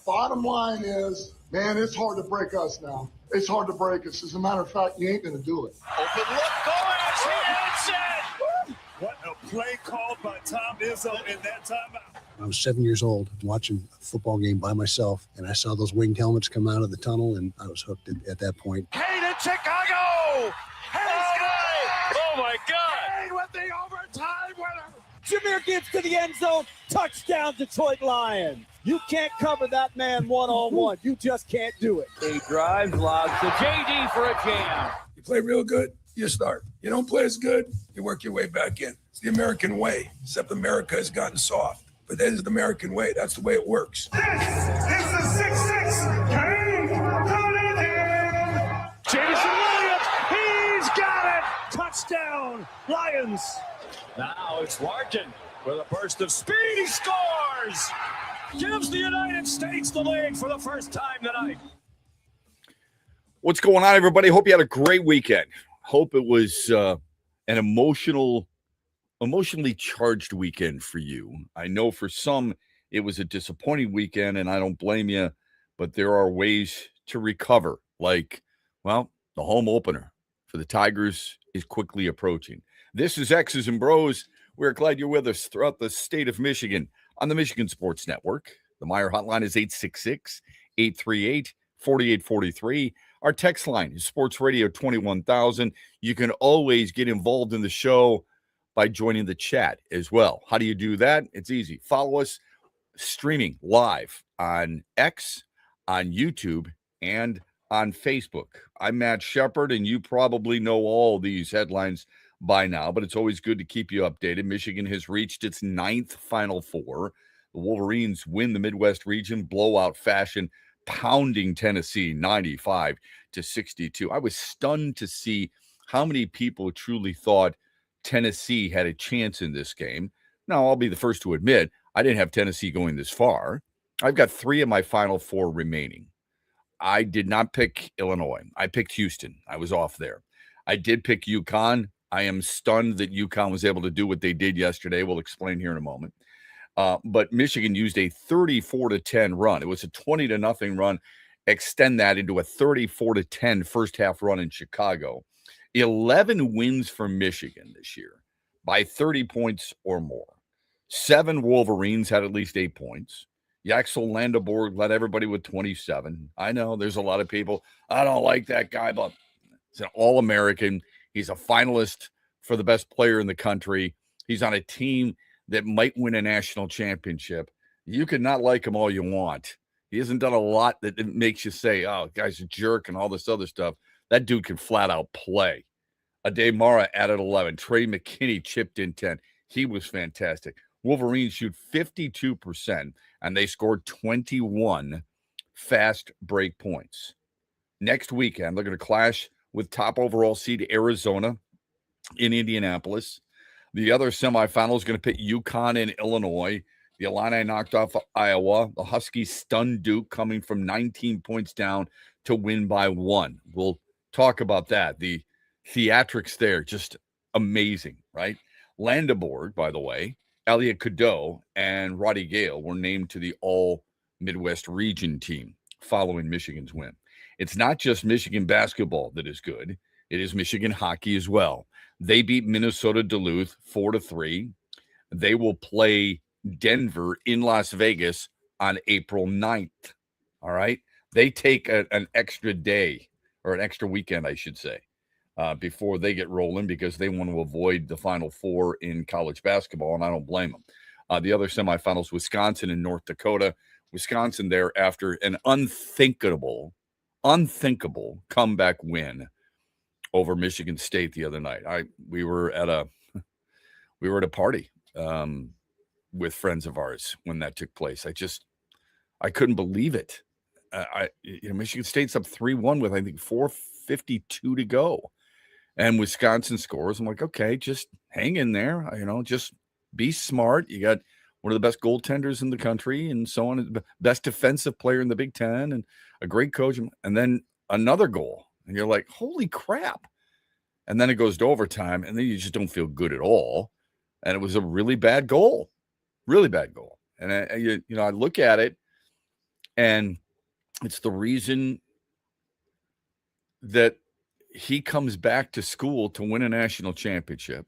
Bottom line is, man, it's hard to break us now. It's hard to break us. As a matter of fact, you ain't going to do it. Open look going as he hits it. What a play called by Tom Izzo in that timeout. I was 7 years old watching a football game by myself, and I saw those winged helmets come out of the tunnel, and I was hooked at that point. Kane in Chicago. Oh, my God. Kane with the overtime winner. Jahmyr Gibbs to the end zone. Touchdown, Detroit Lions. You can't cover that man one-on-one. You just can't do it. He drives, lobs to JD for a jam. You play real good, you start. You don't play as good, you work your way back in. It's the American way, except America has gotten soft. But that is the American way. That's the way it works. This is the 6'6" Kane Cunningham. Jameson Williams, he's got it. Touchdown, Lions. Now it's Larkin with a burst of speed. He scores. Gives the United States the lead for the first time tonight. What's going on, everybody? Hope you had a great weekend. Hope it was an emotionally charged weekend for you. I know for some it was a disappointing weekend, and I don't blame you, but there are ways to recover. Like, well, the home opener for the Tigers is quickly approaching. This is X's and Bros. We're glad you're with us throughout the state of Michigan on the Michigan Sports Network. The Meyer hotline is 866-838-4843. Our text line is Sports Radio 21,000. You can always get involved in the show by joining the chat as well. How do you do that? It's easy. Follow us streaming live on X, on YouTube, and on Facebook. I'm Matt Shepard, and you probably know all these headlines by now, but it's always good to keep you updated. Michigan has reached its 9th Final Four. The Wolverines win the Midwest region, blowout fashion, pounding Tennessee 95-62. I was stunned to see how many people truly thought Tennessee had a chance in this game. Now, I'll be the first to admit I didn't have Tennessee going this far. I've got 3 of my Final Four remaining. I did not pick Illinois. I picked Houston. I was off there. I did pick UConn. I am stunned that UConn was able to do what they did yesterday. We'll explain here in a moment. But Michigan used a 34-10 run. It was a 20-0 run. Extend that into a 34-10 first half run in Chicago. 11 wins for Michigan this year by 30 points or more. 7 Wolverines had at least 8 points. Yaxel Landeborg led everybody with 27. I know there's a lot of people, I don't like that guy, but he's an All-American. He's a finalist for the best player in the country. He's on a team that might win a national championship. You can not like him all you want. He hasn't done a lot that makes you say, oh, guy's a jerk and all this other stuff. That dude can flat out play. Ade Mara added 11. Trey McKinney chipped in 10. He was fantastic. Wolverines shoot 52%, and they scored 21 fast break points. Next weekend, they're going to clash with top overall seed Arizona in Indianapolis. The other semifinal is going to pit UConn and Illinois. The Illini knocked off Iowa. The Huskies stunned Duke, coming from 19 points down to win by 1. We'll talk about that. The theatrics there, just amazing, right? Landeborg, by the way, Elliot Cadeau, and Roddy Gale were named to the All-Midwest Region team following Michigan's win. It's not just Michigan basketball that is good. It is Michigan hockey as well. They beat Minnesota Duluth 4-3. They will play Denver in Las Vegas on April 9th. All right. They take an extra day, or an extra weekend, I should say, before they get rolling, because they want to avoid the Final Four in college basketball, and I don't blame them. The other semifinals, Wisconsin and North Dakota. Wisconsin there after an unthinkable comeback win over Michigan State the other night. We were at a party with friends of ours when that took place. I couldn't believe it. Michigan State's up 3-1 with, I think, 4:52 to go, and Wisconsin scores. I'm like, okay, just hang in there. Just be smart. You got one of the best goaltenders in the country, and so on. Best defensive player in the Big Ten, and a great coach. And then another goal, and you're like, holy crap. And then it goes to overtime, and then you just don't feel good at all. And it was a really bad goal. And I look at it, And it's the reason that he comes back to school to win a national championship.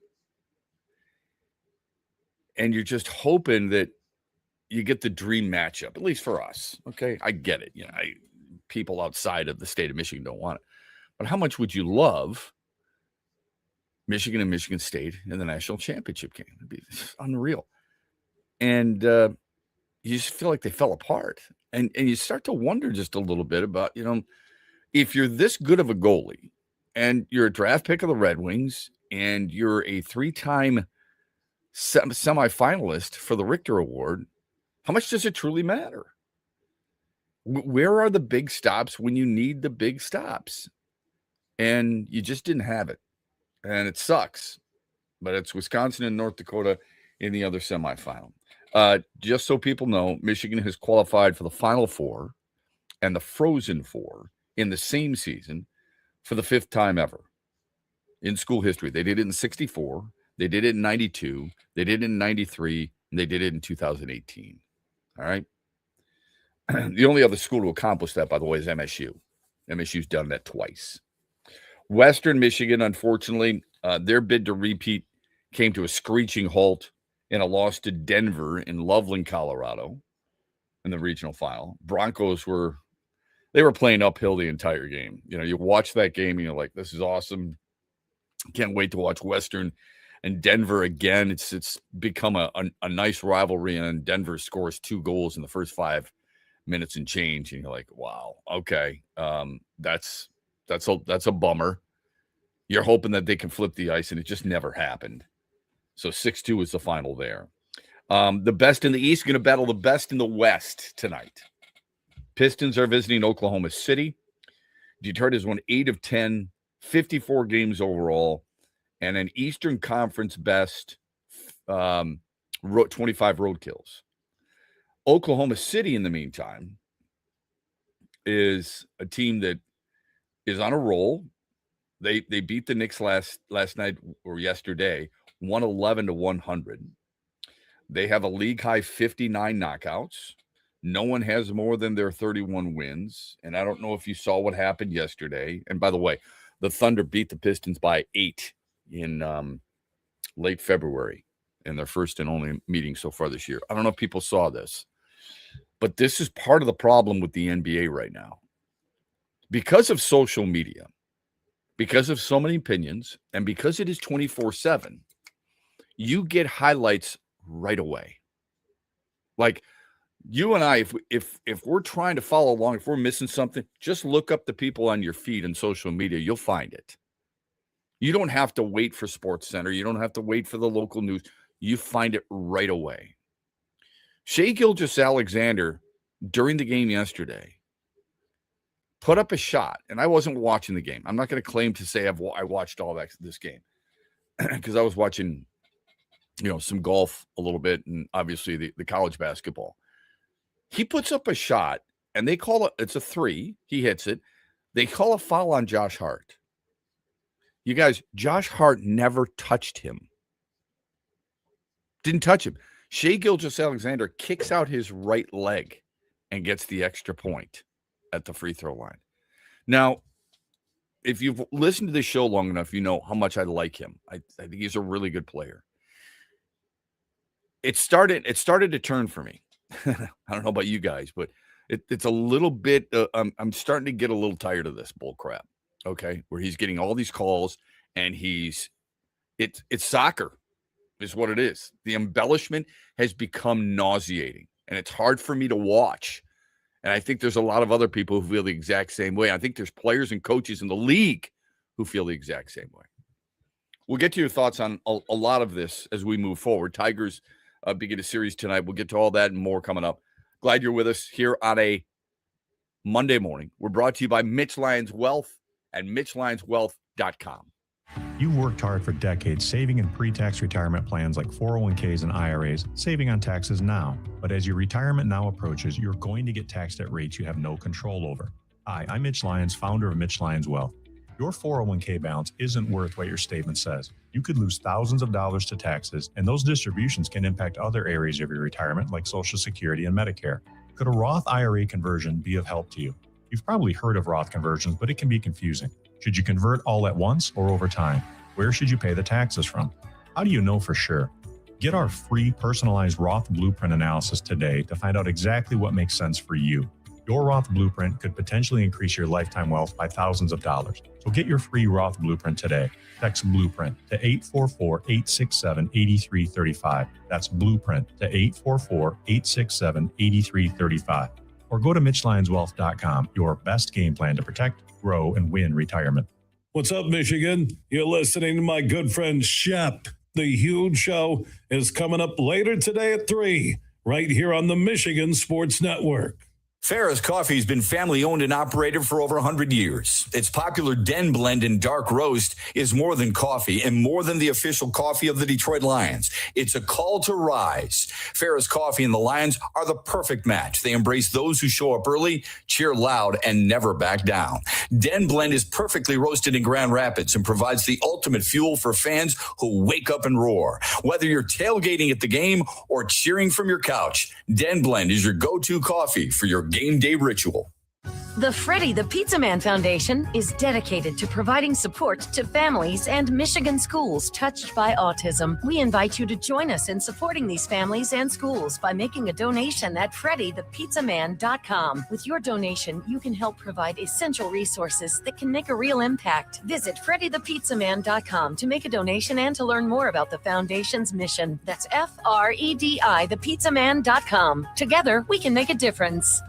And you're just hoping that you get the dream matchup, at least for us. Okay, I get it. People outside of the state of Michigan don't want it. But how much would you love Michigan and Michigan State in the national championship game? It'd be unreal. And you just feel like they fell apart. And you start to wonder just a little bit about, if you're this good of a goalie and you're a draft pick of the Red Wings and you're a 3-time semifinalist for the Richter Award, how much does it truly matter? Where are the big stops when you need the big stops? And you just didn't have it. And it sucks. But it's Wisconsin and North Dakota in the other semifinal. Just so people know, Michigan has qualified for the Final Four and the Frozen Four in the same season for the 5th time ever in school history. They did it in 1964. They did it in 1992. They did it in 1993. And they did it in 2018. All right. The only other school to accomplish that, by the way, is MSU. MSU's done that twice. Western Michigan, unfortunately, their bid to repeat came to a screeching halt in a loss to Denver in Loveland, Colorado, in the regional final. Broncos were playing uphill the entire game. You watch that game and you're like, this is awesome. Can't wait to watch Western and Denver again. It's become a nice rivalry, and Denver scores 2 goals in the first 5 minutes and change, and you're like, wow, okay, that's a bummer. You're hoping that they can flip the ice, and it just never happened. So 6-2 is the final there. The best in the East going to battle the best in the West tonight. Pistons are visiting Oklahoma City. Detroit has won 8 of 10, 54 games overall, and an Eastern Conference best 25 road kills. Oklahoma City, in the meantime, is a team that is on a roll. They beat the Knicks last night or yesterday, 111-100. They have a league-high 59 knockouts. No one has more than their 31 wins. And I don't know if you saw what happened yesterday. And by the way, the Thunder beat the Pistons by 8 in late February in their first and only meeting so far this year. I don't know if people saw this, but this is part of the problem with the NBA right now. Because of social media, because of so many opinions, and because it is 24/7, you get highlights right away. Like you and I, if we're trying to follow along, if we're missing something, just look up the people on your feed and social media. You'll find it. You don't have to wait for SportsCenter. You don't have to wait for the local news. You find it right away. Shai Gilgeous-Alexander, during the game yesterday, put up a shot, and I wasn't watching the game. I'm not going to claim to say I watched all this game because I was watching, some golf a little bit, and obviously the college basketball. He puts up a shot, and they call it's a 3. He hits it. They call a foul on Josh Hart. You guys, Josh Hart never touched him. Didn't touch him. Shai Gilgeous-Alexander kicks out his right leg and gets the extra point at the free throw line. Now, if you've listened to this show long enough, you know how much I like him. I think he's a really good player. It started to turn for me. I don't know about you guys, but it's a little bit, I'm starting to get a little tired of this bull crap. Okay. Where he's getting all these calls and it's soccer is what it is. The embellishment has become nauseating and it's hard for me to watch. And I think there's a lot of other people who feel the exact same way. I think there's players and coaches in the league who feel the exact same way. We'll get to your thoughts on a lot of this as we move forward. Tigers begin a series tonight. We'll get to all that and more coming up. Glad you're with us here on a Monday morning. We're brought to you by Mitch Lyons Wealth and MitchLyonsWealth.com. You've worked hard for decades saving in pre-tax retirement plans like 401ks and IRAs, saving on taxes now. But as your retirement now approaches, you're going to get taxed at rates you have no control over. Hi, I'm Mitch Lyons, founder of Mitch Lyons Wealth. Your 401k balance isn't worth what your statement says. You could lose thousands of dollars to taxes, and those distributions can impact other areas of your retirement like Social Security and Medicare. Could a Roth IRA conversion be of help to you? You've probably heard of Roth conversions, but it can be confusing. Should you convert all at once or over time? Where should you pay the taxes from? How do you know for sure? Get our free personalized Roth Blueprint analysis today to find out exactly what makes sense for you. Your Roth Blueprint could potentially increase your lifetime wealth by thousands of dollars. So get your free Roth Blueprint today. Text Blueprint to 844-867-8335. That's Blueprint to 844-867-8335. Or go to MitchLionsWealth.com, your best game plan to protect, grow, and win retirement. What's up, Michigan? You're listening to my good friend Shep. The huge show is coming up later today at 3, right here on the Michigan Sports Network. Farrah's Coffee has been family-owned and operated for over 100 years. Its popular Den Blend and Dark Roast is more than coffee and more than the official coffee of the Detroit Lions. It's a call to rise. Farrah's Coffee and the Lions are the perfect match. They embrace those who show up early, cheer loud, and never back down. Den Blend is perfectly roasted in Grand Rapids and provides the ultimate fuel for fans who wake up and roar. Whether you're tailgating at the game or cheering from your couch, Den Blend is your go-to coffee for your game day ritual. The Freddie the Pizza Man Foundation is dedicated to providing support to families and Michigan schools touched by autism. We invite you to join us in supporting these families and schools by making a donation at FreddieThePizzaMan.com. With your donation, you can help provide essential resources that can make a real impact. Visit FreddieThePizzaMan.com to make a donation and to learn more about the foundation's mission. That's FREDI, thepizzaman.com. Together, we can make a difference.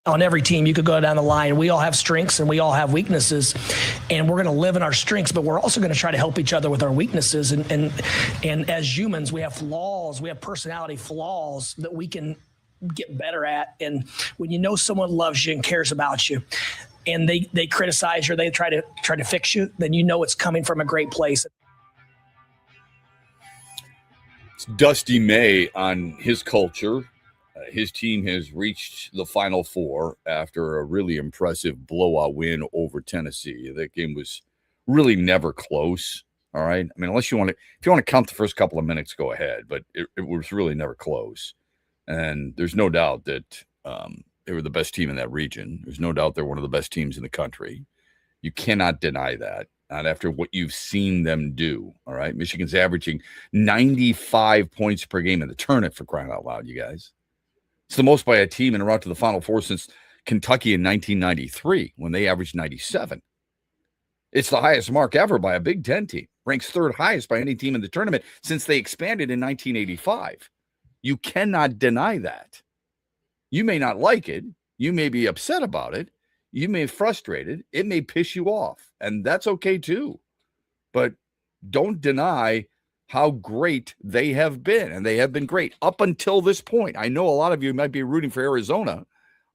On every team, you could go down the line. We all have strengths and we all have weaknesses, and we're going to live in our strengths, but we're also going to try to help each other with our weaknesses. And as humans, we have flaws. We have personality flaws that we can get better at. And when you know someone loves you and cares about you, and they criticize you, or they try to fix you, then you know it's coming from a great place. It's Dusty May on his culture. His team has reached the Final Four after a really impressive blowout win over Tennessee. That game was really never close. All right. I mean, if you want to count the first couple of minutes, go ahead. But it was really never close. And there's no doubt that they were the best team in that region. There's no doubt they're one of the best teams in the country. You cannot deny that. Not after what you've seen them do. All right. Michigan's averaging 95 points per game in the tournament, for crying out loud, you guys. It's the most by a team in a route to the Final Four since Kentucky in 1993, when they averaged 97. It's the highest mark ever by a Big Ten team. Ranks third highest by any team in the tournament since they expanded in 1985. You cannot deny that. You may not like it. You may be upset about it. You may be frustrated. It may piss you off. And that's okay too. But don't deny how great they have been, and they have been great up until this point. I know a lot of you might be rooting for Arizona.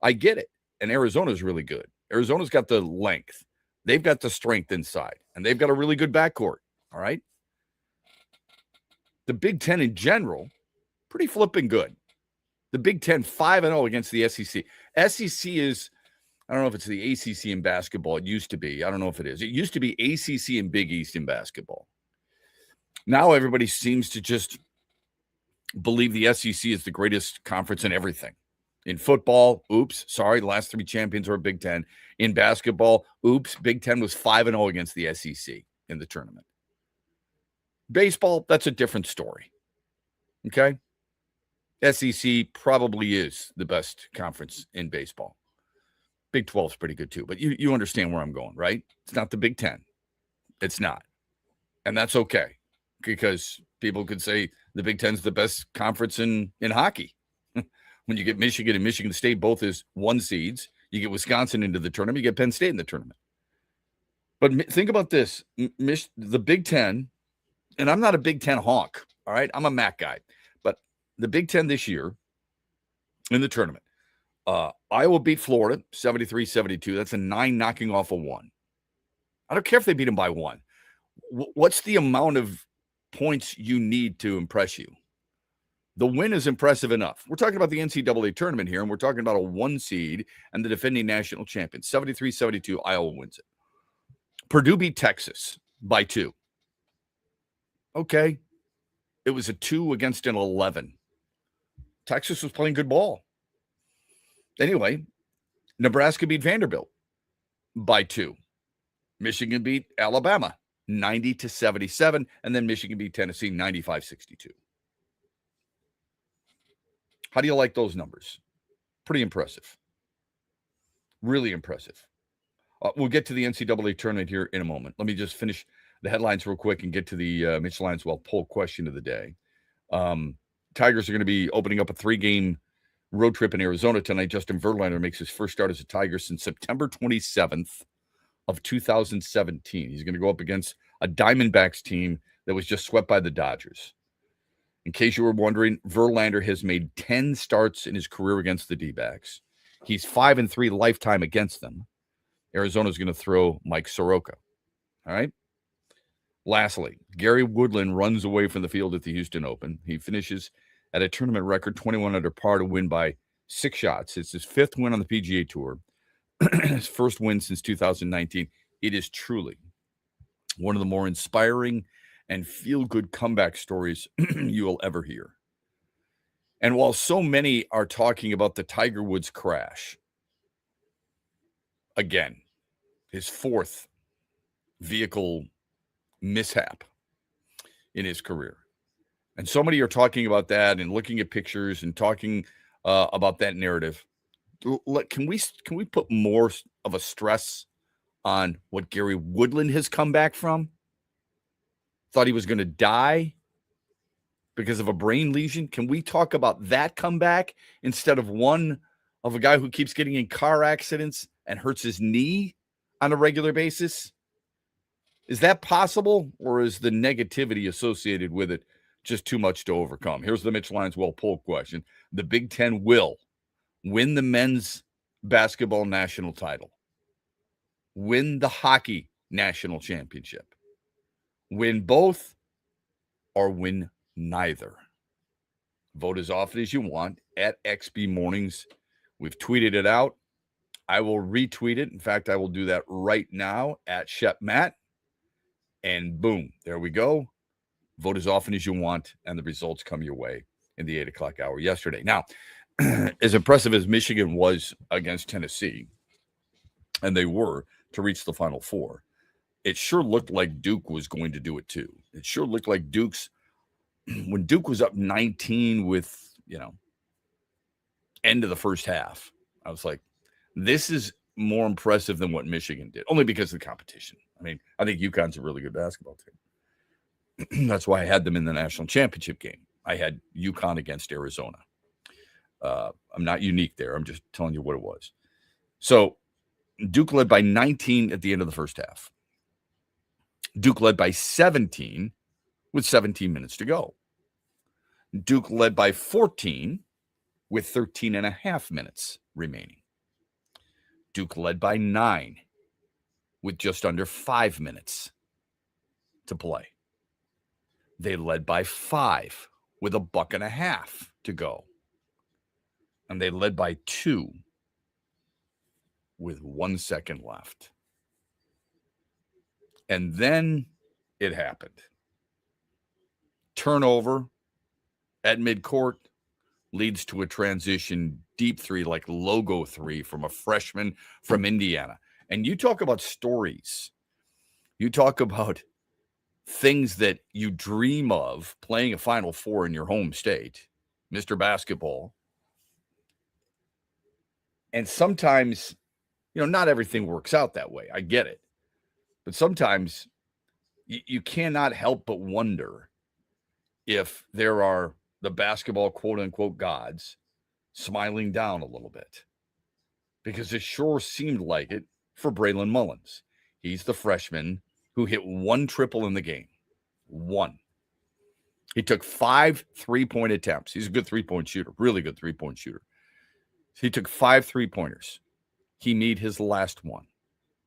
I get it, and Arizona's really good. Arizona's got the length. They've got the strength inside, and they've got a really good backcourt, all right? The Big Ten in general, pretty flipping good. The Big Ten 5-0 against the SEC. SEC is, I don't know if it's the ACC in basketball. It used to be. I don't know if it is. It used to be ACC and Big East in basketball. Now everybody seems to just believe the SEC is the greatest conference in everything. In football, oops, sorry, the last three champions were Big Ten. In basketball, oops, Big Ten was 5-0 against the SEC in the tournament. Baseball, that's a different story. Okay? SEC probably is the best conference in baseball. Big 12 is pretty good too, but you understand where I'm going, right? It's not the Big Ten. It's not. And that's okay. Because people could say the Big Ten's the best conference in hockey. When you get Michigan and Michigan State both as 1 seeds, you get Wisconsin into the tournament, you get Penn State in the tournament. But think about this. The Big Ten, and I'm not a Big Ten honk, all right? I'm a MAC guy. But the Big Ten this year in the tournament, Iowa beat Florida 73-72. That's a 9 knocking off a 1. I don't care if they beat them by 1. What's the amount of points you need to impress you? The win is impressive enough. We're talking about the NCAA tournament here, and we're talking about a 1 seed and the defending national champion. 73-72, Iowa wins it. Purdue beat Texas by 2. Okay. It was a 2 against an 11. Texas was playing good ball. Anyway, Nebraska beat Vanderbilt by 2. Michigan beat Alabama 90-77, and then Michigan beat Tennessee 95-62. How do you like those numbers? Pretty impressive. Really impressive. We'll get to the NCAA tournament here in a moment. Let me just finish the headlines real quick and get to the Mitch Lineswell poll question of the day. Tigers are going to be opening up a 3-game road trip in Arizona tonight. Justin Verlander makes his first start as a Tiger since September 27th of 2017. He's going to go up against a Diamondbacks team that was just swept by the Dodgers. In case you were wondering, Verlander has made 10 starts in his career against the D-backs. He's 5-3 lifetime against them. Arizona's going to throw Mike Soroka. All right? Lastly, Gary Woodland runs away from the field at the Houston Open. He finishes at a tournament record 21 under par to win by 6 shots. It's his 5th win on the PGA Tour. His first win since 2019. It is truly one of the more inspiring and feel-good comeback stories you will ever hear. And while so many are talking about the Tiger Woods crash, again, his 4th vehicle mishap in his career. And so many are talking about that and looking at pictures and talking about that narrative. Can we put more of a stress on what Gary Woodland has come back from? Thought he was going to die because of a brain lesion. Can we talk about that comeback instead of one of a guy who keeps getting in car accidents and hurts his knee on a regular basis? Is that possible, or is the negativity associated with it just too much to overcome? Here's the Mitch Lyons Well poll question. The Big Ten will win the men's basketball national title, win the hockey national championship, win both, or win neither. Vote as often as you want at XB Mornings. We've tweeted it out. I will retweet it. In fact, I will do that right now at Shep Matt. And boom, there we go. Vote as often as you want, and the results come your way in the 8 o'clock hour yesterday. Now, as impressive as Michigan was against Tennessee, and they were to reach the Final Four, it sure looked like Duke was going to do it too. It sure looked like when Duke was up 19 with, end of the first half, I was like, this is more impressive than what Michigan did, only because of the competition. I mean, I think UConn's a really good basketball team. That's why I had them in the national championship game. I had UConn against Arizona. I'm not unique there. I'm just telling you what it was. So Duke led by 19 at the end of the first half. Duke led by 17 with 17 minutes to go. Duke led by 14 with 13 and a half minutes remaining. Duke led by 9 with just under 5 minutes to play. They led by 5 with a buck and a half to go. And they led by 2 with 1 second left. And then it happened. Turnover at midcourt leads to a transition deep three, like logo three from a freshman from Indiana. And you talk about stories. You talk about things that you dream of playing a Final Four in your home state, Mr. Basketball. And sometimes, not everything works out that way. I get it. But sometimes you cannot help but wonder if there are the basketball quote-unquote gods smiling down a little bit. Because it sure seemed like it for Braylon Mullins. He's the freshman who hit 1 triple in the game. 1. He took 5 3-point attempts. He's a good 3-point shooter, really good 3-point shooter. He took 5 3-pointers. He made his last one.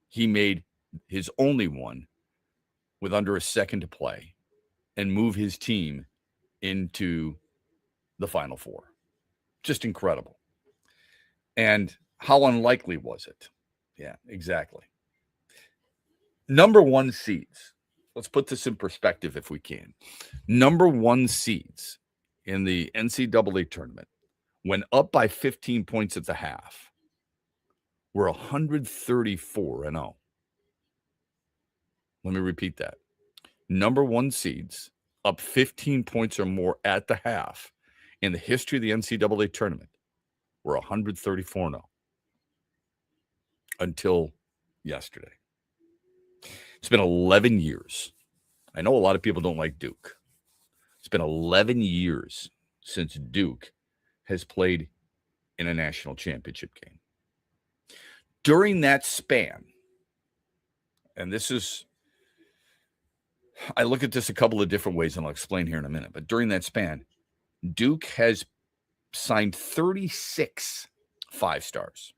He made his only one with under a second to play and move his team into the Final Four. Just incredible. And how unlikely was it? Yeah, exactly. Number 1 seeds. Let's put this in perspective if we can. Number 1 seeds in the NCAA tournament, when up by 15 points at the half, were 134-0. Let me repeat that. Number 1 seeds up 15 points or more at the half in the history of the NCAA tournament were 134-0 until yesterday. It's been 11 years. I know a lot of people don't like Duke. It's been 11 years since Duke has played in a national championship game. During that span, and I look at this a couple of different ways, and I'll explain here in a minute, but during that span, Duke has signed 36 5-stars.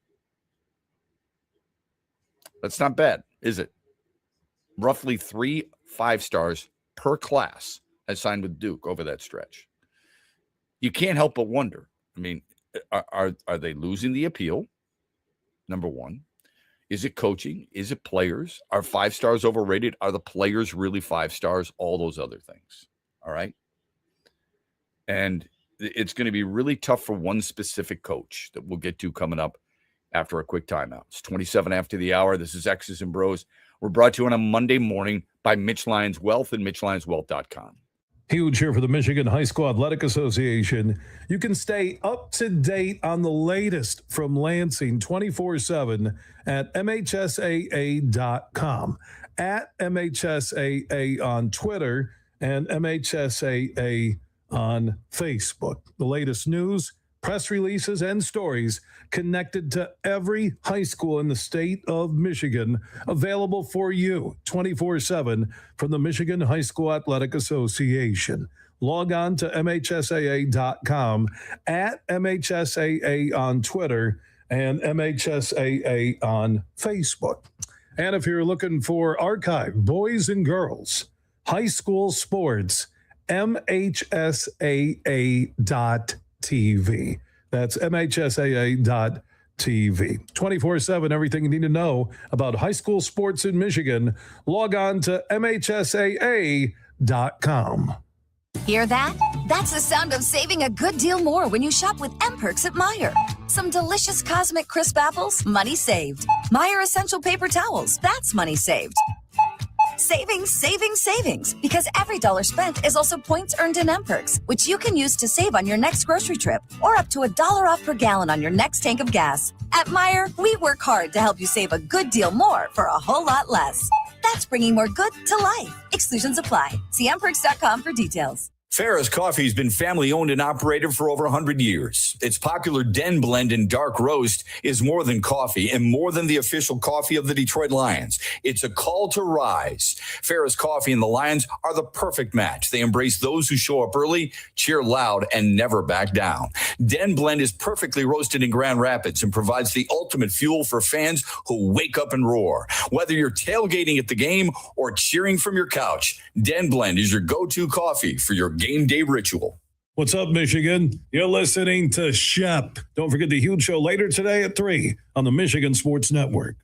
That's not bad, is it? Roughly 3 5-stars per class has signed with Duke over that stretch. You can't help but wonder. I mean, are they losing the appeal? Number 1. Is it coaching? Is it players? Are 5-stars overrated? Are the players really 5-stars? All those other things. All right. And it's going to be really tough for one specific coach that we'll get to coming up after a quick timeout. It's 27 after the hour. This is X's and Bros. We're brought to you on a Monday morning by Mitch Lyons Wealth and MitchLyonsWealth.com. Huge here for the Michigan High School Athletic Association. You can stay up to date on the latest from Lansing 24/7 at MHSAA.com, at MHSAA on Twitter, and MHSAA on Facebook. The latest news, press releases, and stories connected to every high school in the state of Michigan, available for you 24/7 from the Michigan High School Athletic Association. Log on to MHSAA.com, at MHSAA on Twitter, and MHSAA on Facebook. And if you're looking for archive boys and girls high school sports, MHSAA.TV. That's MHSAA.TV. 24/7, everything you need to know about high school sports in Michigan. Log on to MHSAA.com. Hear that? That's the sound of saving a good deal more when you shop with M-Perks at Meijer. Some delicious Cosmic Crisp apples, money saved. Meijer Essential Paper Towels, that's money saved. Savings, savings, savings. Because every dollar spent is also points earned in M-Perks, which you can use to save on your next grocery trip or up to $1 off per gallon on your next tank of gas. At Meijer, we work hard to help you save a good deal more for a whole lot less. That's bringing more good to life. Exclusions apply. See mperks.com for details. Farrah's Coffee has been family owned and operated for over 100 years. Its popular Den Blend and Dark Roast is more than coffee and more than the official coffee of the Detroit Lions. It's a call to rise. Farrah's Coffee and the Lions are the perfect match. They embrace those who show up early, cheer loud, and never back down. Den Blend is perfectly roasted in Grand Rapids and provides the ultimate fuel for fans who wake up and roar. Whether you're tailgating at the game or cheering from your couch, Den Blend is your go-to coffee for your game day ritual. What's up, Michigan? You're listening to Shep. Don't forget the huge show later today at 3 on the Michigan Sports Network.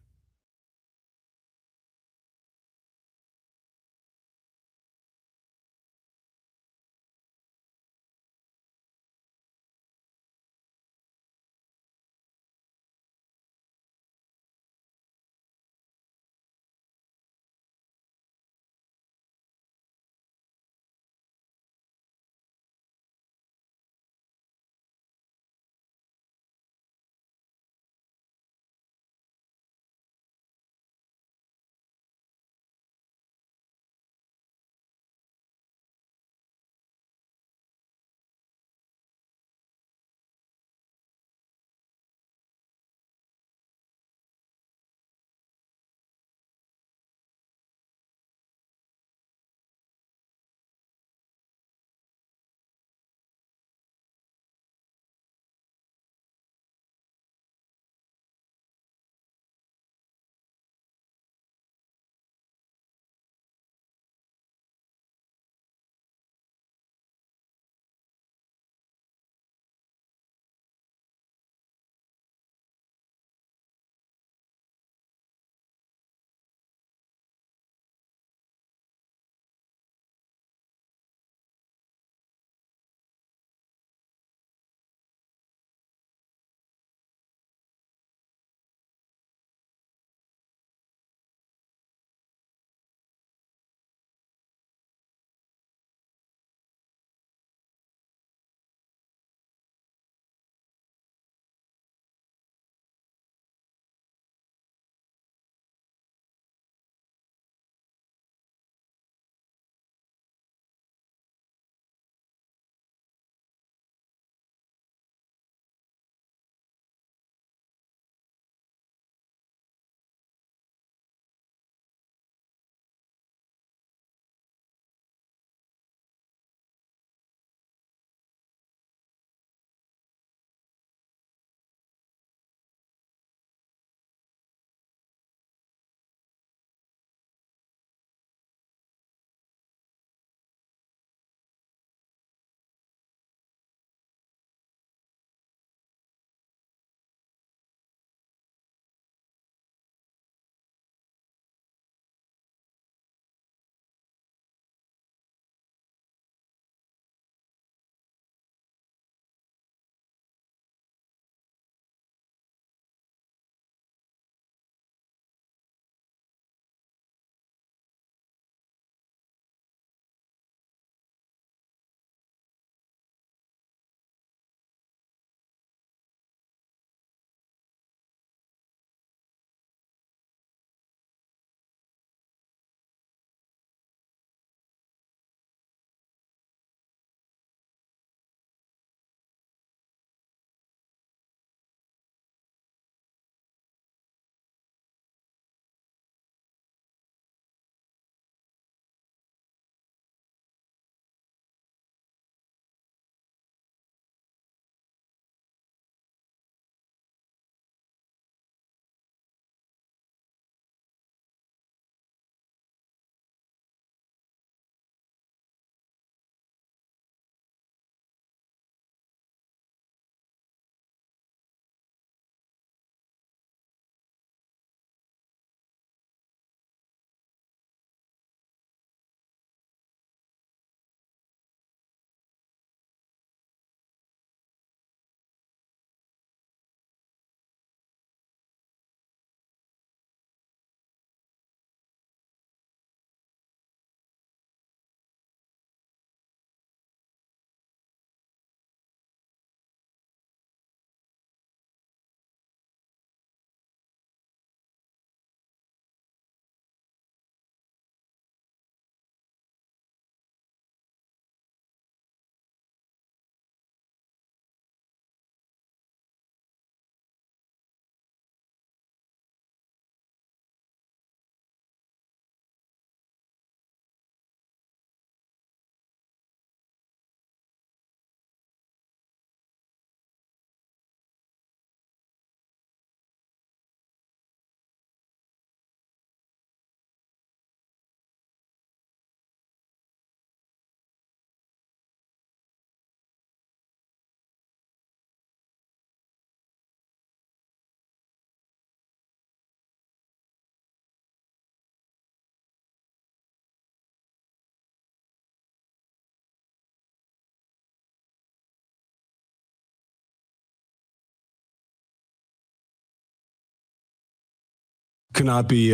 could not be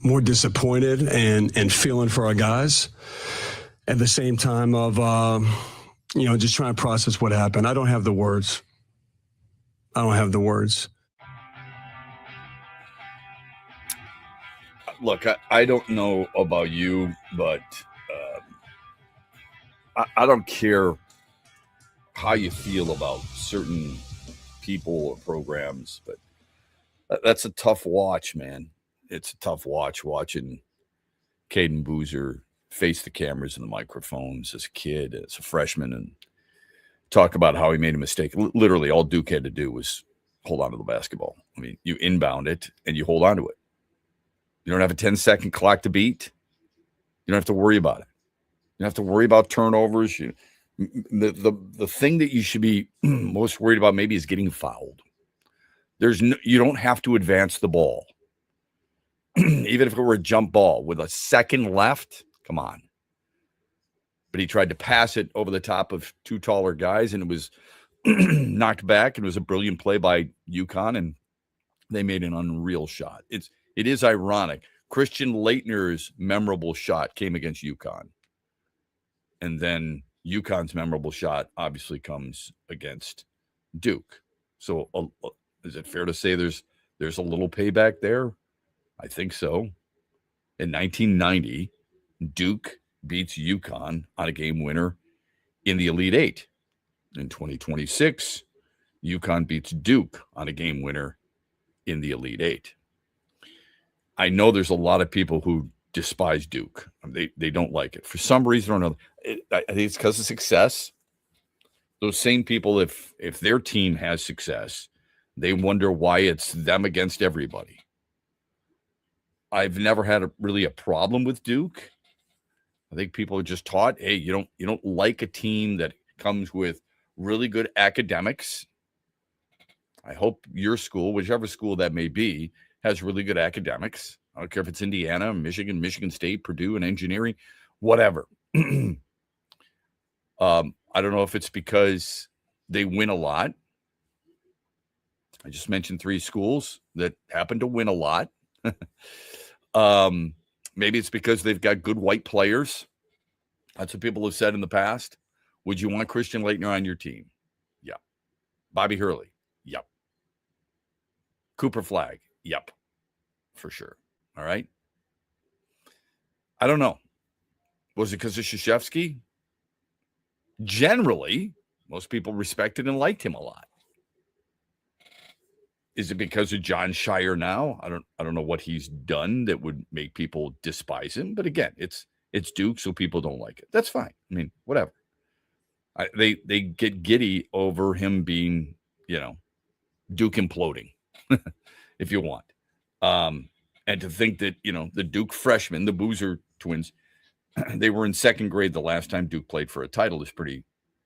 more disappointed and feeling for our guys at the same time of, just trying to process what happened. I don't have the words. Look, I don't know about you, but I don't care how you feel about certain people or programs, but that's a tough watch, man. It's a tough watch watching Caden Boozer face the cameras and the microphones as a kid, as a freshman, and talk about how he made a mistake. Literally, all Duke had to do was hold on to the basketball. I mean, you inbound it and you hold on to it. You don't have a 10-second clock to beat. You don't have to worry about it. You don't have to worry about turnovers. The thing that you should be most worried about maybe is getting fouled. You don't have to advance the ball. Even if it were a jump ball with a second left, come on. But he tried to pass it over the top of two taller guys, and it was knocked back. It was a brilliant play by UConn, and they made an unreal shot. It is ironic. Christian Laettner's memorable shot came against UConn. And then UConn's memorable shot obviously comes against Duke. So is it fair to say there's a little payback there? I think so. In 1990, Duke beats UConn on a game winner in the Elite Eight. In 2026, UConn beats Duke on a game winner in the Elite Eight. I know there's a lot of people who despise Duke. They don't like it. For some reason or another, I think it's because of success. Those same people, if their team has success, they wonder why it's them against everybody. I've never had really a problem with Duke. I think people are just taught, hey, you don't like a team that comes with really good academics. I hope your school, whichever school that may be, has really good academics. I don't care if it's Indiana, Michigan State, Purdue, and engineering, whatever. I don't know if it's because they win a lot. I just mentioned 3 schools that happen to win a lot. Maybe it's because they've got good white players. That's what people have said in the past. Would you want Christian Laettner on your team? Yeah. Bobby Hurley? Yep. Cooper Flagg? Yep. For sure. All right. I don't know. Was it because of Krzyzewski? Generally, most people respected and liked him a lot. Is it because of John Shire now? I don't know what he's done that would make people despise him. But again, it's Duke, so people don't like it. That's fine. I mean, whatever. They get giddy over him being, Duke imploding, if you want. And to think that, the Duke freshmen, the Boozer twins, they were in second grade the last time Duke played for a title is pretty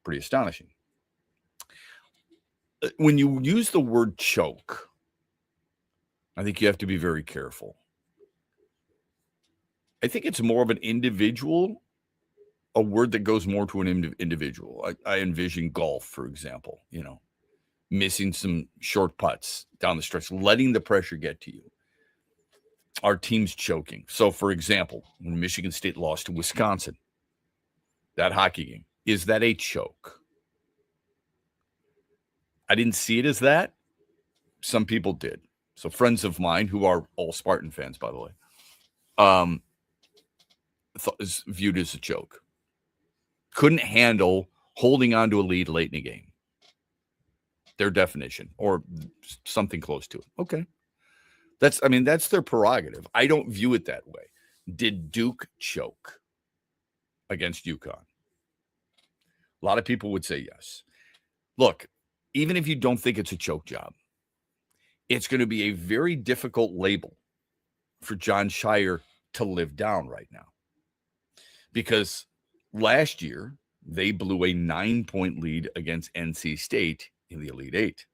astonishing. When you use the word choke, I think you have to be very careful. I think it's more of an individual, a word that goes more to an individual. I envision golf, for example, missing some short putts down the stretch, letting the pressure get to you. Our team's choking. So, for example, when Michigan State lost to Wisconsin, that hockey game, is that a choke? I didn't see it as that. Some people did. So friends of mine who are all Spartan fans, by the way, is viewed as a joke. Couldn't handle holding on to a lead late in a game. Their definition, or something close to it. Okay. That's their prerogative. I don't view it that way. Did Duke choke against UConn? A lot of people would say yes. Look, even if you don't think it's a choke job, it's going to be a very difficult label for John Shire to live down right now. Because last year, they blew a 9-point lead against NC State in the Elite Eight.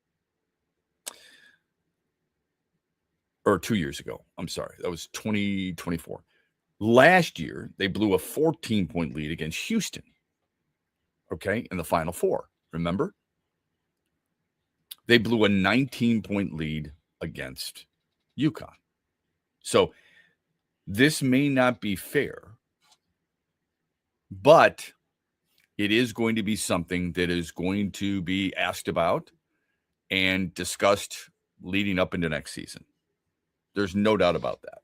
Or 2 years ago. I'm sorry. That was 2024. Last year, they blew a 14-point lead against Houston. Okay, in the Final Four. Remember? They blew a 19-point lead against UConn. So this may not be fair, but it is going to be something that is going to be asked about and discussed leading up into next season. There's no doubt about that.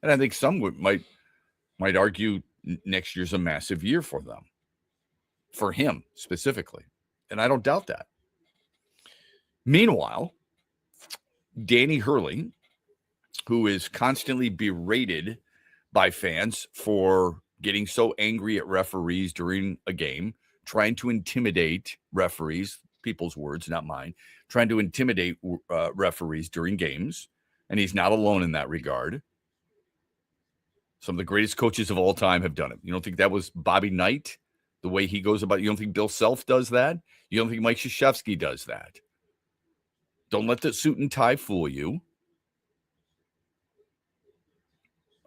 And I think some might argue next year's a massive year for them, for him specifically. And I don't doubt that. Meanwhile, Danny Hurley, who is constantly berated by fans for getting so angry at referees during a game, trying to intimidate referees, people's words, not mine, trying to intimidate referees during games. And he's not alone in that regard. Some of the greatest coaches of all time have done it. You don't think that was Bobby Knight, the way he goes about it? You don't think Bill Self does that? You don't think Mike Krzyzewski does that? Don't let the suit and tie fool you.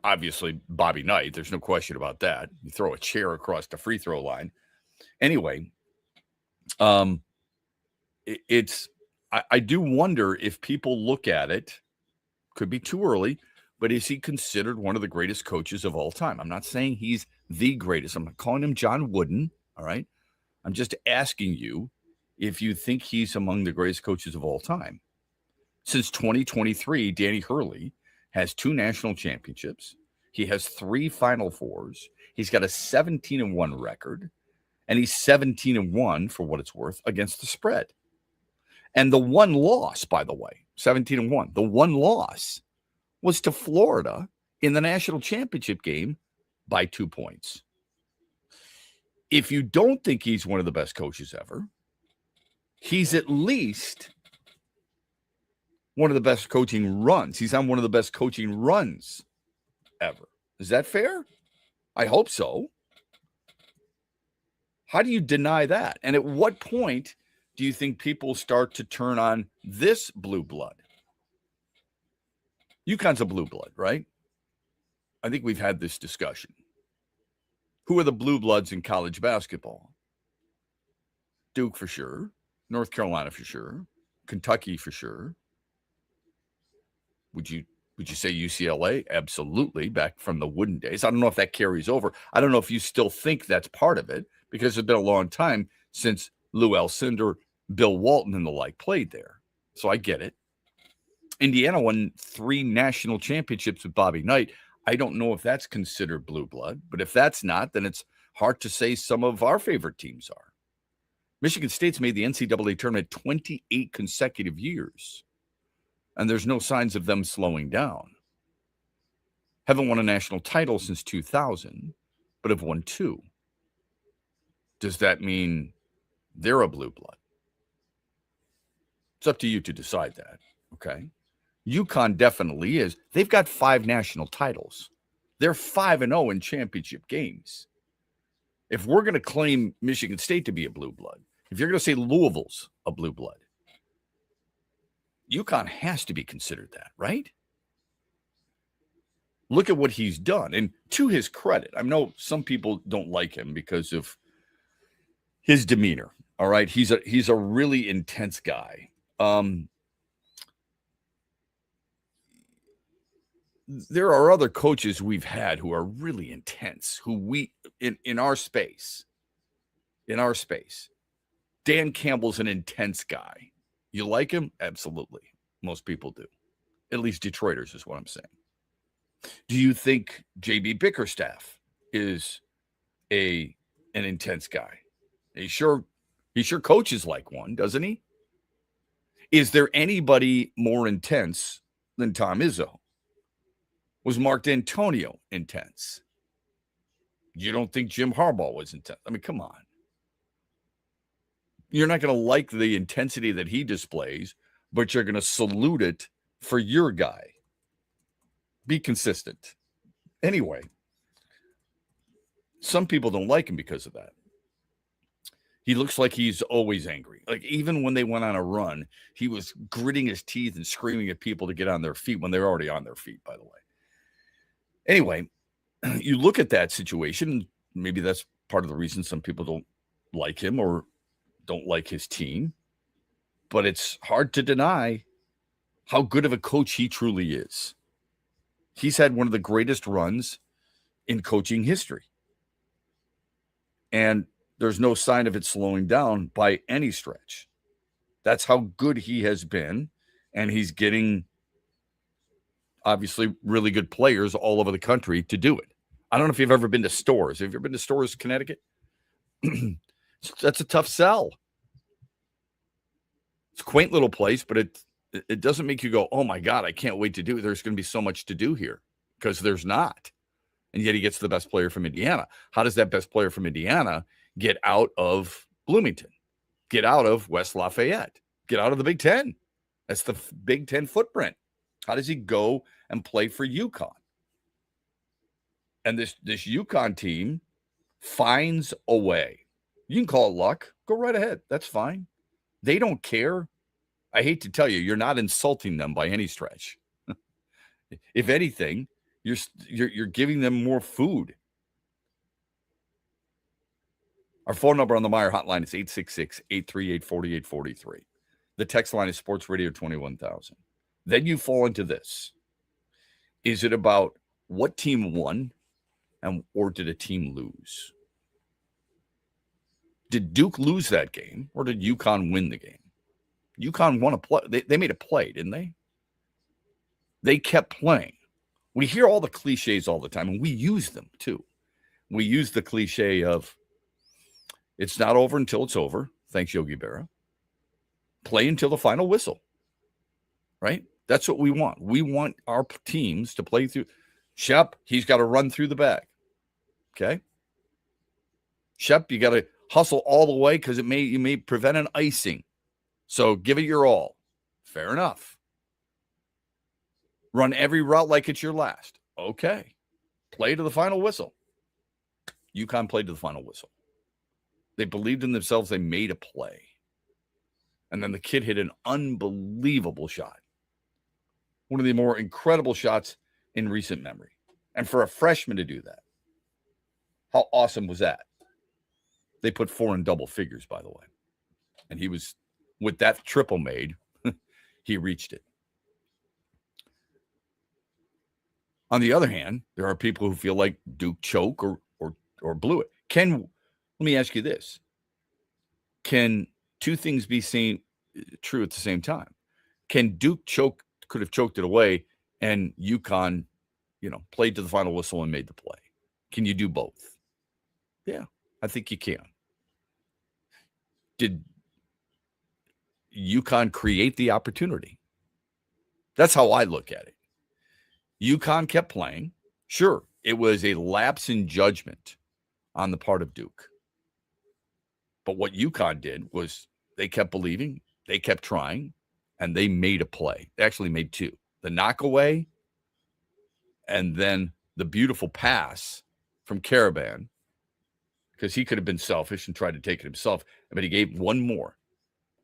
Obviously, Bobby Knight, there's no question about that. You throw a chair across the free throw line. Anyway, I do wonder if people look at it, could be too early, but is he considered one of the greatest coaches of all time? I'm not saying he's the greatest. I'm not calling him John Wooden, all right? I'm just asking you if you think he's among the greatest coaches of all time. Since 2023, Danny Hurley has 2 national championships. He has 3 Final Fours. He's got a 17-1 record, and he's 17-1 for what it's worth against the spread. And the one loss, by the way, 17-1, the one loss was to Florida in the national championship game by 2 points. If you don't think he's one of the best coaches ever, he's at least one of the best coaching runs. He's on one of the best coaching runs ever. Is that fair? I hope so. How do you deny that? And at what point do you think people start to turn on this blue blood? UConn's a blue blood, right? I think we've had this discussion. Who are the blue bloods in college basketball? Duke for sure. North Carolina for sure. Kentucky for sure. Would you say UCLA? Absolutely, back from the Wooden days. I don't know if that carries over. I don't know if you still think that's part of it, because it's been a long time since Lou Alcindor, Bill Walton, and the like played there. So I get it. Indiana won 3 national championships with Bobby Knight. I don't know if that's considered blue blood, but if that's not, then it's hard to say some of our favorite teams are. Michigan State's made the NCAA tournament 28 consecutive years, and there's no signs of them slowing down. Haven't won a national title since 2000, but have won 2. Does that mean they're a blue blood? It's up to you to decide that, okay? UConn definitely is. They've got 5 national titles. They're 5-0 in championship games. If we're going to claim Michigan State to be a blue blood, if you're going to say Louisville's a blue blood, UConn has to be considered that, right? Look at what he's done. And to his credit, I know some people don't like him because of his demeanor. All right. He's a really intense guy. There are other coaches we've had who are really intense, who we in our space. Dan Campbell's an intense guy. You like him? Absolutely. Most people do. At least Detroiters is what I'm saying. Do you think J.B. Bickerstaff is an intense guy? He sure coaches like one, doesn't he? Is there anybody more intense than Tom Izzo? Was Mark D'Antonio intense? You don't think Jim Harbaugh was intense? I mean, come on. You're not going to like the intensity that he displays, but you're going to salute it for your guy. Be consistent. Anyway, some people don't like him because of that. He looks like he's always angry. Like, even when they went on a run, he was gritting his teeth and screaming at people to get on their feet when they're already on their feet, by the way. Anyway, you look at that situation, maybe that's part of the reason some people don't like him or don't like his team. But it's hard to deny how good of a coach he truly is. He's had one of the greatest runs in coaching history. And there's no sign of it slowing down by any stretch. That's how good he has been. And he's getting, obviously, really good players all over the country to do it. I don't know if you've ever been to Stores. Have you ever been to Stores, Connecticut? That's a tough sell. It's a quaint little place, but it doesn't make you go, oh, my God, I can't wait to do it. There's going to be so much to do here, because there's not. And yet he gets the best player from Indiana. How does that best player from Indiana get out of Bloomington, get out of West Lafayette, get out of the Big Ten? That's the Big Ten footprint. How does he go and play for UConn? And this UConn team finds a way. You can call it luck. Go right ahead. That's fine. They don't care. I hate to tell you, you're not insulting them by any stretch. If anything, you're giving them more food. Our phone number on the Meijer hotline is 866-838-4843. The text line is Sports Radio 21,000. Then you fall into this. Is it about what team won or did a team lose? Did Duke lose that game or did UConn win the game? UConn won a play. They made a play, didn't they? They kept playing. We hear all the cliches all the time, and we use them too. We use the cliche of it's not over until it's over. Thanks, Yogi Berra. Play until the final whistle, right? That's what we want. We want our teams to play through. Shep, he's got to run through the bag. Okay? Shep, you got to hustle all the way because you may prevent an icing. So give it your all. Fair enough. Run every route like it's your last. Okay. Play to the final whistle. UConn played to the final whistle. They believed in themselves. They made a play. And then the kid hit an unbelievable shot. One of the more incredible shots in recent memory. And for a freshman to do that, how awesome was that? They put 4 in double figures, by the way. And he was, with that triple made, he reached it. On the other hand, there are people who feel like Duke choked or blew it. Let me ask you this. Can two things be seen true at the same time? Can Duke could have choked it away and UConn, played to the final whistle and made the play? Can you do both? Yeah, I think you can. Did UConn create the opportunity? That's how I look at it. UConn kept playing. Sure, it was a lapse in judgment on the part of Duke. But what UConn did was they kept believing, they kept trying, and they made a play. They actually made 2. The knockaway and then the beautiful pass from Caravan, because he could have been selfish and tried to take it himself, but he gave one more.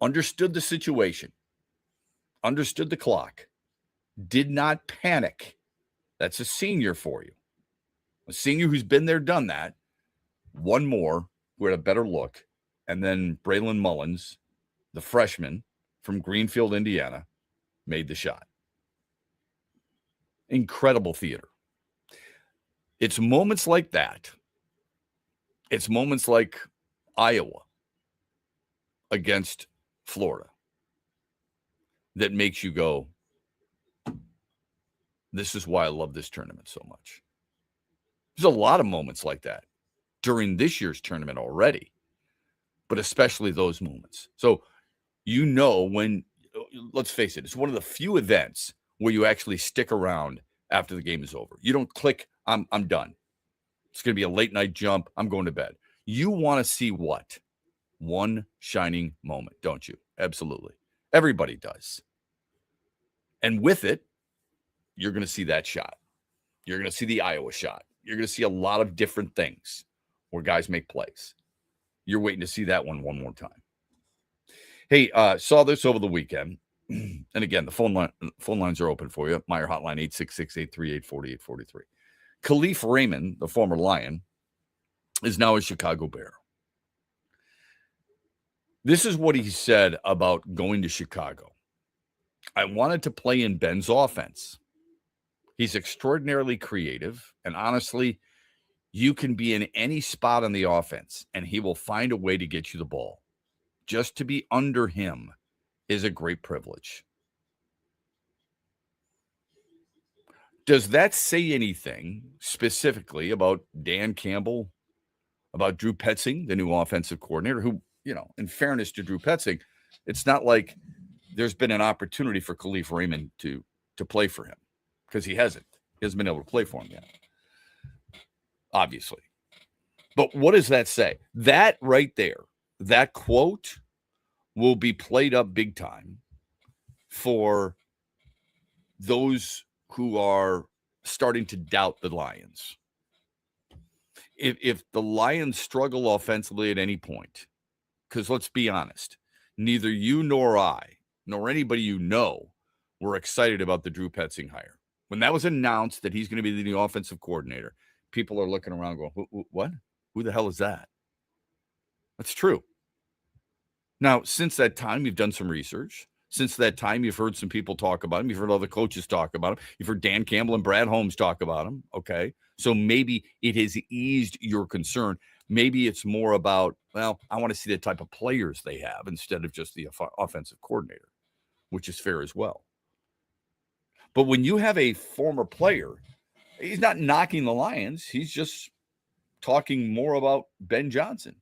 Understood the situation, understood the clock, did not panic. That's a senior for you. A senior who's been there, done that. One more who had a better look. And then Braylon Mullins, the freshman from Greenfield, Indiana, made the shot. Incredible theater. It's moments like that. It's moments like Iowa against Florida that makes you go, this is why I love this tournament so much. There's a lot of moments like that during this year's tournament already, but especially those moments. So, when, let's face it, it's one of the few events where you actually stick around after the game is over. You don't click, I'm done. It's going to be a late night jump. I'm going to bed. You want to see what? One shining moment, don't you? Absolutely. Everybody does. And with it, you're going to see that shot. You're going to see the Iowa shot. You're going to see a lot of different things where guys make plays. You're waiting to see that one more time. Hey, saw this over the weekend. And again, the phone lines are open for you. Meijer hotline 866-838-4843. Khalif Raymond, the former Lion, is now a Chicago Bear. This is what he said about going to Chicago. I wanted to play in Ben's offense. He's extraordinarily creative, and honestly, you can be in any spot on the offense, and he will find a way to get you the ball. Just to be under him is a great privilege. Does that say anything specifically about Dan Campbell, about Drew Petzing, the new offensive coordinator, who, in fairness to Drew Petzing, it's not like there's been an opportunity for Khalif Raymond to play for him, because he hasn't. He hasn't been able to play for him yet, obviously. But what does that say? That right there, that quote will be played up big time for those who are starting to doubt the Lions. If the Lions struggle offensively at any point, because let's be honest, neither you nor I, nor anybody were excited about the Drew Petzing hire. When that was announced that he's going to be the new offensive coordinator, people are looking around going, what? Who the hell is that? That's true. Now, since that time, you've done some research. Since that time, you've heard some people talk about him. You've heard other coaches talk about him. You've heard Dan Campbell and Brad Holmes talk about him. Okay. So maybe it has eased your concern. Maybe it's more about, well, I want to see the type of players they have instead of just the offensive coordinator, which is fair as well. But when you have a former player, he's not knocking the Lions. He's just talking more about Ben Johnson.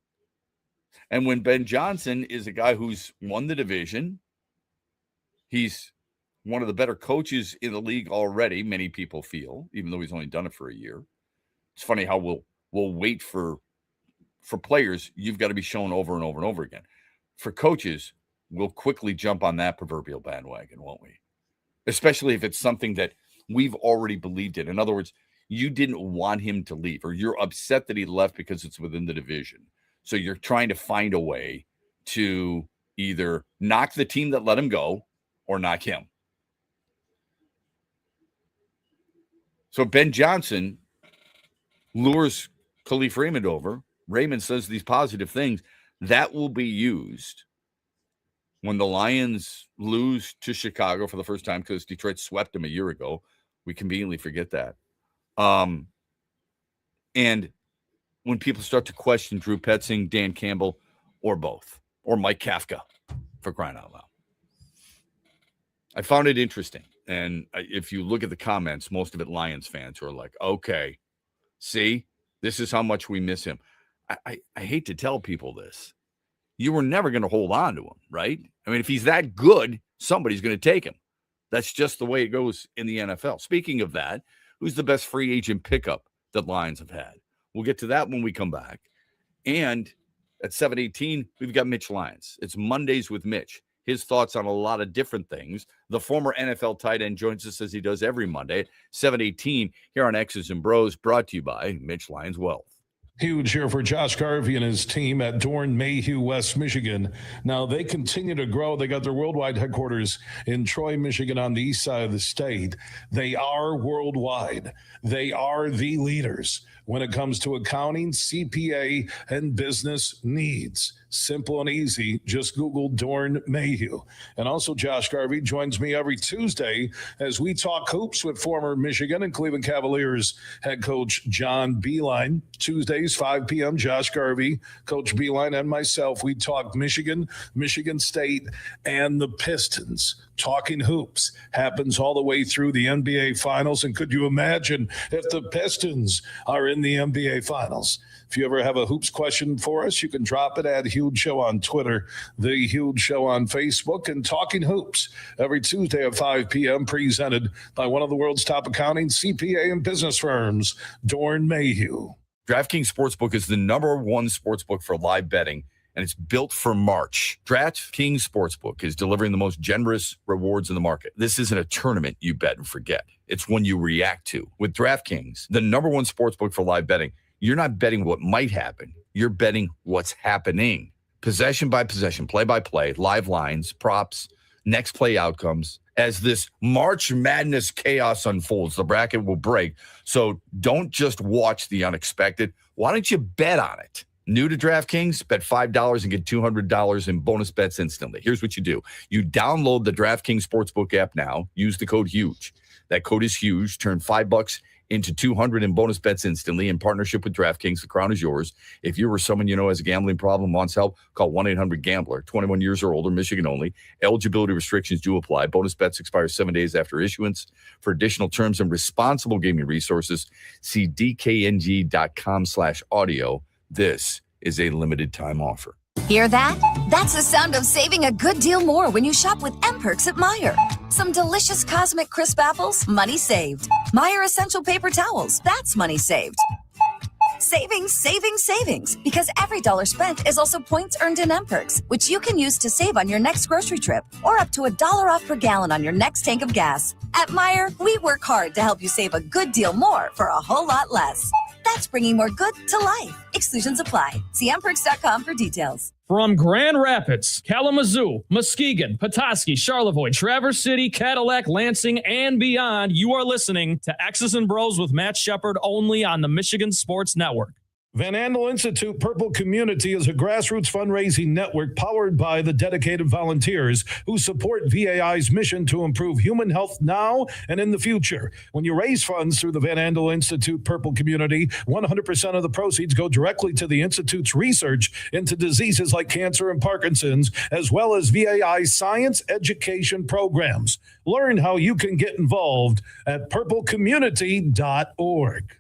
And when Ben Johnson is a guy who's won the division, he's one of the better coaches in the league already, many people feel, even though he's only done it for a year. It's funny how we'll wait for players. You've got to be shown over and over and over again. For coaches, we'll quickly jump on that proverbial bandwagon, won't we? Especially if it's something that we've already believed in. In other words, you didn't want him to leave, or you're upset that he left because it's within the division. So you're trying to find a way to either knock the team that let him go or knock him. So Ben Johnson lures Khalif Raymond over. Raymond says these positive things. That will be used when the Lions lose to Chicago for the first time, because Detroit swept them a year ago. We conveniently forget that. And when people start to question Drew Petzing, Dan Campbell, or both, or Mike Kafka, for crying out loud. I found it interesting. And if you look at the comments, most of it Lions fans who are like, okay, see, this is how much we miss him. I hate to tell people this. You were never going to hold on to him, right? I mean, if he's that good, somebody's going to take him. That's just the way it goes in the NFL. Speaking of that, who's the best free agent pickup that Lions have had? We'll get to that when we come back. And at 7:18, we've got Mitch Lyons. It's Mondays with Mitch. His thoughts on a lot of different things. The former NFL tight end joins us as he does every Monday at 7:18 here on X's and Bros, brought to you by Mitch Lyons Wealth. Huge here for Josh Garvey and his team at Dorn Mayhew, West Michigan. Now, they continue to grow. They got their worldwide headquarters in Troy, Michigan, on the east side of the state. They are worldwide. They are the leaders when it comes to accounting, CPA, and business needs. Simple and easy. Just Google Dorn Mayhew. And also, Josh Garvey joins me every Tuesday as we talk hoops with former Michigan and Cleveland Cavaliers head coach John Beilein. Tuesdays, 5 p.m., Josh Garvey, Coach Beilein, and myself, we talk Michigan, Michigan State, and the Pistons. Talking hoops happens all the way through the NBA Finals. And could you imagine if the Pistons are in the NBA Finals? If you ever have a hoops question for us, you can drop it at Huge Show on Twitter, The Huge Show on Facebook, and Talking Hoops every Tuesday at 5 p.m., presented by one of the world's top accounting, CPA, and business firms, Dorn Mayhew. DraftKings Sportsbook is the #1 sportsbook for live betting, and it's built for March. DraftKings Sportsbook is delivering the most generous rewards in the market. This isn't a tournament you bet and forget. It's one you react to. With DraftKings, the #1 sportsbook for live betting, you're not betting what might happen. You're betting what's happening. Possession by possession, play by play, live lines, props, next play outcomes. As this March Madness chaos unfolds, the bracket will break. So don't just watch the unexpected. Why don't you bet on it? New to DraftKings, bet $5 and get $200 in bonus bets instantly. Here's what you do. You download the DraftKings Sportsbook app now. Use the code HUGE. That code is HUGE. Turn $5 into $200 in bonus bets instantly in partnership with DraftKings. The crown is yours. If you or someone you know has a gambling problem, wants help, call 1-800-GAMBLER. 21 years or older, Michigan only. Eligibility restrictions do apply. Bonus bets expire 7 days after issuance. For additional terms and responsible gaming resources, see dkng.com/audio. This is a limited time offer. Hear that? That's the sound of saving a good deal more when you shop with M-Perks at Meijer. Some delicious Cosmic Crisp apples, money saved. Meijer Essential Paper Towels, that's money saved. Savings, savings, savings. Because every dollar spent is also points earned in M-Perks, which you can use to save on your next grocery trip or up to $1 off per gallon on your next tank of gas. At Meijer, we work hard to help you save a good deal more for a whole lot less. That's bringing more good to life. Exclusions apply. See mperks.com for details. From Grand Rapids, Kalamazoo, Muskegon, Petoskey, Charlevoix, Traverse City, Cadillac, Lansing, and beyond, you are listening to X's and Bros with Matt Shepard only on the Michigan Sports Network. Van Andel Institute Purple Community is a grassroots fundraising network powered by the dedicated volunteers who support VAI's mission to improve human health now and in the future. When you raise funds through the Van Andel Institute Purple Community, 100% of the proceeds go directly to the Institute's research into diseases like cancer and Parkinson's, as well as VAI's science education programs. Learn how you can get involved at purplecommunity.org.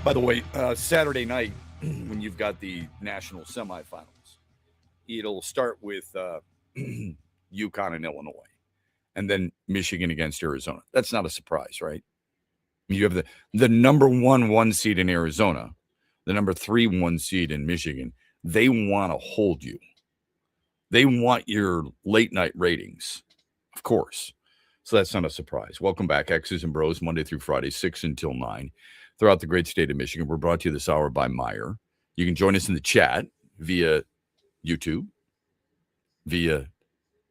By the way, Saturday night, when you've got the national semifinals, it'll start with UConn and Illinois, and then Michigan against Arizona. That's not a surprise, right? You have the number 1 seed in Arizona, the number 3 1 seed in Michigan. They want to hold you. They want your late night ratings, of course. So that's not a surprise. Welcome back, X's and Bros, Monday through Friday, 6 until 9, throughout the great state of Michigan. We're brought to you this hour by Meijer. You can join us in the chat via YouTube, via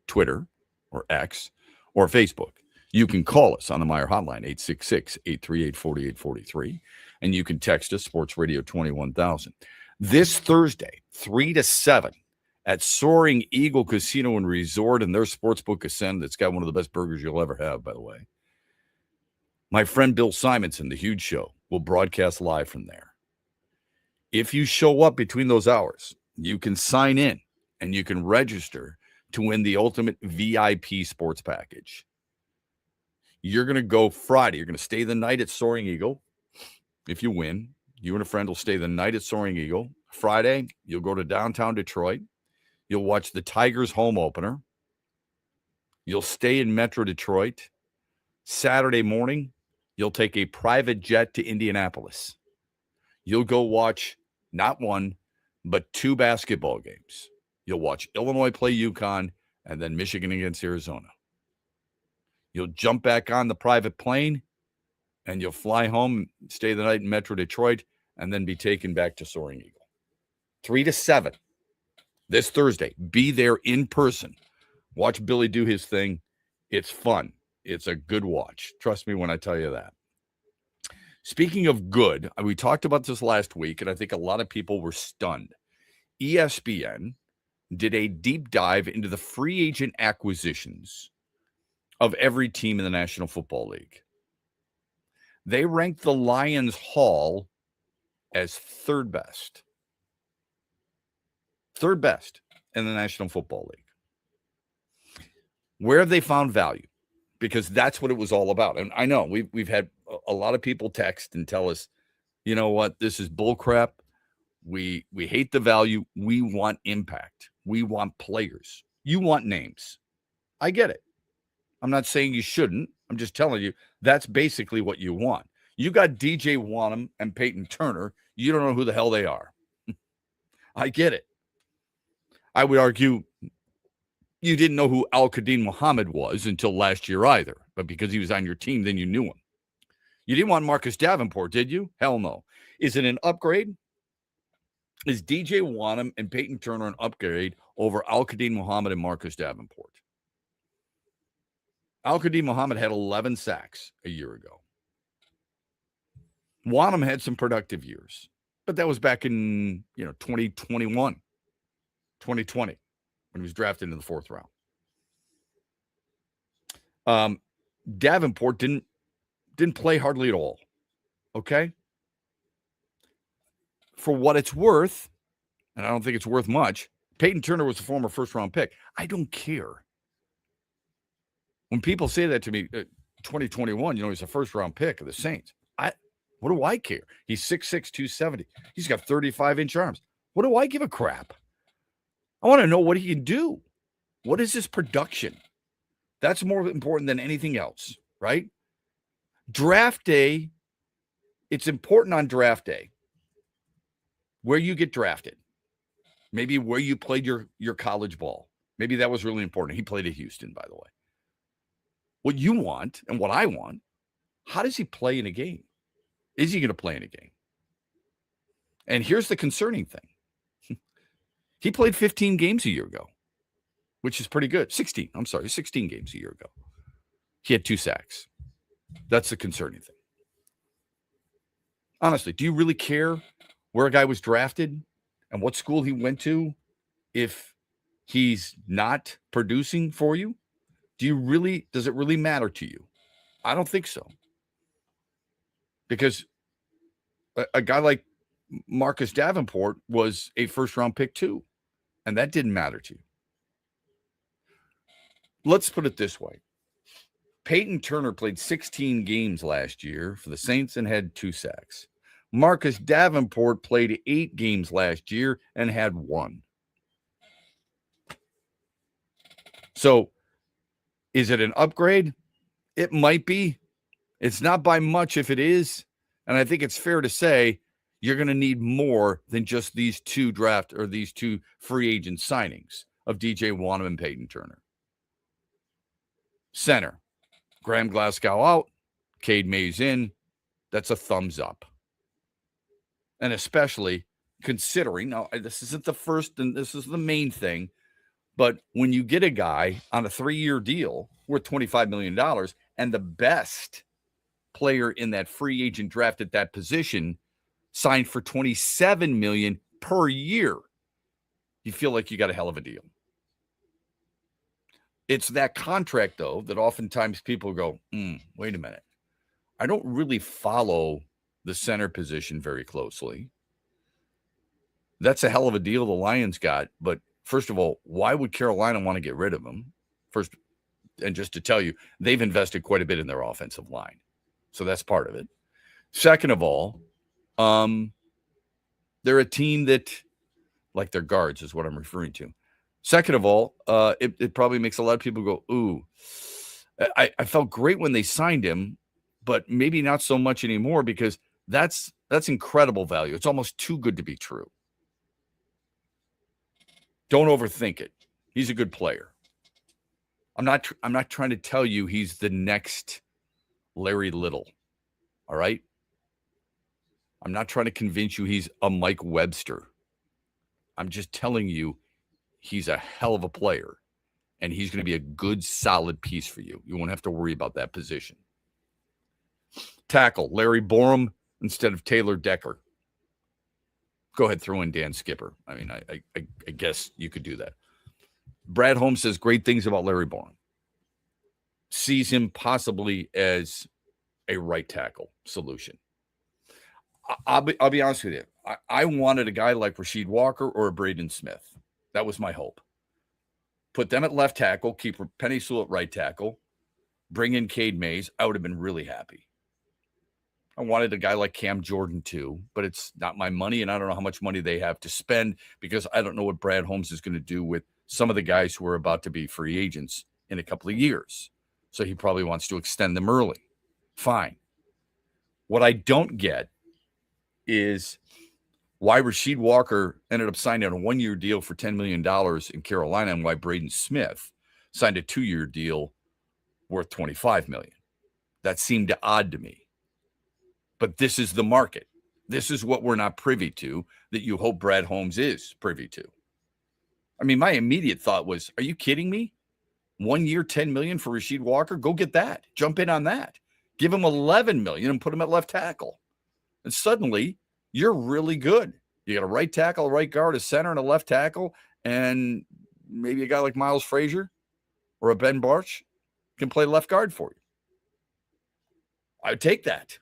Twitter or X, or Facebook. You can call us on the Meijer hotline, 866-838-4843, and you can text us, Sports Radio 21,000. This Thursday, 3 to 7, at Soaring Eagle Casino and Resort and their Sportsbook Ascend, that's got one of the best burgers you'll ever have, by the way. My friend Bill Simonson, The Huge Show, will broadcast live from there. If you show up between those hours, you can sign in and you can register to win the ultimate VIP sports package. You're going to go Friday. You're going to stay the night at Soaring Eagle. If you win, you and a friend will stay the night at Soaring Eagle. Friday, you'll go to downtown Detroit. You'll watch the Tigers home opener. You'll stay in Metro Detroit. Saturday morning, you'll take a private jet to Indianapolis. You'll go watch not one, but 2 basketball games. You'll watch Illinois play UConn and then Michigan against Arizona. You'll jump back on the private plane and you'll fly home, stay the night in Metro Detroit, and then be taken back to Soaring Eagle. 3 to 7 this Thursday. Be there in person. Watch Billy do his thing. It's fun. It's a good watch. Trust me when I tell you that. Speaking of good, we talked about this last week, and I think a lot of people were stunned. ESPN did a deep dive into the free agent acquisitions of every team in the National Football League. They ranked the Lions haul as third best. Third best in the National Football League. Where have they found value? Because that's what it was all about. And I know we've had a lot of people text and tell us, you know what, this is bullcrap. We hate the value. We want impact. We want players. You want names. I get it. I'm not saying you shouldn't. I'm just telling you that's basically what you want. You got DJ Wanham and Peyton Turner. You don't know who the hell they are. I get it. I would argue you didn't know who Al-Qadim Muhammad was until last year either. But because he was on your team, then you knew him. You didn't want Marcus Davenport, did you? Hell no. Is it an upgrade? Is DJ Wanham and Peyton Turner an upgrade over Al-Qadim Muhammad and Marcus Davenport? Al-Qadim Muhammad had 11 sacks a year ago. Wanham had some productive years, but that was back in 2021, 2020, when he was drafted in the 4th round. Davenport didn't play hardly at all. Okay? For what it's worth, and I don't think it's worth much, Peyton Turner was a former first-round pick. I don't care. When people say that to me, 2021, he's a first-round pick of the Saints. What do I care? He's 6'6", 270. He's got 35-inch arms. What do I give a crap? I want to know what he can do. What is his production? That's more important than anything else, right? Draft day, it's important on draft day where you get drafted. Maybe where you played your college ball. Maybe that was really important. He played at Houston, by the way. What you want and what I want, how does he play in a game? Is he going to play in a game? And here's the concerning thing. He played 15 games a year ago, which is pretty good. 16 games a year ago. He had 2 sacks. That's the concerning thing. Honestly, do you really care where a guy was drafted and what school he went to if he's not producing for you? Does it really matter to you? I don't think so. Because a guy like Marcus Davenport was a first-round pick too, and that didn't matter to you. Let's put it this way. Peyton Turner played 16 games last year for the Saints and had 2 sacks. Marcus Davenport played 8 games last year and had 1. So is it an upgrade? It might be. It's not by much if it is. And I think it's fair to say you're going to need more than just these 2 free agent signings of DJ Wanham and Peyton Turner. Center, Graham Glasgow out, Cade Mays in. That's a thumbs up. And especially considering, now this isn't the first and this is the main thing, but when you get a guy on a 3-year deal worth $25 million and the best player in that free agent draft at that position signed for $27 million per year, you feel like you got a hell of a deal. It's that contract, though, that oftentimes people go, wait a minute. I don't really follow the center position very closely. That's a hell of a deal the Lions got. But first of all, why would Carolina want to get rid of him? First, and just to tell you, they've invested quite a bit in their offensive line. So that's part of it. Second of all, they're a team that, like their guards is what I'm referring to. Second of all, it probably makes a lot of people go, ooh. I felt great when they signed him, but maybe not so much anymore because that's incredible value. It's almost too good to be true. Don't overthink it. He's a good player. I'm not trying to tell you he's the next Larry Little. All right? I'm not trying to convince you he's a Mike Webster. I'm just telling you he's a hell of a player, and he's going to be a good, solid piece for you. You won't have to worry about that position. Tackle, Larry Borum instead of Taylor Decker. Go ahead, throw in Dan Skipper. I mean, I guess you could do that. Brad Holmes says great things about Larry Borum. Sees him possibly as a right tackle solution. I'll be honest with you. I wanted a guy like Rasheed Walker or a Braden Smith. That was my hope. Put them at left tackle, keep Penny Sewell at right tackle, bring in Cade Mays. I would have been really happy. I wanted a guy like Cam Jordan too, but it's not my money, and I don't know how much money they have to spend because I don't know what Brad Holmes is going to do with some of the guys who are about to be free agents in a couple of years. So he probably wants to extend them early. Fine. What I don't get is why Rasheed Walker ended up signing a 1-year deal for $10 million in Carolina and why Braden Smith signed a 2-year deal worth $25 million. That seemed odd to me. But this is the market. This is what we're not privy to that you hope Brad Holmes is privy to. I mean, my immediate thought was, are you kidding me? 1 year, $10 million for Rasheed Walker? Go get that. Jump in on that. Give him $11 million and put him at left tackle. And suddenly, you're really good. You got a right tackle, a right guard, a center, and a left tackle, and maybe a guy like Miles Frazier or a Ben Barch can play left guard for you. I would take that.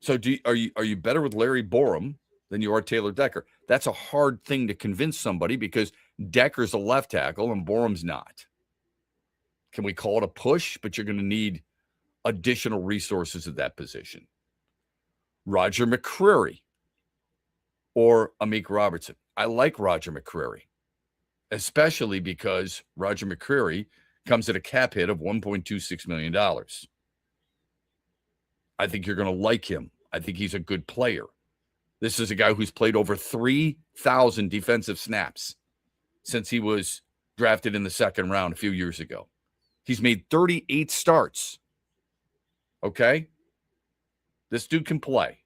So are you better with Larry Borum than you are Taylor Decker? That's a hard thing to convince somebody because Decker's a left tackle and Borum's not. Can we call it a push? But you're going to need additional resources at that position. Roger McCreary or Amik Robertson. I like Roger McCreary, especially because Roger McCreary comes at a cap hit of $1.26 million. I think you're going to like him. I think he's a good player. This is a guy who's played over 3,000 defensive snaps since he was drafted in the second round a few years ago. He's made 38 starts. Okay? This dude can play.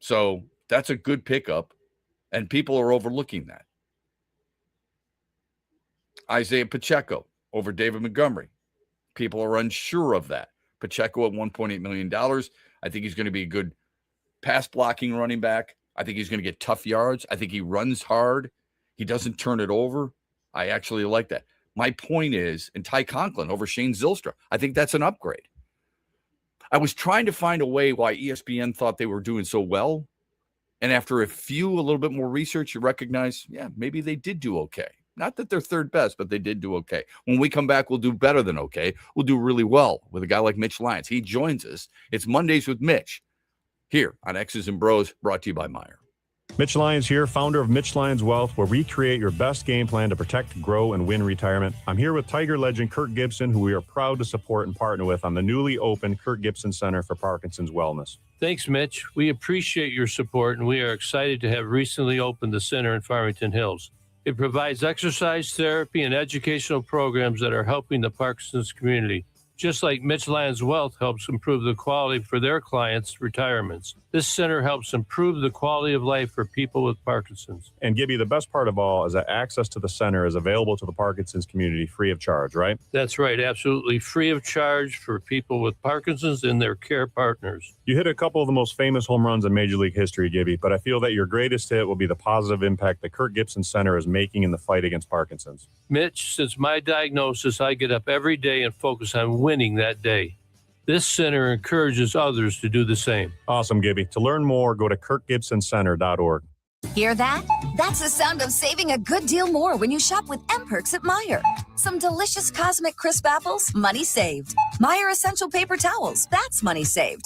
So that's a good pickup, and people are overlooking that. Isaiah Pacheco over David Montgomery. People are unsure of that. Pacheco at $1.8 million. I think he's going to be a good pass blocking running back. I think he's going to get tough yards. I think he runs hard. He doesn't turn it over. I actually like that. My point is, and Ty Conklin over Shane Zylstra, I think that's an upgrade. I was trying to find a way why ESPN thought they were doing so well. And after a little bit more research, you recognize, yeah, maybe they did do okay. Not that they're third best, but they did do okay. When we come back, we'll do better than okay. We'll do really well with a guy like Mitch Lyons. He joins us. It's Mondays with Mitch here on X's and Bros, brought to you by Meijer. Mitch Lyons here, founder of Mitch Lyons Wealth, where we create your best game plan to protect, grow, and win retirement. I'm here with Tiger legend Kirk Gibson, who we are proud to support and partner with on the newly opened Kirk Gibson Center for Parkinson's Wellness. Thanks, Mitch. We appreciate your support, and we are excited to have recently opened the center in Farmington Hills. It provides exercise therapy and educational programs that are helping the Parkinson's community. Just like Mitch Lyons Wealth helps improve the quality for their clients' retirements, this center helps improve the quality of life for people with Parkinson's. And Gibby, the best part of all is that access to the center is available to the Parkinson's community free of charge, right? That's right, absolutely free of charge for people with Parkinson's and their care partners. You hit a couple of the most famous home runs in Major League history, Gibby, but I feel that your greatest hit will be the positive impact the Kirk Gibson Center is making in the fight against Parkinson's. Mitch, since my diagnosis, I get up every day and focus on winning that day. This center encourages others to do the same. Awesome, Gibby. To learn more, go to kirkgibsoncenter.org. Hear that? That's the sound of saving a good deal more when you shop with M-Perks at Meijer. Some delicious Cosmic Crisp apples, money saved. Meijer Essential Paper Towels, that's money saved.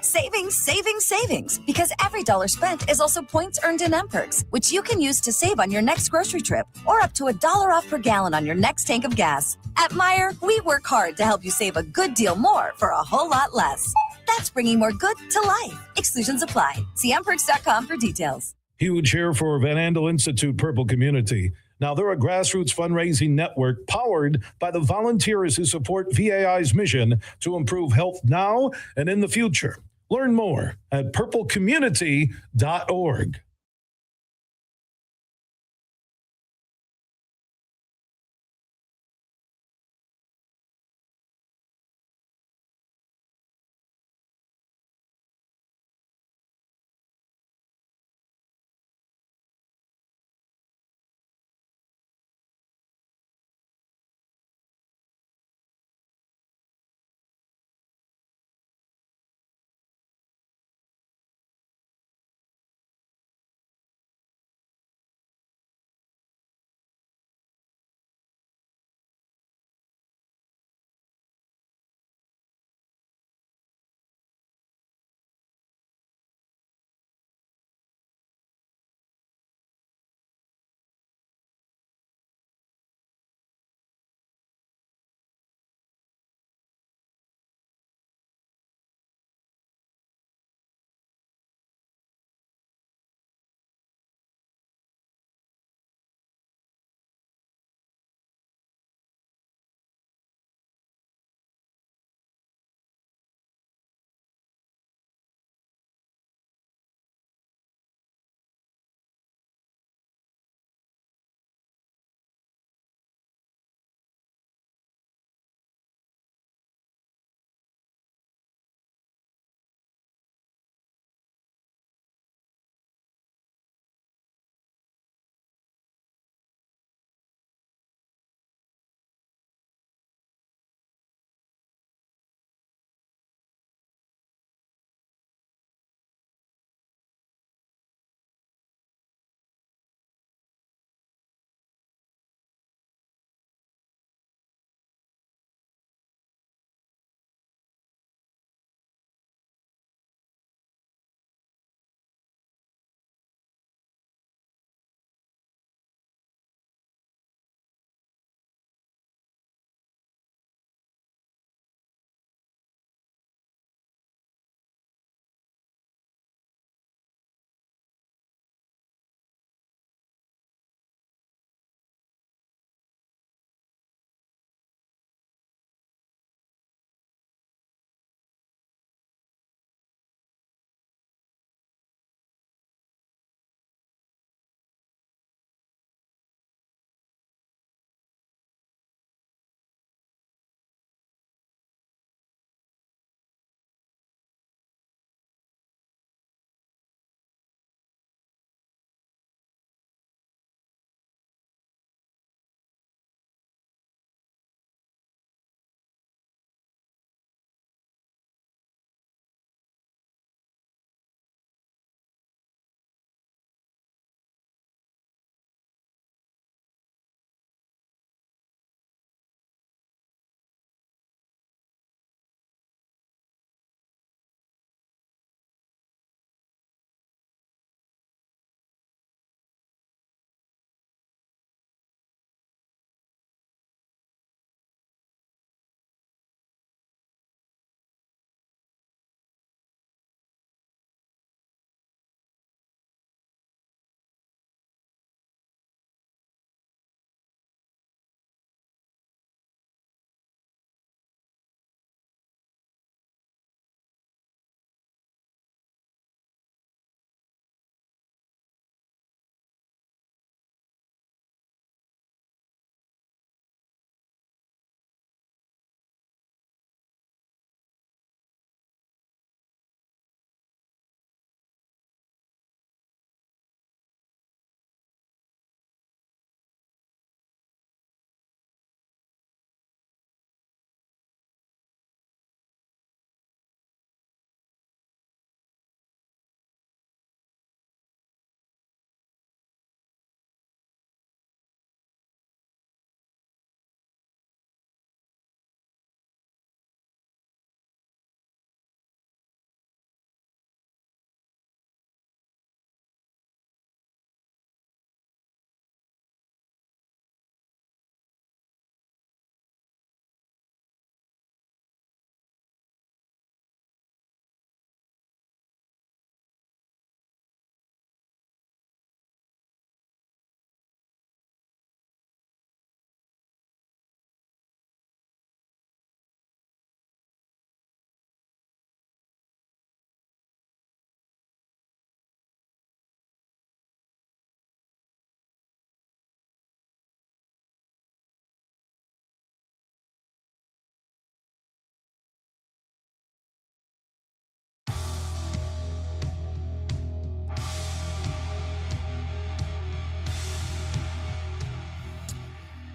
Savings, savings, savings. Because every dollar spent is also points earned in M-Perks, which you can use to save on your next grocery trip or up to $1 off per gallon on your next tank of gas. At Meijer, we work hard to help you save a good deal more for a whole lot less. That's bringing more good to life. Exclusions apply. See mperks.com for details. Huge here for Van Andel Institute Purple Community. Now, they're a grassroots fundraising network powered by the volunteers who support VAI's mission to improve health now and in the future. Learn more at purplecommunity.org.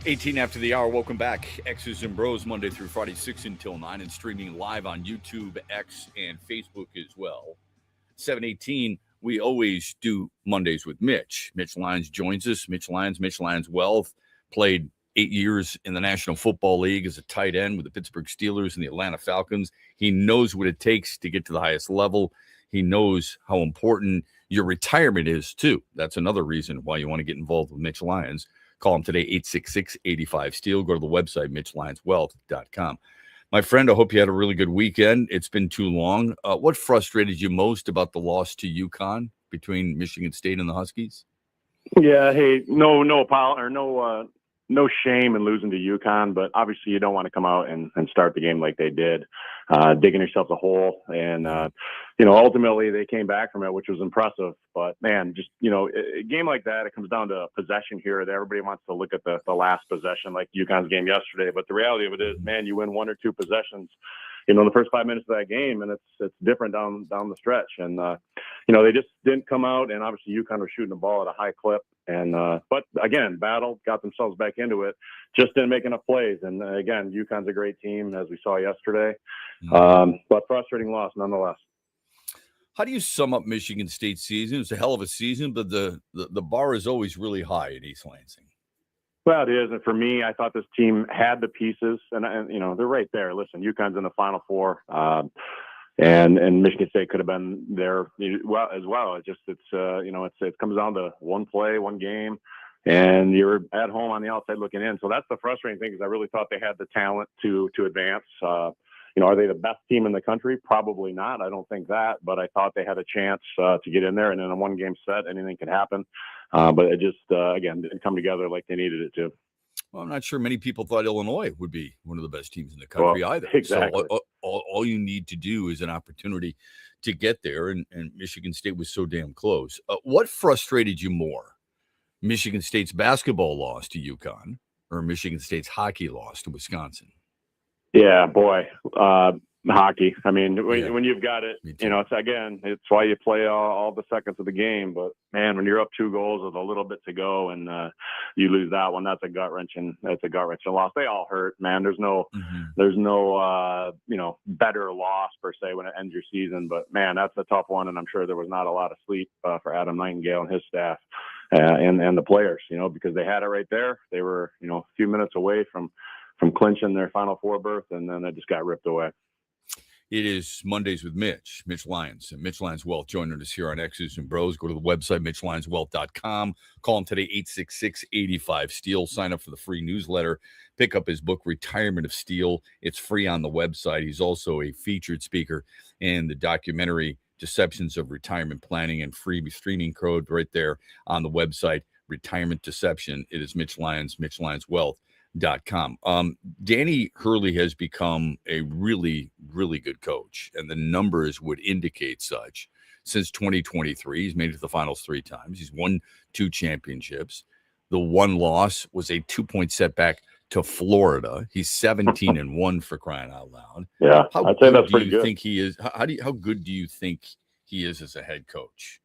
18 after the hour. Welcome back. X's and Bros, Monday through Friday, 6 until 9, and streaming live on YouTube, X, and Facebook as well. 7:18, we always do Mondays with Mitch. Mitch Lyons joins us. Mitch Lyons Wealth, played 8 years in the National Football League as a tight end with the Pittsburgh Steelers and the Atlanta Falcons. He knows what it takes to get to the highest level. He knows how important your retirement is, too. That's another reason why you want to get involved with Mitch Lyons. Call him today, 866-85-STEEL. Go to the website, MitchLyonsWealth.com. My friend, I hope you had a really good weekend. It's been too long. What frustrated you most about the loss to UConn between Michigan State and the Huskies? Yeah, hey, no shame in losing to UConn, but obviously you don't want to come out and start the game like they did, digging yourself a hole. And, ultimately they came back from it, which was impressive. But, man, just, a game like that, it comes down to possession here. Everybody wants to look at the last possession, like UConn's game yesterday. But the reality of it is, man, you win one or two possessions, in the first 5 minutes of that game, and it's different down the stretch. And, they just didn't come out, and obviously UConn was shooting the ball at a high clip. And but again, battled, got themselves back into it, just didn't make enough plays. And again, UConn's a great team, as we saw yesterday. But frustrating loss nonetheless. How do you sum up Michigan State's season? It's a hell of a season, but the bar is always really high at East Lansing. Well, it is. And for me, I thought this team had the pieces, and they're right there. Listen, UConn's in the Final Four, and Michigan State could have been there as well. It comes down to one play, one game, and you're at home on the outside looking in. So that's the frustrating thing, because I really thought they had the talent to advance. Are they the best team in the country? Probably not. I don't think that, but I thought they had a chance to get in there, and in a one-game set, anything could happen. But it just, again, didn't come together like they needed it to. Well, I'm not sure many people thought Illinois would be one of the best teams in the country either. Exactly. So all you need to do is an opportunity to get there, and Michigan State was so damn close. What frustrated you more, Michigan State's basketball loss to UConn or Michigan State's hockey loss to Wisconsin? Yeah, boy, hockey. I mean, when you've got it, it's why you play all the seconds of the game. But man, when you're up 2 goals with a little bit to go and you lose that one, that's a gut wrenching loss. They all hurt, man. There's no better loss per se when it ends your season. But man, that's a tough one, and I'm sure there was not a lot of sleep for Adam Nightingale and his staff and the players, because they had it right there. They were a few minutes away from clinching their Final Four berth, and then it just got ripped away. It is Mondays with Mitch Lyons, and Mitch Lyons Wealth joining us here on X's and Bros. Go to the website, MitchLyonsWealth.com. Call him today, 866-85-STEEL. Sign up for the free newsletter. Pick up his book, Retirement of Steel. It's free on the website. He's also a featured speaker in the documentary Deceptions of Retirement Planning, and free streaming code right there on the website, Retirement Deception. It is Mitch Lyons, MitchLyonsWealth.com. Danny Hurley has become a really, really good coach, and the numbers would indicate such. Since 2023, he's made it to the finals 3 times. He's won 2 championships. The one loss was a 2-point setback to Florida. He's 17-1 for crying out loud. Yeah, I'd say that's pretty good. Think he is? How good do you think he is as a head coach?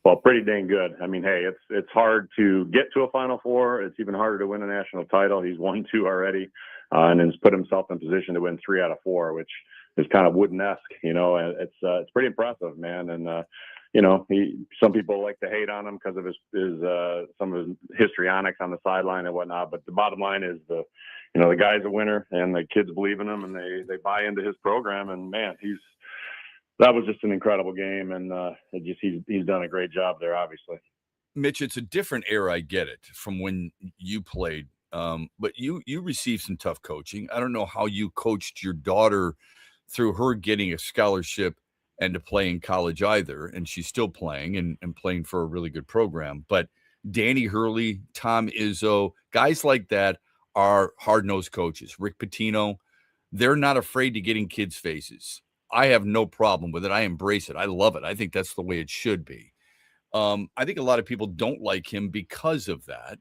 Well, pretty dang good. I mean, hey, it's hard to get to a Final Four. It's even harder to win a national title. He's won 2 already, and has put himself in position to win 3 out of 4, which is kind of Wooden-esque. It's pretty impressive, man. And some people like to hate on him because of his some of his histrionics on the sideline and whatnot. But the bottom line is the guy's a winner, and the kids believe in him, and they buy into his program. And man, that was just an incredible game, and he's done a great job there, obviously. Mitch, it's a different era, I get it, from when you played, but you received some tough coaching. I don't know how you coached your daughter through her getting a scholarship and to play in college either, and she's still playing and playing for a really good program. But Danny Hurley, Tom Izzo, guys like that are hard-nosed coaches. Rick Pitino, they're not afraid to get in kids' faces. I have no problem with it. I embrace it. I love it. I think that's the way it should be. I think a lot of people don't like him because of that.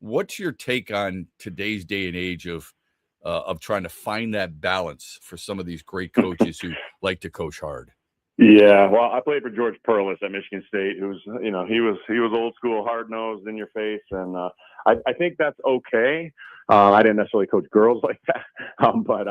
What's your take on today's day and age of trying to find that balance for some of these great coaches who like to coach hard? Yeah, well, I played for George Perlis at Michigan State, who's, he was old school, hard nosed, in your face, and I think that's okay. I didn't necessarily coach girls like that, but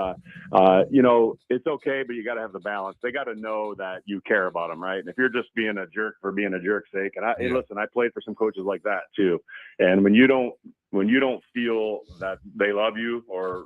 it's okay, but you got to have the balance. They got to know that you care about them, right? And if you're just being a jerk for being a jerk's sake, and hey, listen, I played for some coaches like that too, and when you don't feel that they love you or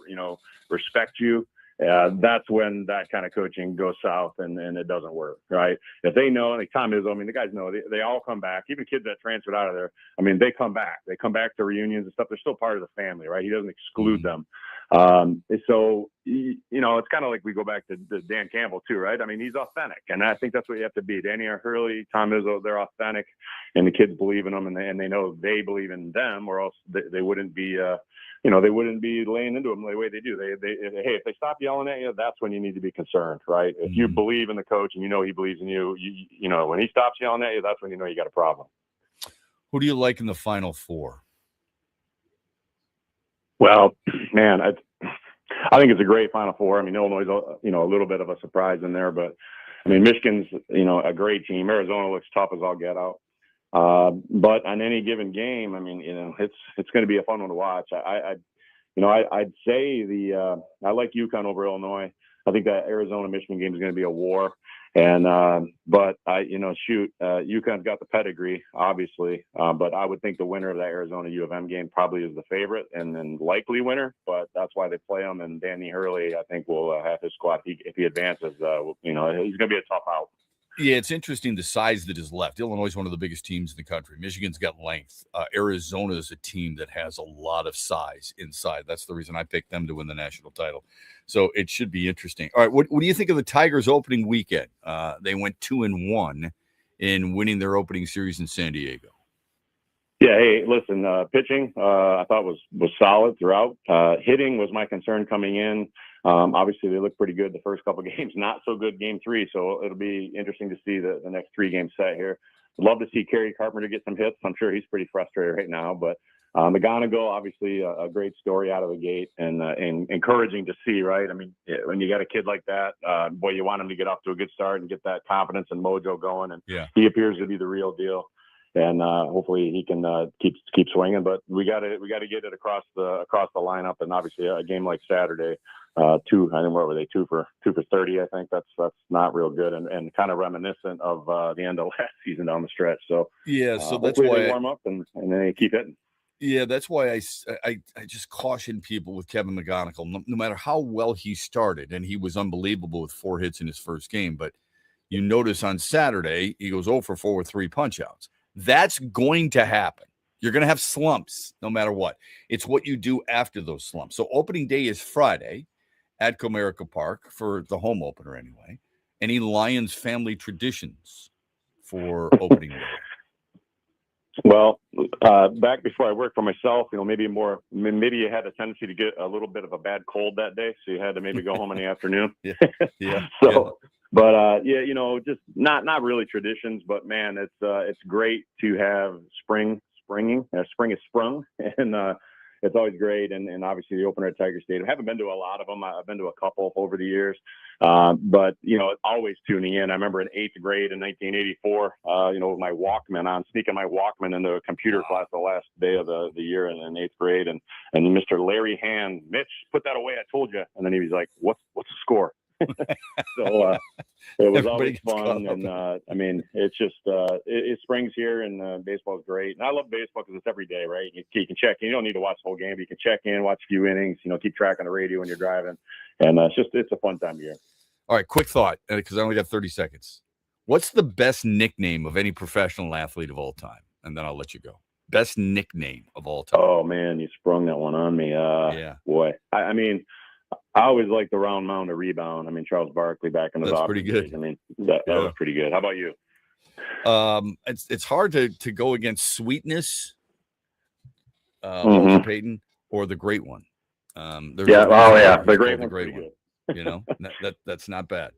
respect you. That's when that kind of coaching goes south and it doesn't work, right? If they know, like Tom Izzo, the guys know, they all come back. Even kids that transferred out of there, they come back. They come back to reunions and stuff. They're still part of the family, right? He doesn't exclude them. So, it's kind of like we go back to Dan Campbell too, right? He's authentic, and I think that's what you have to be. Danny Hurley, Tom Izzo, they're authentic, and the kids believe in them, and they know they believe in them, or else they wouldn't be they wouldn't be laying into them the way they do. If they stop yelling at you, that's when you need to be concerned, right? If you believe in the coach and he believes in you, when he stops yelling at you, that's when you got a problem. Who do you like in the Final Four? Well, man, I think it's a great Final Four. Illinois is a little bit of a surprise in there, but Michigan's a great team. Arizona looks tough as all get out. But on any given game, it's going to be a fun one to watch. I'd say I like UConn over Illinois. I think that Arizona-Michigan game is going to be a war. And, but UConn's got the pedigree, obviously. But I would think the winner of that Arizona U of M game probably is the favorite and then likely winner. But that's why they play him. And Danny Hurley, I think, will have his squad. If he advances, he's going to be a tough out. Yeah, it's interesting the size that is left. Illinois is one of the biggest teams in the country. Michigan's got length. Arizona is a team that has a lot of size inside. That's the reason I picked them to win the national title. So it should be interesting. All right, what do you think of the Tigers' opening weekend? They went 2-1 in winning their opening series in San Diego. Yeah, hey, listen, pitching I thought was solid throughout. Hitting was my concern coming in. Obviously, they looked pretty good the first couple of games, not so good game 3. So it'll be interesting to see the next 3-game set here. I'd love to see Kerry Carpenter get some hits. I'm sure he's pretty frustrated right now. But McGonigal, obviously, a great story out of the gate and encouraging to see, right? When you got a kid like that, boy, you want him to get off to a good start and get that confidence and mojo going. And he appears to be the real deal. And hopefully he can keep swinging. But we got to get it across the lineup. And obviously, a game like Saturday. I think what were they 2 for 30? I think that's not real good and kind of reminiscent of the end of last season down the stretch. So so that's why they warm up and then they keep hitting. Yeah, that's why I just caution people with Kevin McGonigal. No matter how well he started, and he was unbelievable with 4 hits in his first game, but you notice on Saturday he goes 0 for 4 with 3 punch-outs. That's going to happen. You're going to have slumps no matter what. It's what you do after those slumps. So opening day is Friday at Comerica Park for the home opener anyway. Any Lions family traditions for opening day? Well, back before I worked for myself, maybe you had a tendency to get a little bit of a bad cold that day, so you had to maybe go home in the afternoon. But just not really traditions, but man, it's great to have spring is sprung, and it's always great. And obviously the opener at Tiger Stadium. I haven't been to a lot of them. I've been to a couple over the years. But always tuning in. I remember in 8th grade in 1984, with my Walkman on, sneaking my Walkman into a computer class the last day of the year in 8th grade. And Mr. Larry Hand, Mitch, put that away. I told you. And then he was like, what's the score? So it was always fun. And it's just, it springs here, and baseball is great. And I love baseball because it's every day, right? You can check in. You don't need to watch the whole game, but you can check in, watch a few innings, keep track on the radio when you're driving. And it's a fun time of year. All right, quick thought, because I only got 30 seconds. What's the best nickname of any professional athlete of all time? And then I'll let you go. Best nickname of all time. Oh, man, you sprung that one on me. Boy. I always like the round mound of rebound. Charles Barkley back in the That's pretty good. That was pretty good. How about you? It's hard to go against Sweetness, Walter Payton, or the Great One. The Great One. That's not bad.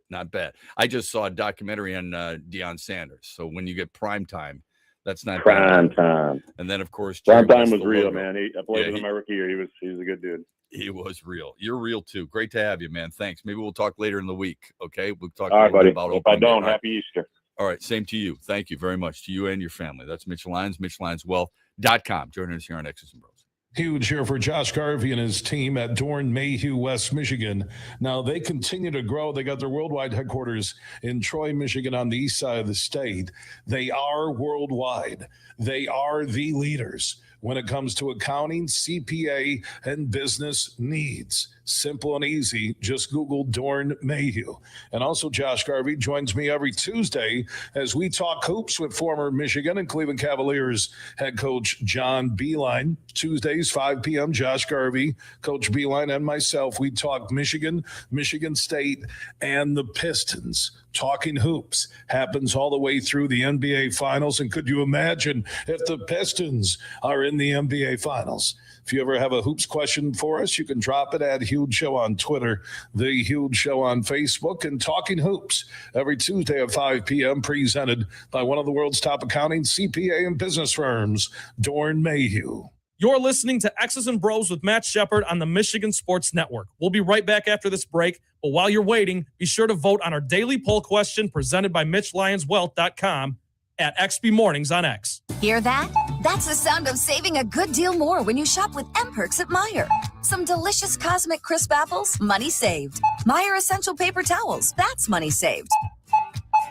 I just saw a documentary on Deion Sanders. So when you get prime time, That's not Prime bad. time. And then, of course, Prime Jerry time West, was the real, logo. man. I played with him my rookie year. He's a good dude. He was real. You're real too. Great to have you, man. Thanks. Maybe we'll talk later in the week. Okay. We'll talk All a right, little bit buddy. about If I opening day. don't, All right. happy Easter. All right. Same to you. Thank you very much to you and your family. That's Mitch Lyons, MitchLyonsWealth.com. Joining us here on X's and Bros. Huge here for Josh Garvey and his team at Dorn Mayhew, West Michigan. Now, they continue to grow. They got their worldwide headquarters in Troy, Michigan, on the east side of the state. They are worldwide. They are the leaders when it comes to accounting, CPA, and business needs. Simple and easy. Just Google Dorn Mayhew. And also, Josh Garvey joins me every Tuesday as we talk hoops with former Michigan and Cleveland Cavaliers head coach John Beilein. Tuesdays, 5 p.m., Josh Garvey, Coach Beilein, and myself, we talk Michigan, Michigan State, and the Pistons. Talking hoops happens all the way through the NBA Finals. And could you imagine if the Pistons are in the NBA Finals? If you ever have a hoops question for us, you can drop it at Huge Show on Twitter, The Huge Show on Facebook, and Talking Hoops every Tuesday at 5 p.m., presented by one of the world's top accounting, CPA, and business firms, Dorn Mayhew. You're listening to X's and Bros with Matt Shepard on the Michigan Sports Network. We'll be right back after this break, but while you're waiting, be sure to vote on our daily poll question presented by MitchLyonsWealth.com at XB Mornings on X. Hear that? That's the sound of saving a good deal more when you shop with M-Perks at Meijer. Some delicious Cosmic Crisp apples, money saved. Meijer Essential Paper Towels, that's money saved.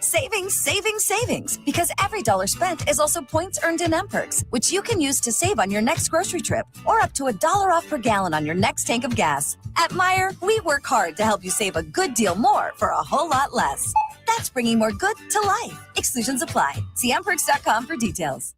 Savings, savings, savings. Because every dollar spent is also points earned in M-Perks, which you can use to save on your next grocery trip or up to $1 off per gallon on your next tank of gas. At Meijer, we work hard to help you save a good deal more for a whole lot less. That's bringing more good to life. Exclusions apply. See mperks.com for details.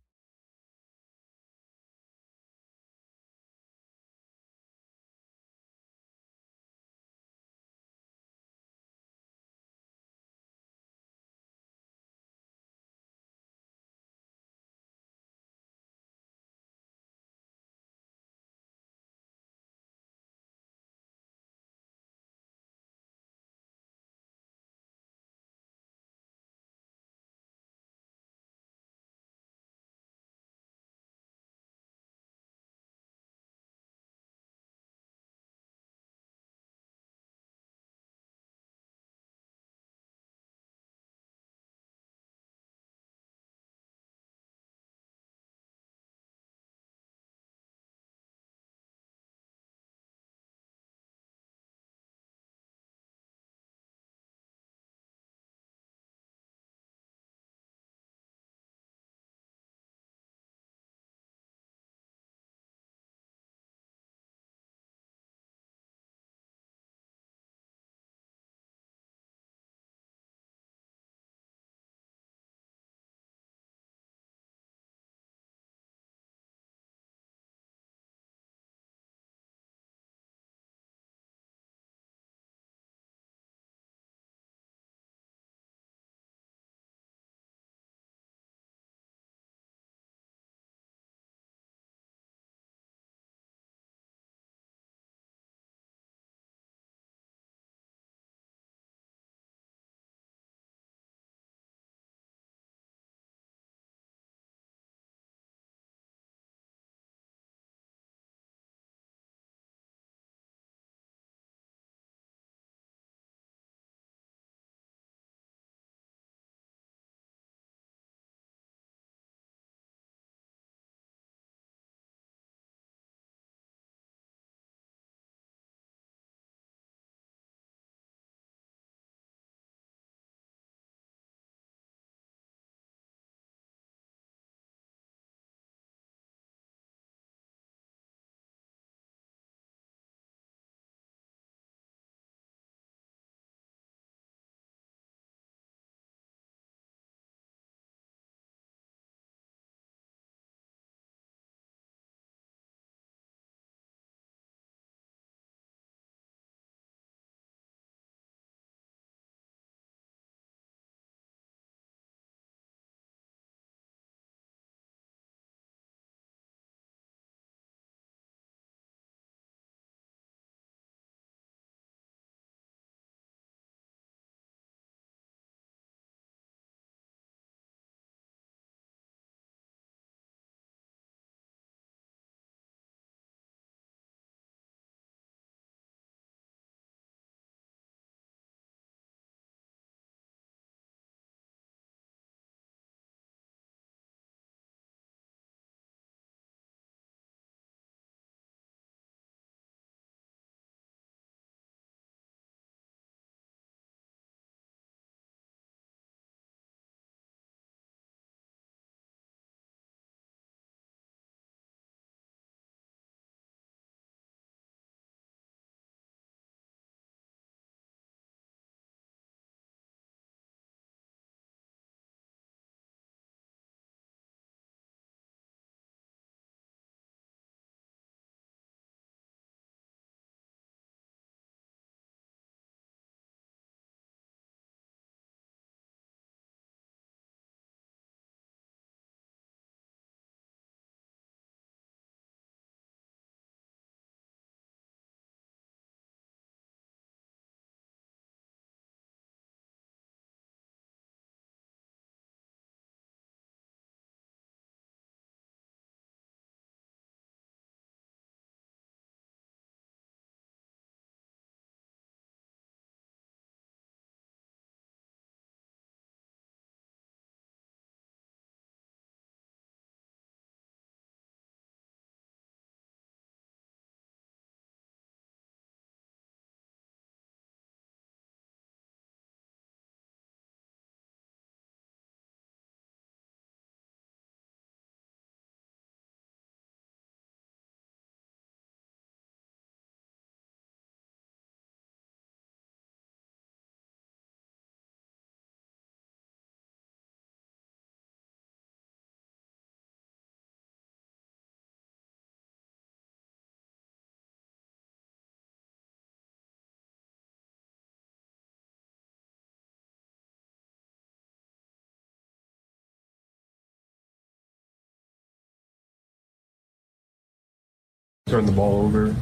Turned the ball over.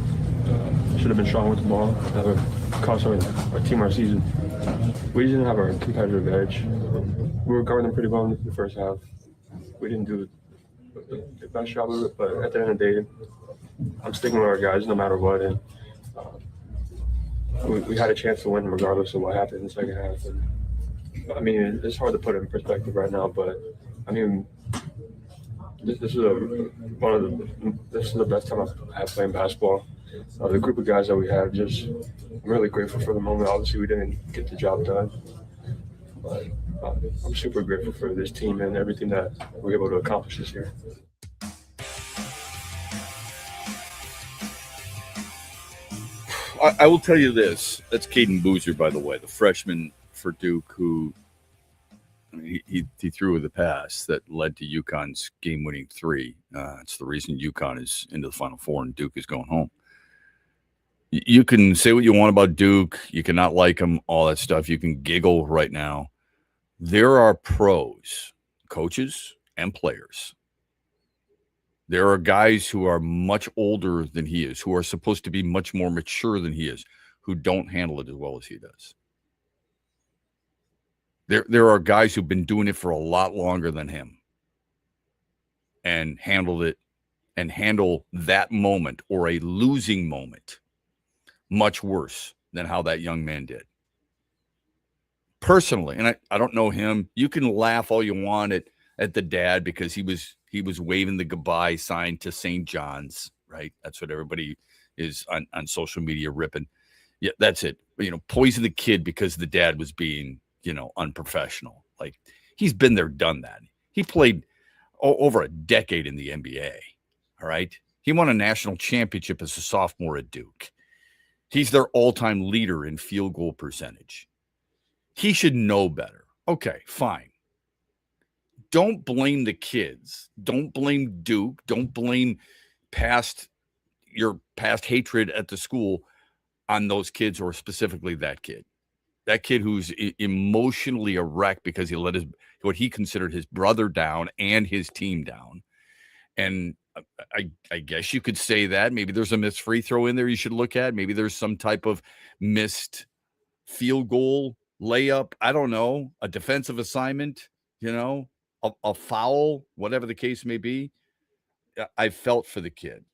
Should have been strong with the ball. That would cost our team our season. We didn't have our competitive edge. We were guarding them pretty well in the first half. We didn't do the best job of it, but at the end of the day, I'm sticking with our guys no matter what. And we had a chance to win regardless of what happened in the second half. And, I mean, it's hard to put it in perspective right now, but I mean, this is the best time I've had playing basketball. The group of guys that we have, just I'm really grateful for the moment. Obviously, we didn't get the job done, but I'm super grateful for this team and everything that we're able to accomplish this year. I will tell you this. That's Caden Boozer, by the way, the freshman for Duke, who he threw with a pass that led to UConn's game-winning three. It's the reason UConn is into the Final Four and Duke is going home. You can say what you want about Duke. You cannot like them, all that stuff. You can giggle right now. There are pros, coaches, and players. There are guys who are much older than he is, who are supposed to be much more mature than he is, who don't handle it as well as he does. There are guys who've been doing it for a lot longer than him and handled it and handle that moment or a losing moment much worse than how that young man did. Personally, and I don't know him, you can laugh all you want at the dad because he was waving the goodbye sign to St. John's, right? That's what everybody is on social media ripping. Yeah, that's it. Poison the kid because the dad was being, unprofessional. Like, he's been there, done that. He played over a decade in the NBA, all right? He won a national championship as a sophomore at Duke. He's their all-time leader in field goal percentage. He should know better. Okay, fine. Don't blame the kids. Don't blame Duke. Don't blame your past hatred at the school on those kids, or specifically that kid. That kid who's emotionally a wreck because he let what he considered his brother down and his team down. And I guess you could say that. Maybe there's a missed free throw in there you should look at. Maybe there's some type of missed field goal, layup. I don't know. A defensive assignment, a foul, whatever the case may be. I felt for the kid.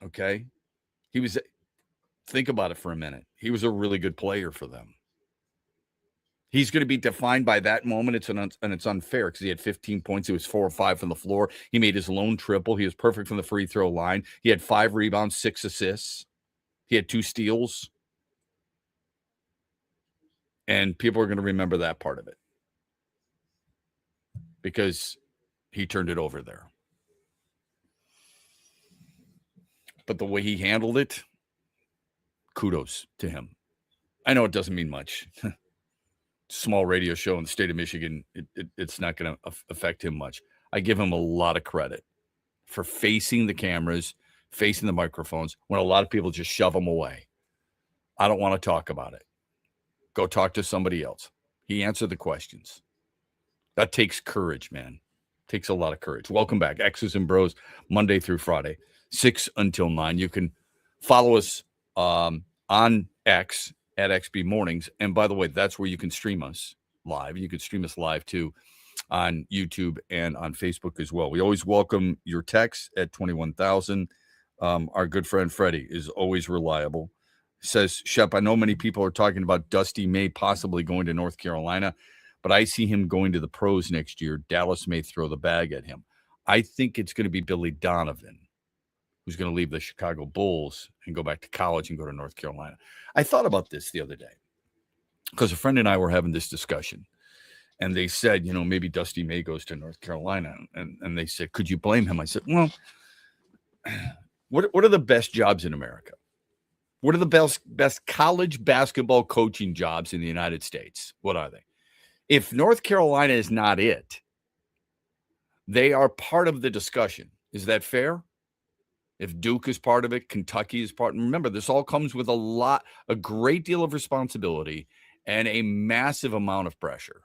Okay. Think about it for a minute. He was a really good player for them. He's going to be defined by that moment. It's unfair because he had 15 points. He was 4 or 5 from the floor. He made his lone triple. He was perfect from the free throw line. He had 5 rebounds, 6 assists. He had 2 steals. And people are going to remember that part of it because he turned it over there. But the way he handled it, kudos to him. I know it doesn't mean much. Small radio show in the state of Michigan, it's not going to affect him much. I give him a lot of credit for facing the cameras, facing the microphones, when a lot of people just shove him away. I don't want to talk about it. Go talk to somebody else. He answered the questions. That takes courage, man. Takes a lot of courage. Welcome back. X's and Bros, Monday through Friday, 6 until 9. You can follow us on X at XB Mornings. And by the way, that's where you can stream us live. You can stream us live too on YouTube and on Facebook as well. We always welcome your texts at 21,000. Our good friend Freddie is always reliable. Says, Shep, I know many people are talking about Dusty May possibly going to North Carolina, but I see him going to the pros next year. Dallas may throw the bag at him. I think it's going to be Billy Donovan who's going to leave the Chicago Bulls and go back to college and go to North Carolina. I thought about this the other day because a friend and I were having this discussion, and they said, maybe Dusty May goes to North Carolina. And they said, could you blame him? I said, well, what are the best jobs in America? What are the best college basketball coaching jobs in the United States? What are they? If North Carolina is not it, they are part of the discussion. Is that fair? If Duke is part of it, Kentucky is part. Remember, this all comes with a great deal of responsibility and a massive amount of pressure.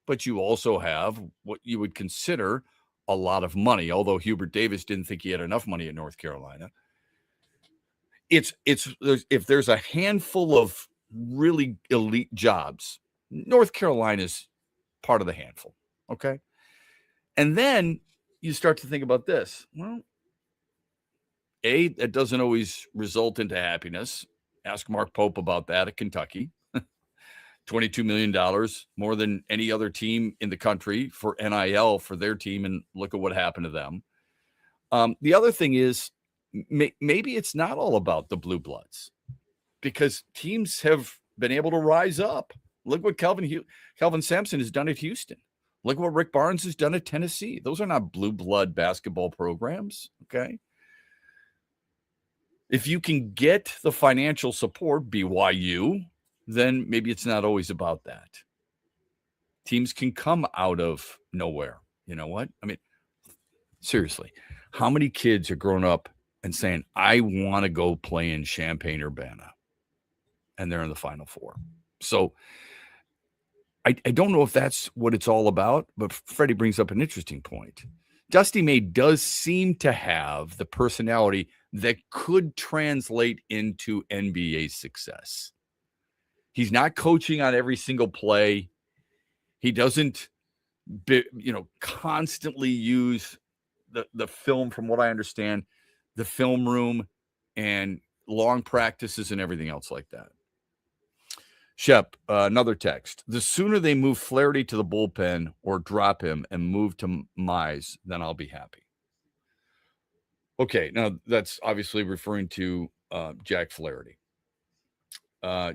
But you also have what you would consider a lot of money, although Hubert Davis didn't think he had enough money at North Carolina. If there's a handful of really elite jobs, North Carolina's part of the handful, okay? And then you start to think about this. Well, that doesn't always result into happiness. Ask Mark Pope about that at Kentucky. $22 million, more than any other team in the country for NIL for their team, and look at what happened to them. The other thing is, maybe it's not all about the blue bloods, because teams have been able to rise up. Look what Kelvin Sampson has done at Houston. Look what Rick Barnes has done at Tennessee. Those are not blue blood basketball programs, okay? If you can get the financial support, BYU, then maybe it's not always about that. Teams can come out of nowhere. You know what? I mean, seriously, how many kids are growing up and saying, I want to go play in Champaign-Urbana, and they're in the Final Four? So I don't know if that's what it's all about, but Freddie brings up an interesting point. Dusty May does seem to have the personality that could translate into NBA success. He's not coaching on every single play. He doesn't, constantly use the film, from what I understand, the film room and long practices and everything else like that. Shep, another text. The sooner they move Flaherty to the bullpen or drop him and move to Mize, then I'll be happy. Okay, now that's obviously referring to Jack Flaherty.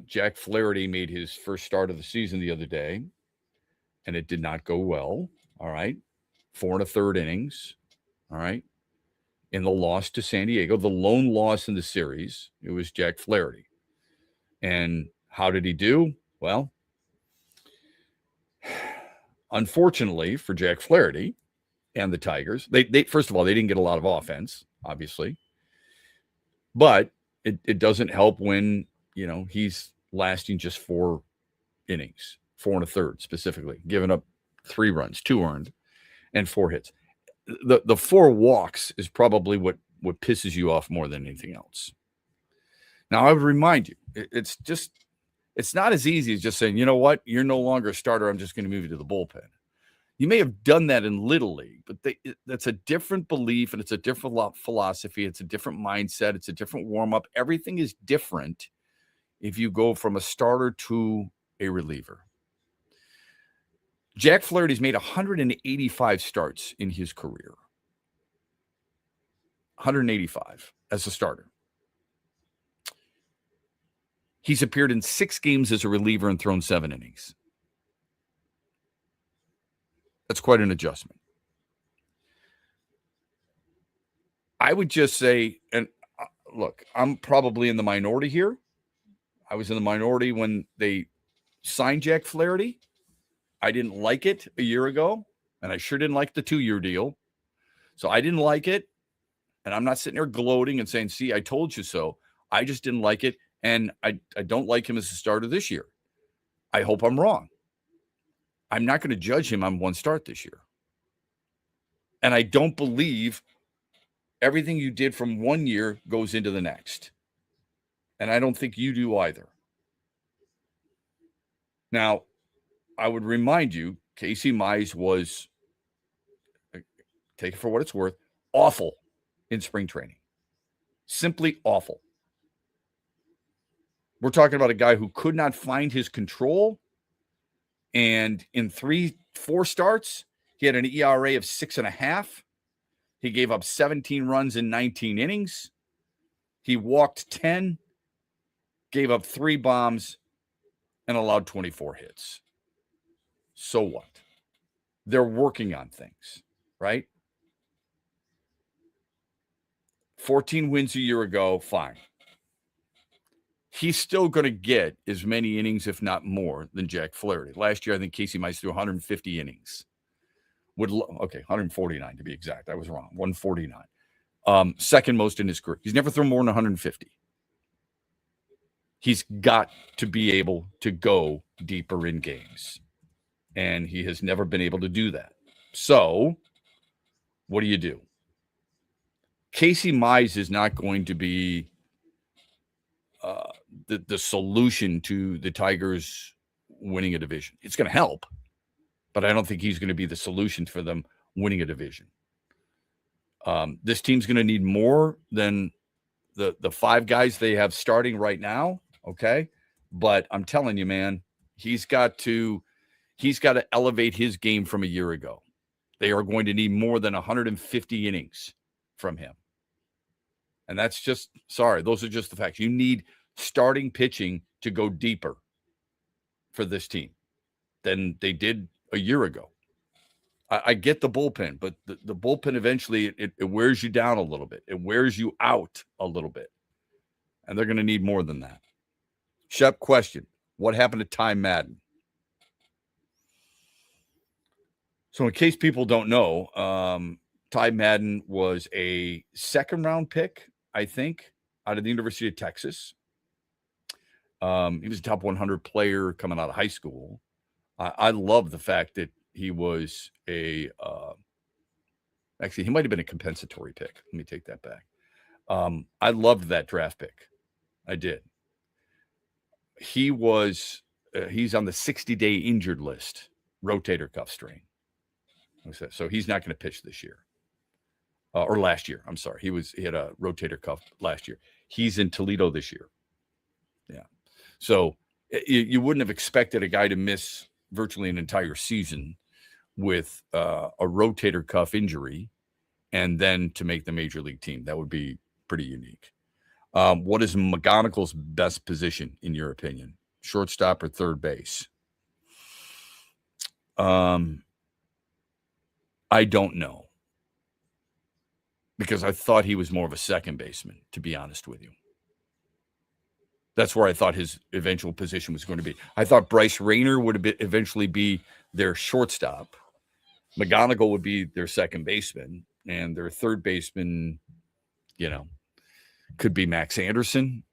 Jack Flaherty made his first start of the season the other day, and it did not go well. All right. 4 1/3 innings. All right. In the loss to San Diego, the lone loss in the series, it was Jack Flaherty. And how did he do? Well, unfortunately for Jack Flaherty and the Tigers, they first of all, they didn't get a lot of offense, obviously. But it doesn't help when, he's lasting just 4 innings, 4 1/3 specifically, giving up 3 runs, 2 earned, and 4 hits. The 4 walks is probably what pisses you off more than anything else. Now, I would remind you, it's not as easy as just saying, you know what, you're no longer a starter, I'm just going to move you to the bullpen. You may have done that in Little League, but that's a different belief, and it's a different philosophy. It's a different mindset. It's a different warm-up. Everything is different if you go from a starter to a reliever. Jack Flaherty's made 185 starts in his career. 185 as a starter. He's appeared in 6 games as a reliever and thrown 7 innings. That's quite an adjustment. I would just say, and look, I'm probably in the minority here. I was in the minority when they signed Jack Flaherty. I didn't like it a year ago, and I sure didn't like the 2-year deal. So I didn't like it, and I'm not sitting there gloating and saying, see, I told you so. I just didn't like it, and I don't like him as a starter this year. I hope I'm wrong. I'm not going to judge him on 1 start this year. And I don't believe everything you did from 1 year goes into the next. And I don't think you do either. Now, I would remind you, Casey Mize was, take it for what it's worth, awful in spring training. Simply awful. We're talking about a guy who could not find his control. And in 3-4 starts, he had an ERA of 6.5. He gave up 17 runs in 19 innings. He walked 10, gave up 3 bombs, and allowed 24 hits. So what? They're working on things, right? 14 wins a year ago, fine. He's still going to get as many innings, if not more, than Jack Flaherty. Last year, I think Casey Mize threw 150 innings. 149 to be exact. I was wrong. 149. Second most in his career. He's never thrown more than 150. He's got to be able to go deeper in games. And he has never been able to do that. So What do you do? Casey Mize is not going to be the solution to the Tigers winning a division. It's going to help, but I don't think he's going to be the solution for them winning a division. This team's going to need more than the 5 guys they have starting right now, okay? But I'm telling you, man, he's got to elevate his game from a year ago. They are going to need more than 150 innings from him. And that's just, sorry, those are just the facts. You need starting pitching to go deeper for this team than they did a year ago. I get the bullpen, but the bullpen eventually, it wears you down a little bit. It wears you out a little bit. And they're going to need more than that. Shep, question. What happened to Ty Madden? So in case people don't know, Ty Madden was a second-round pick, I think, out of the University of Texas. He was a top 100 player coming out of high school. I love the fact that he was actually, he might have been a compensatory pick. Let me take that back. I loved that draft pick. I did. He's on the 60-day injured list, rotator cuff strain. So he's not going to pitch this year. Or last year. I'm sorry. He had a rotator cuff last year. He's in Toledo this year. Yeah. So you wouldn't have expected a guy to miss virtually an entire season with a rotator cuff injury and then to make the major league team. That would be pretty unique. What is McGonigle's best position, in your opinion? Shortstop or third base? I don't know. Because I thought he was more of a second baseman, to be honest with you. That's where I thought his eventual position was going to be. I thought Bryce Rayner would eventually be their shortstop. McGonigle would be their second baseman. And their third baseman, could be Max Anderson.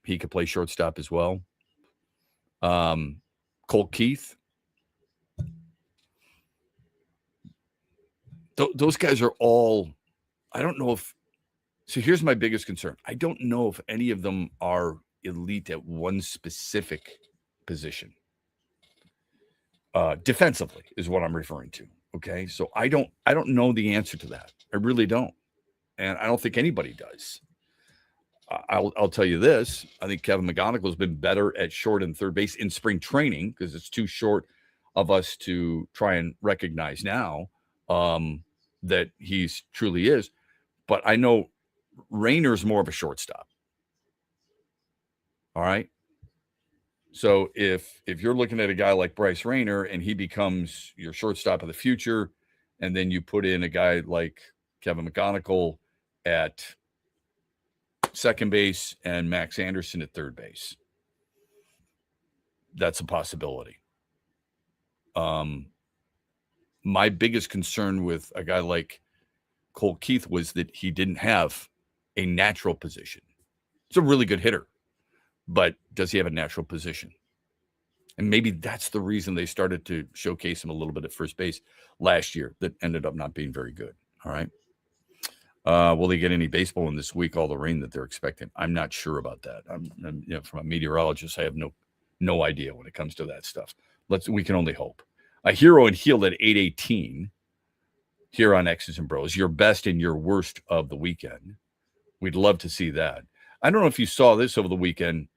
He could play shortstop as well. Colt Keith. Those guys are all... I don't know if – so here's my biggest concern. I don't know if any of them are elite at one specific position. Defensively is what I'm referring to, okay? So I don't know the answer to that. I really don't. And I don't think anybody does. I'll tell you this. I think Kevin McGonigle has been better at short and third base in spring training because it's too short of us to try and recognize now that he's truly is. But I know Rayner's more of a shortstop. All right. So if you're looking at a guy like Bryce Rayner and he becomes your shortstop of the future, and then you put in a guy like Kevin McGonigle at second base and Max Anderson at third base, that's a possibility. My biggest concern with a guy like Colt Keith was that he didn't have a natural position. He's a really good hitter, but does he have a natural position? And maybe that's the reason they started to showcase him a little bit at first base last year that ended up not being very good. All right. Will they get any baseball in this week, all the rain that they're expecting? I'm not sure about that. I'm from a meteorologist, I have no idea when it comes to that stuff. We can only hope. A hero and heel at 8:18. Here on X's and Bros, your best and your worst of the weekend. We'd love to see that. I don't know if you saw this over the weekend.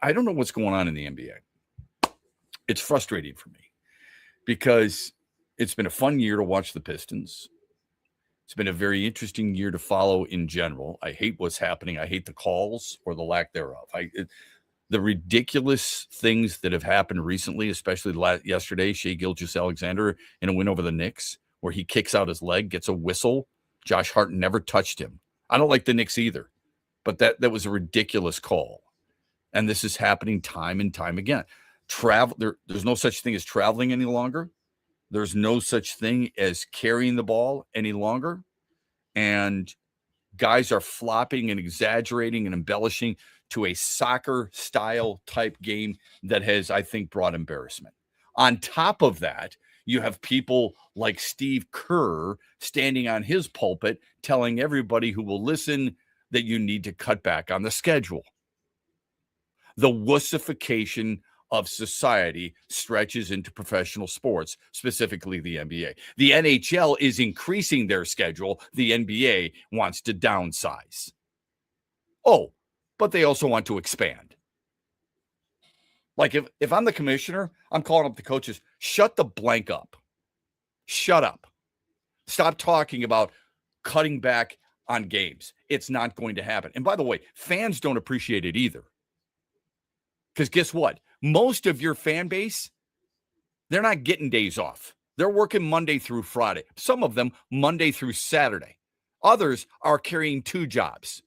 I don't know what's going on in the NBA. It's frustrating for me because it's been a fun year to watch the Pistons. It's been a very interesting year to follow in general. I hate what's happening. I hate the calls or the lack thereof. The ridiculous things that have happened recently, especially yesterday, Shai Gilgeous-Alexander in a win over the Knicks, where he kicks out his leg, gets a whistle. Josh Hart never touched him. I don't like the Knicks either, but that was a ridiculous call. And this is happening time and time again. There's no such thing as traveling any longer. There's no such thing as carrying the ball any longer. And guys are flopping and exaggerating and embellishing to a soccer-style type game that has, I think, brought embarrassment. On top of that, You have people like Steve Kerr standing on his pulpit telling everybody who will listen that you need to cut back on the schedule. The wussification of society stretches into professional sports, specifically the NBA. The NHL is increasing their schedule. The NBA wants to downsize. Oh, but they also want to expand. Like if I'm the commissioner, I'm calling up the coaches, shut the blank up. Shut up. Stop talking about cutting back on games. It's not going to happen. And by the way, fans don't appreciate it either. Because guess what? Most of your fan base, they're not getting days off. They're working Monday through Friday. Some of them Monday through Saturday. Others are carrying 2 jobs.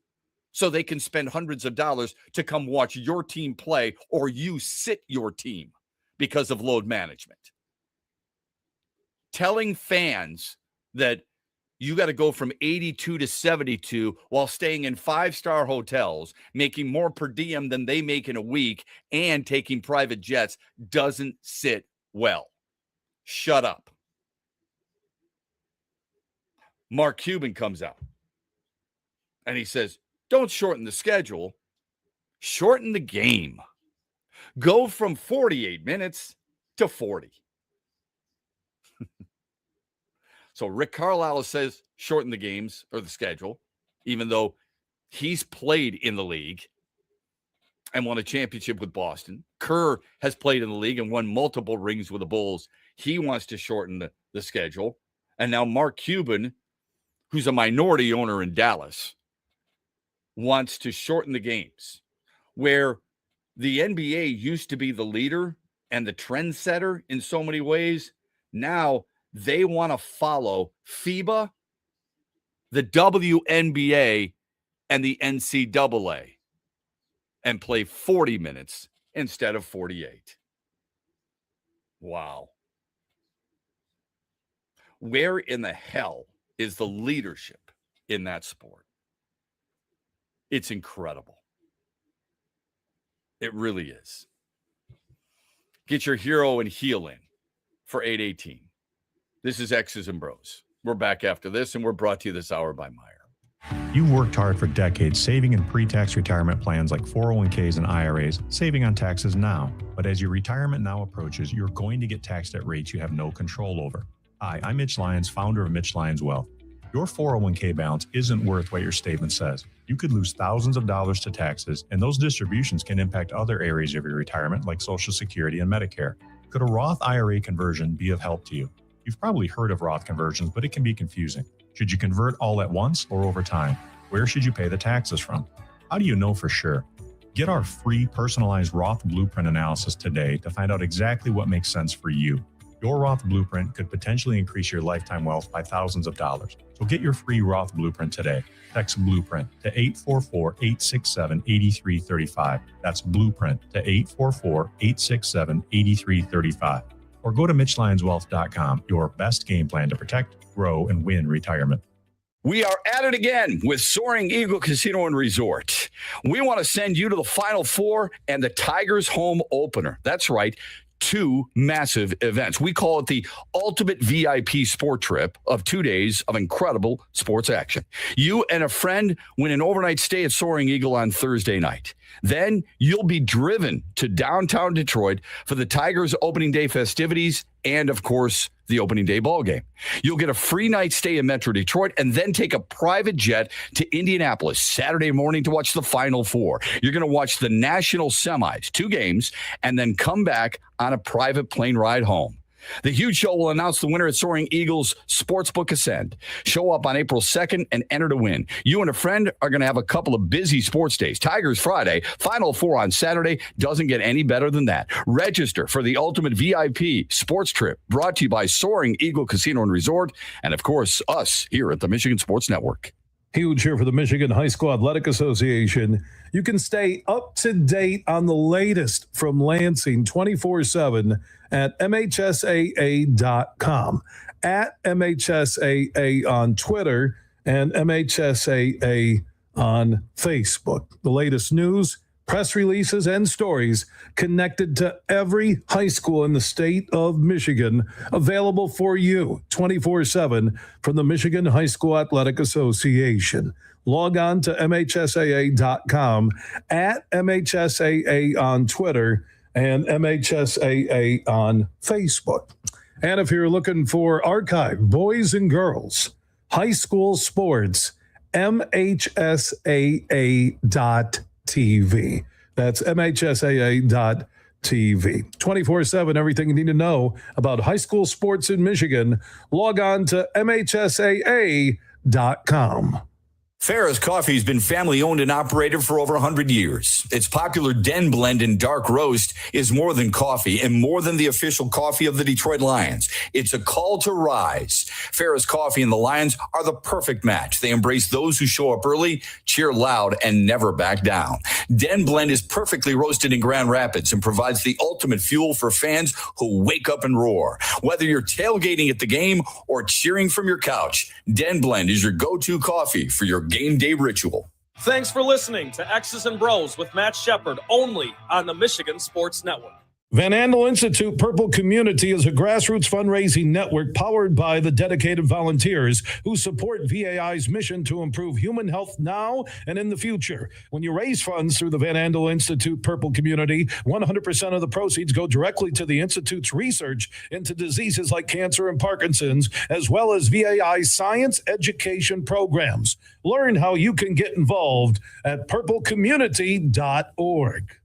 So they can spend hundreds of dollars to come watch your team play or you sit your team because of load management. Telling fans that you got to go from 82 to 72 while staying in 5-star hotels, making more per diem than they make in a week, and taking private jets doesn't sit well. Shut up. Mark Cuban comes out and he says, don't shorten the schedule, shorten the game. Go from 48 minutes to 40. So Rick Carlisle says shorten the games or the schedule, even though he's played in the league and won a championship with Boston. Kerr has played in the league and won multiple rings with the Bulls. He wants to shorten the schedule. And now Mark Cuban, who's a minority owner in Dallas, wants to shorten the games, where the NBA used to be the leader and the trendsetter in so many ways. Now they want to follow FIBA, the WNBA, and the NCAA and play 40 minutes instead of 48. Wow. Where in the hell is the leadership in that sport? It's incredible. It really is. Get your hero and heel in for 818. This is X's and Bros. We're back after this, and we're brought to you this hour by Meyer. You've worked hard for decades saving in pre-tax retirement plans like 401ks and IRAs, saving on taxes now. But as your retirement now approaches, you're going to get taxed at rates you have no control over. Hi, I'm Mitch Lyons, founder of Mitch Lyons Wealth. Your 401k balance isn't worth what your statement says. You could lose thousands of dollars to taxes, and those distributions can impact other areas of your retirement like Social Security and Medicare. Could a Roth IRA conversion be of help to you? You've probably heard of Roth conversions, but it can be confusing. Should you convert all at once or over time? Where should you pay the taxes from? How do you know for sure? Get our free personalized Roth Blueprint analysis today to find out exactly what makes sense for you. Your Roth Blueprint could potentially increase your lifetime wealth by thousands of dollars. So get your free Roth Blueprint today. Text Blueprint to 844-867-8335. That's Blueprint to 844-867-8335. Or go to MitchLyonsWealth.com, your best game plan to protect, grow, and win retirement. We are at it again with Soaring Eagle Casino and Resort. We want to send you to the Final Four and the Tigers home opener. That's right. 2 massive events. We call it the ultimate VIP sport trip of 2 days of incredible sports action. You and a friend win an overnight stay at Soaring Eagle on Thursday night. Then you'll be driven to downtown Detroit for the Tigers opening day festivities and, of course, the opening day ball game. You'll get a free night stay in Metro Detroit and then take a private jet to Indianapolis Saturday morning to watch the Final Four. You're going to watch the national semis, 2 games, and then come back on a private plane ride home. The huge show will announce the winner at Soaring Eagles Sportsbook Ascend. Show up on April 2nd and enter to win. You and a friend are going to have a couple of busy sports days. Tigers Friday, Final Four on Saturday. Doesn't get any better than that. Register for the ultimate VIP sports trip brought to you by Soaring Eagle Casino and Resort and, of course, us here at the Michigan Sports Network. Huge here for the Michigan High School Athletic Association. You can stay up to date on the latest from Lansing 24/7 at MHSAA.com, at MHSAA on Twitter, and MHSAA on Facebook. The latest news, press releases, and stories connected to every high school in the state of Michigan, available for you 24/7 from the Michigan High School Athletic Association. Log on to MHSAA.com, at MHSAA on Twitter, and MHSAA on Facebook. And if you're looking for archive boys and girls high school sports, MHSAA.TV. That's MHSAA.TV. 24/7, everything you need to know about high school sports in Michigan. Log on to MHSAA.com. Farrah's Coffee has been family owned and operated for over 100 years. Its popular Den Blend and Dark Roast is more than coffee and more than the official coffee of the Detroit Lions. It's a call to rise. Farrah's Coffee and the Lions are the perfect match. They embrace those who show up early, cheer loud, and never back down. Den Blend is perfectly roasted in Grand Rapids and provides the ultimate fuel for fans who wake up and roar. Whether you're tailgating at the game or cheering from your couch, Den Blend is your go-to coffee for your game day ritual. Thanks for listening to X's and Bros with Matt Shepard, only on the Michigan Sports Network. Van Andel Institute Purple Community is a grassroots fundraising network powered by the dedicated volunteers who support VAI's mission to improve human health now and in the future. When you raise funds through the Van Andel Institute Purple Community, 100% of the proceeds go directly to the Institute's research into diseases like cancer and Parkinson's, as well as VAI's science education programs. Learn how you can get involved at purplecommunity.org.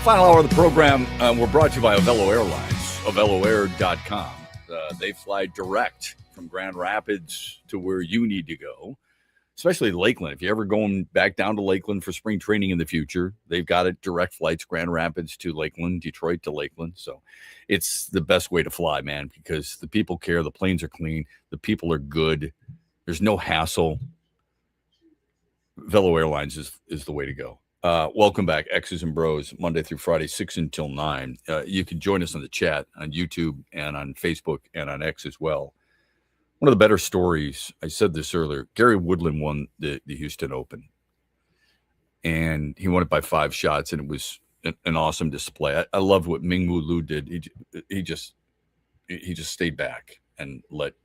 Final hour of the program, we're brought to you by Avello Airlines, AvelloAir.com. They fly direct from Grand Rapids to where you need to go, especially Lakeland. If you're ever going back down to Lakeland for spring training in the future, they've got it direct flights, Grand Rapids to Lakeland, Detroit to Lakeland. So it's the best way to fly, man, because the people care, the planes are clean, the people are good, there's no hassle. Avello Airlines is the way to go. Welcome back, X's and Bros, Monday through Friday, 6 until 9. You can join us on the chat on YouTube and on Facebook and on X as well. One of the better stories, I said this earlier, Gary Woodland won the Houston Open. And he won it by 5 shots, and it was an awesome display. I loved what Ming-Woo Liu did. He just stayed back and let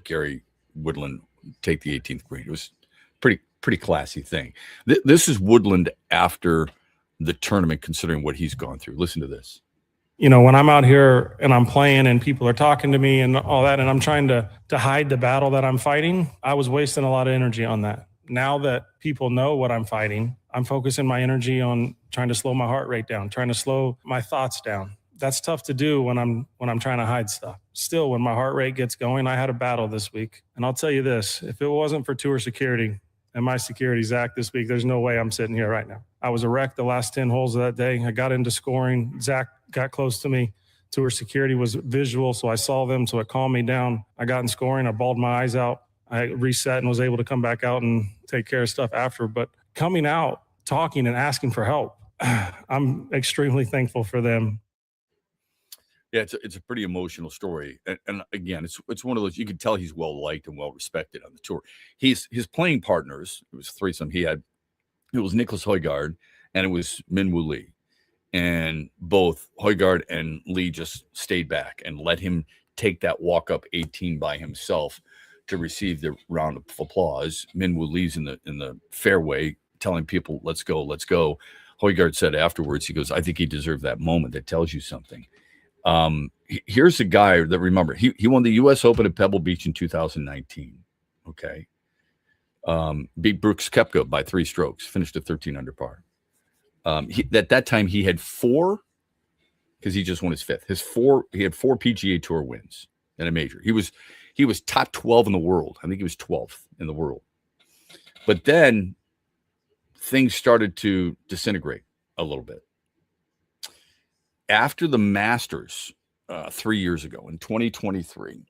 Gary Woodland take the 18th green. It was pretty classy thing. This is Woodland after the tournament, considering what he's gone through. Listen to this. You know, when I'm out here and I'm playing and people are talking to me and all that, and I'm trying to hide the battle that I'm fighting, I was wasting a lot of energy on that. Now that people know what I'm fighting, I'm focusing my energy on trying to slow my heart rate down, trying to slow my thoughts down. That's tough to do when I'm trying to hide stuff. Still, when my heart rate gets going, I had a battle this week. And I'll tell you this, if it wasn't for tour security and my security, Zach, this week, there's no way I'm sitting here right now. I was a wreck the last 10 holes of that day. I got into scoring. Zach got close to me. Tour security was visual, so I saw them, so it calmed me down. I got in scoring. I bawled my eyes out. I reset and was able to come back out and take care of stuff after. But coming out, talking and asking for help, I'm extremely thankful for them. Yeah, it's a pretty emotional story, and again, it's one of those, you can tell he's well liked and well respected on the tour. His playing partners, it was a threesome he had. It was Nicholas Højgaard and it was Min-Woo Lee, and both Højgaard and Lee just stayed back and let him take that walk up 18 by himself to receive the round of applause. Min-Woo Lee's in the fairway telling people, "Let's go, let's go." Højgaard said afterwards, he goes, "I think he deserved that moment." That tells you something. Here's a guy that, remember, he won the U.S. Open at Pebble Beach in 2019. Okay. Beat Brooks Koepka by 3 strokes, finished at 13 under par. At that time, he had 4, because he just won his 5th. He had 4 PGA Tour wins in a major. He was top 12 in the world. I think he was 12th in the world. But then things started to disintegrate a little bit. After the Masters 3 years ago in 2023,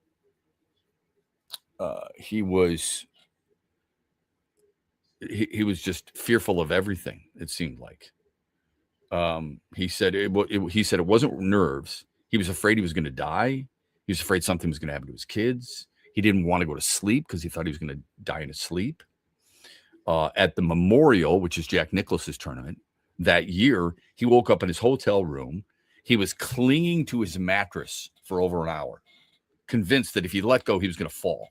he was just fearful of everything, it seemed like. He said it wasn't nerves. He was afraid he was going to die. He was afraid something was going to happen to his kids. He didn't want to go to sleep because he thought he was going to die in his sleep. At the Memorial, which is Jack Nicklaus's tournament, that year, he woke up in his hotel room. He was clinging to his mattress for over an hour, convinced that if he let go, he was going to fall.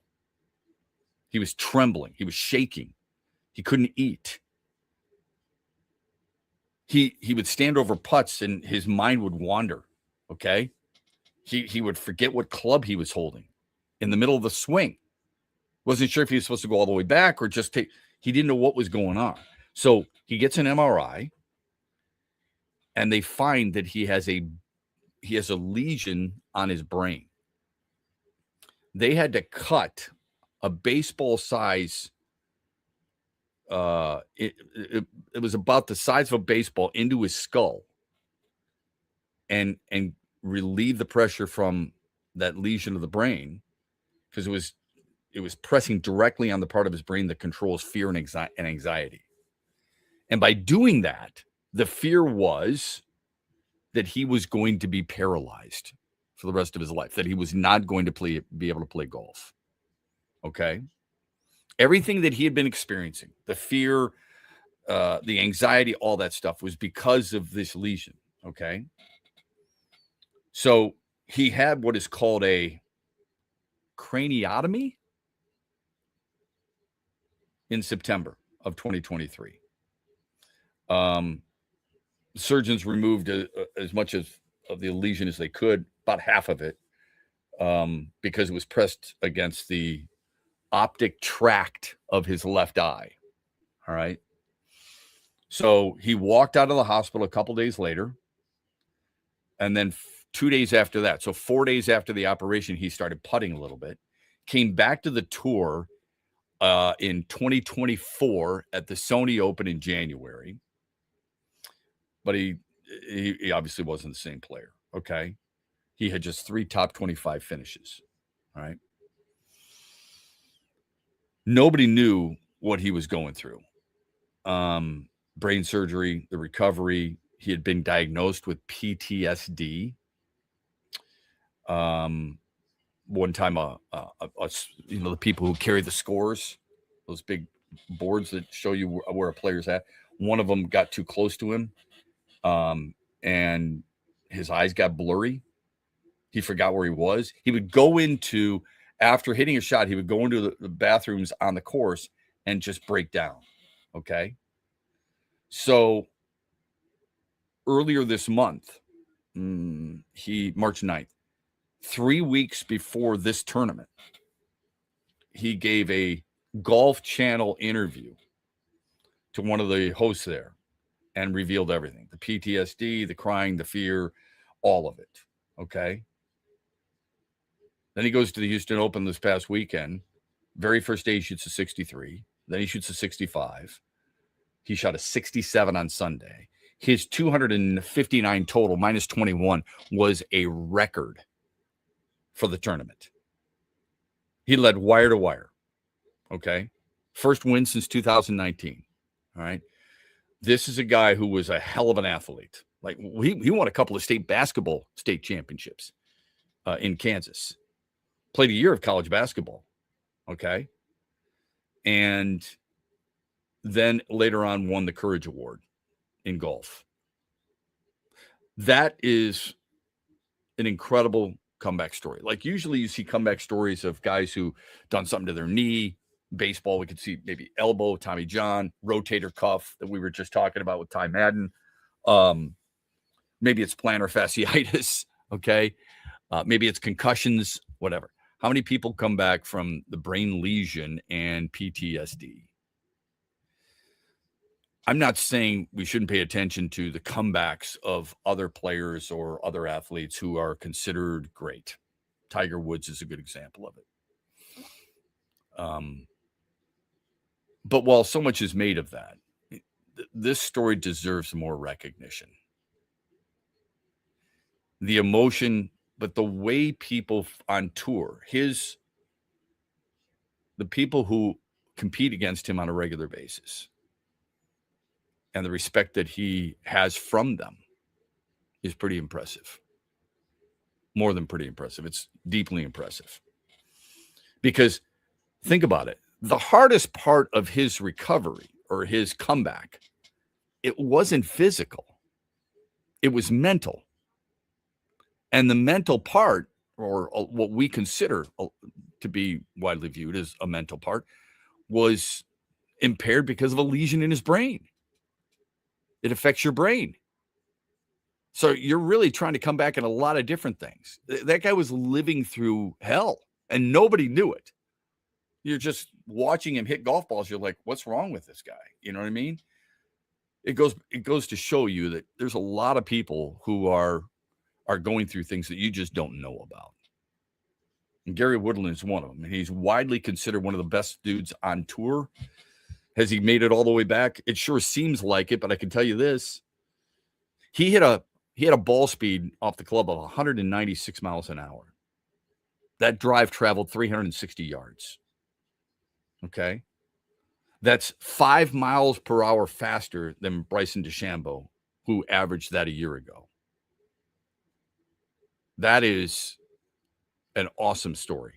He was trembling. He was shaking. He couldn't eat. He would stand over putts and his mind would wander, okay? He would forget what club he was holding in the middle of the swing. Wasn't sure if he was supposed to go all the way back or just take. He didn't know what was going on. So he gets an MRI. And they find that he has a lesion on his brain. They had to cut a baseball size. It was about the size of a baseball into his skull, and relieve the pressure from that lesion of the brain, because it was pressing directly on the part of his brain that controls fear and anxiety. And by doing that, the fear was that he was going to be paralyzed for the rest of his life, that he was not going to be able to play golf. Okay? Everything that he had been experiencing, the fear, the anxiety, all that stuff was because of this lesion. Okay? So he had what is called a craniotomy in September of 2023. Surgeons removed as much of the lesion as they could, about half of it, because it was pressed against the optic tract of his left eye. All right. So he walked out of the hospital a couple days later. And then 2 days after that, so 4 days after the operation, he started putting a little bit. Came back to the tour in 2024 at the Sony Open in January. But he obviously wasn't the same player, okay? He had just 3 top 25 finishes, all right? Nobody knew what he was going through. Brain surgery, the recovery. He had been diagnosed with PTSD. One time, the people who carry the scores, those big boards that show you where a player's at, one of them got too close to him, and his eyes got blurry. He forgot where he was. He would go into, after hitting a shot, he would go into the bathrooms on the course and just break down, okay? So earlier this month, March 9th, 3 weeks before this tournament, he gave a Golf Channel interview to one of the hosts there and revealed everything. The PTSD, the crying, the fear, all of it, okay? Then he goes to the Houston Open this past weekend. Very first day, he shoots a 63. Then he shoots a 65. He shot a 67 on Sunday. His 259 total, minus 21, was a record for the tournament. He led wire to wire, okay? First win since 2019, all right? This is a guy who was a hell of an athlete. Like, he won a couple of state championships in Kansas. Played a year of college basketball, okay? And then later on won the Courage Award in golf. That is an incredible comeback story. Like, usually you see comeback stories of guys who done something to their knee. Baseball, we could see maybe elbow, Tommy John, rotator cuff that we were just talking about with Ty Madden. Maybe it's plantar fasciitis, okay? Maybe it's concussions, whatever. How many people come back from the brain lesion and PTSD? I'm not saying we shouldn't pay attention to the comebacks of other players or other athletes who are considered great. Tiger Woods is a good example of it. But while so much is made of that, this story deserves more recognition. The emotion, but the way people on tour, the people who compete against him on a regular basis, and the respect that he has from them is pretty impressive. More than pretty impressive. It's deeply impressive. Because think about it. The hardest part of his recovery or his comeback, it wasn't physical. It was mental. And the mental part, or what we consider to be widely viewed as a mental part, was impaired because of a lesion in his brain. It affects your brain. So you're really trying to come back in a lot of different things. That guy was living through hell, and nobody knew it. You're just watching him hit golf balls. You're like, what's wrong with this guy? You know what I mean? It goes to show you that there's a lot of people who are going through things that you just don't know about. And Gary Woodland is one of them. And he's widely considered one of the best dudes on tour. Has he made it all the way back? It sure seems like it, but I can tell you this. He had a ball speed off the club of 196 miles an hour. That drive traveled 360 yards. Okay? That's 5 miles per hour faster than Bryson DeChambeau, who averaged that a year ago. That is an awesome story.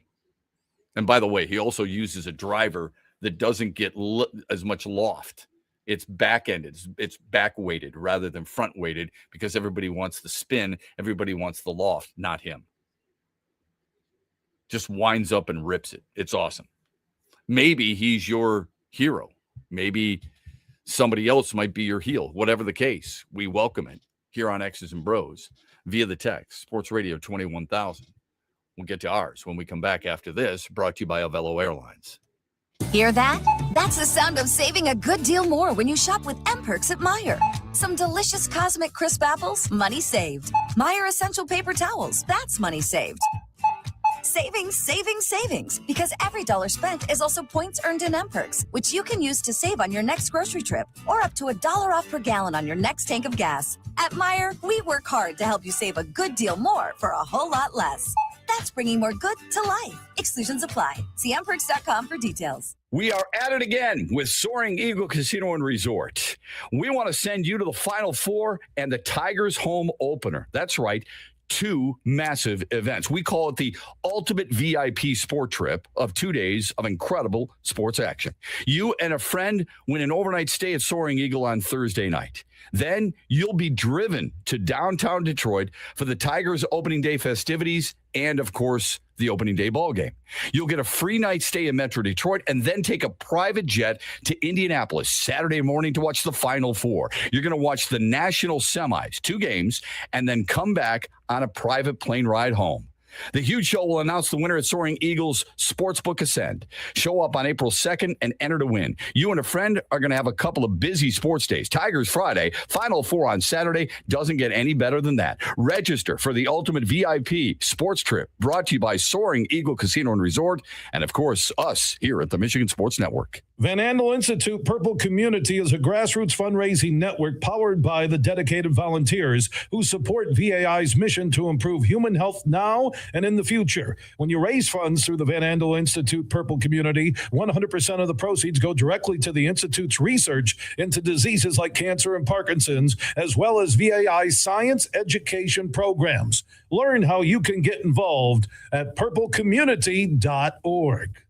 And by the way, he also uses a driver that doesn't get as much loft. It's back-ended. It's back-weighted rather than front-weighted because everybody wants the spin. Everybody wants the loft, not him. Just winds up and rips it. It's awesome. Maybe he's your hero. Maybe somebody else might be your heel. Whatever the case, we welcome it here on X's and Bros via the text, Sports Radio 21,000. We'll get to ours when we come back after this, brought to you by Avello Airlines. Hear that? That's the sound of saving a good deal more when you shop with M-Perks at Meijer. Some delicious Cosmic Crisp apples, money saved. Meijer Essential Paper Towels, that's money saved. Savings, savings, savings. Because every dollar spent is also points earned in M-Perks, which you can use to save on your next grocery trip or up to $1 off per gallon on your next tank of gas. At Meijer, we work hard to help you save a good deal more for a whole lot less. That's bringing more good to life. Exclusions apply. See mperks.com for details. We are at it again with Soaring Eagle Casino and Resort. We want to send you to the Final Four and the Tigers home opener. That's right. 2 massive events. We call it the ultimate VIP sport trip of 2 days of incredible sports action. You and a friend win an overnight stay at Soaring Eagle on Thursday night. Then you'll be driven to downtown Detroit for the Tigers opening day festivities and, of course, the opening day ball game. You'll get a free night stay in Metro Detroit and then take a private jet to Indianapolis Saturday morning to watch the Final Four. You're going to watch the national semis, 2 games, and then come back on a private plane ride home. The huge show will announce the winner at Soaring Eagles Sportsbook Ascend. Show up on April 2nd and enter to win. You and a friend are going to have a couple of busy sports days. Tigers Friday, Final Four on Saturday. Doesn't get any better than that. Register for the ultimate VIP sports trip brought to you by Soaring Eagle Casino and Resort and, of course, us here at the Michigan Sports Network. Van Andel Institute Purple Community is a grassroots fundraising network powered by the dedicated volunteers who support VAI's mission to improve human health now and in the future. When you raise funds through the Van Andel Institute Purple Community, 100% of the proceeds go directly to the Institute's research into diseases like cancer and Parkinson's, as well as VAI's science education programs. Learn how you can get involved at purplecommunity.org.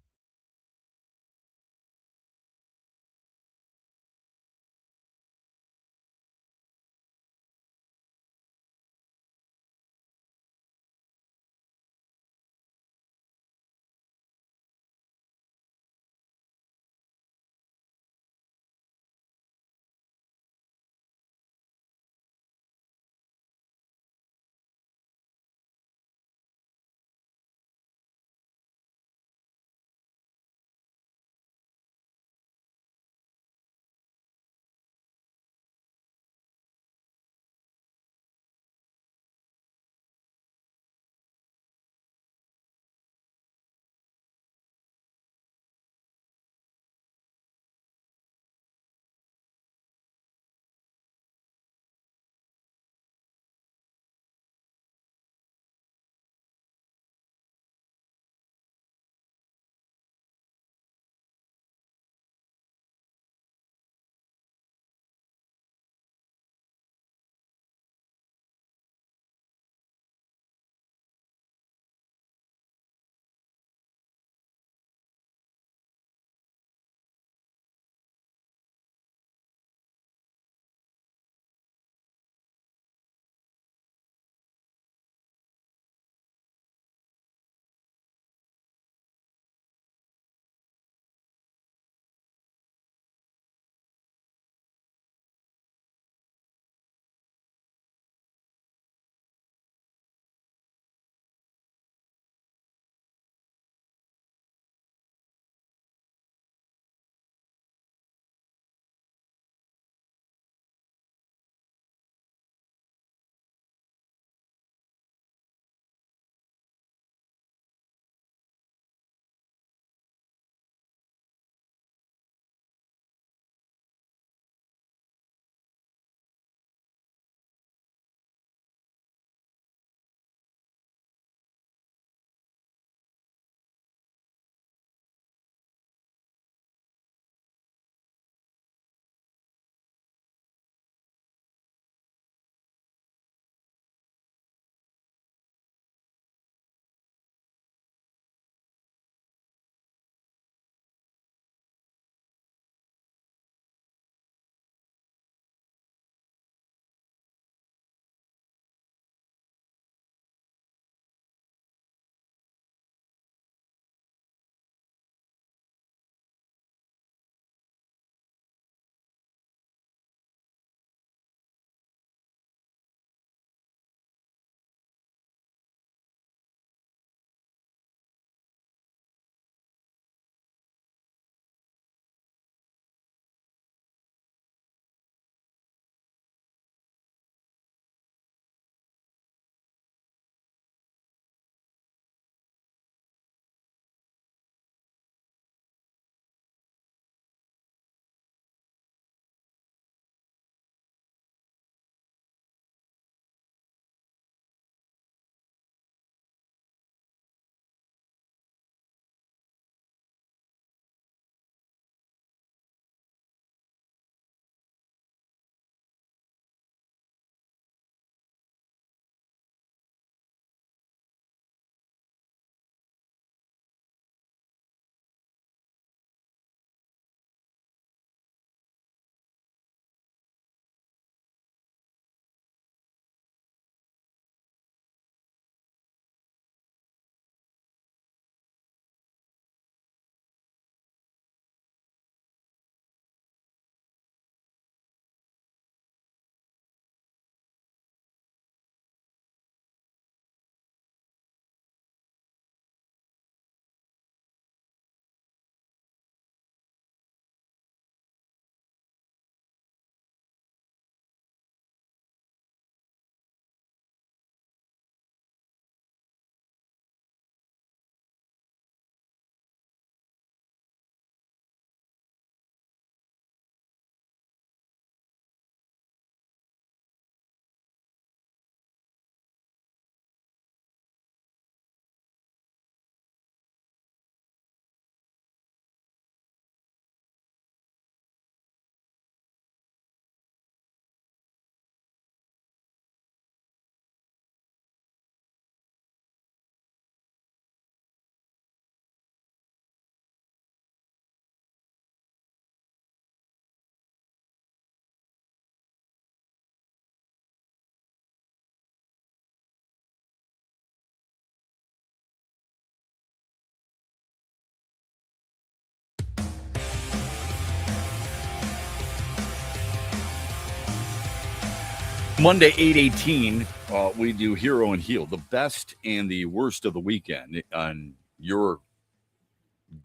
Monday, 8:18, we do Hero and Heel, the best and the worst of the weekend on your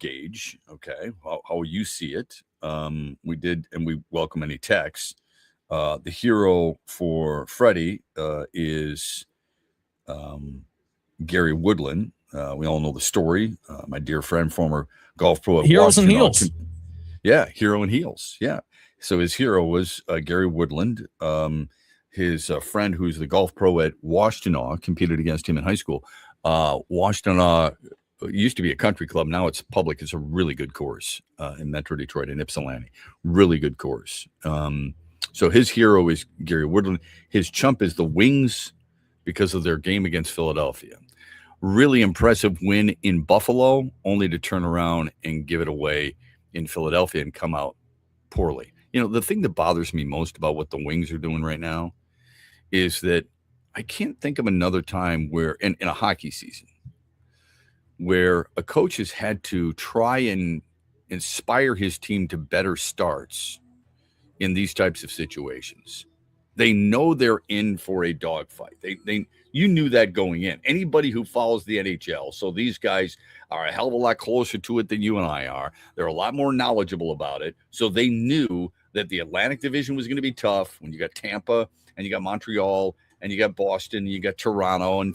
gauge, okay, how you see it. We did, and we welcome any texts. The hero for Freddie is Gary Woodland. We all know the story. My dear friend, former golf pro at Heroes and Washington. Heels. Yeah, Hero and Heels. Yeah. So his hero was Gary Woodland. His friend, who's the golf pro at Washtenaw, competed against him in high school. Washtenaw used to be a country club. Now it's public. It's a really good course in Metro Detroit in Ypsilanti. Really good course. So his hero is Gary Woodland. His chump is the Wings because of their game against Philadelphia. Really impressive win in Buffalo, only to turn around and give it away in Philadelphia and come out poorly. You know, the thing that bothers me most about what the Wings are doing right now is that I can't think of another time where, in a hockey season, where a coach has had to try and inspire his team to better starts in these types of situations. They know they're in for a dogfight. You knew that going in. Anybody who follows the NHL, so these guys are a hell of a lot closer to it than you and I are. They're a lot more knowledgeable about it. So they knew that the Atlantic Division was going to be tough when you got Tampa and you got Montreal and you got Boston, and you got Toronto and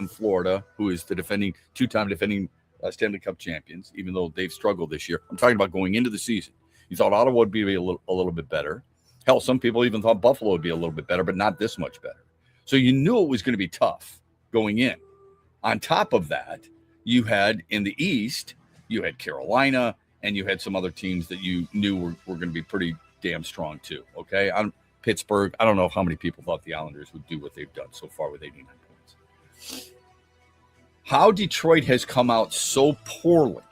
Florida, who is the two-time defending Stanley Cup champions, even though they've struggled this year. I'm talking about going into the season. You thought Ottawa would be a little bit better. Hell, some people even thought Buffalo would be a little bit better, but not this much better. So you knew it was going to be tough going in. On top of that, you had in the East, you had Carolina, and you had some other teams that you knew were going to be pretty damn strong too. Okay, on Pittsburgh, I don't know how many people thought the Islanders would do what they've done so far with 89 points. How Detroit has come out so poorly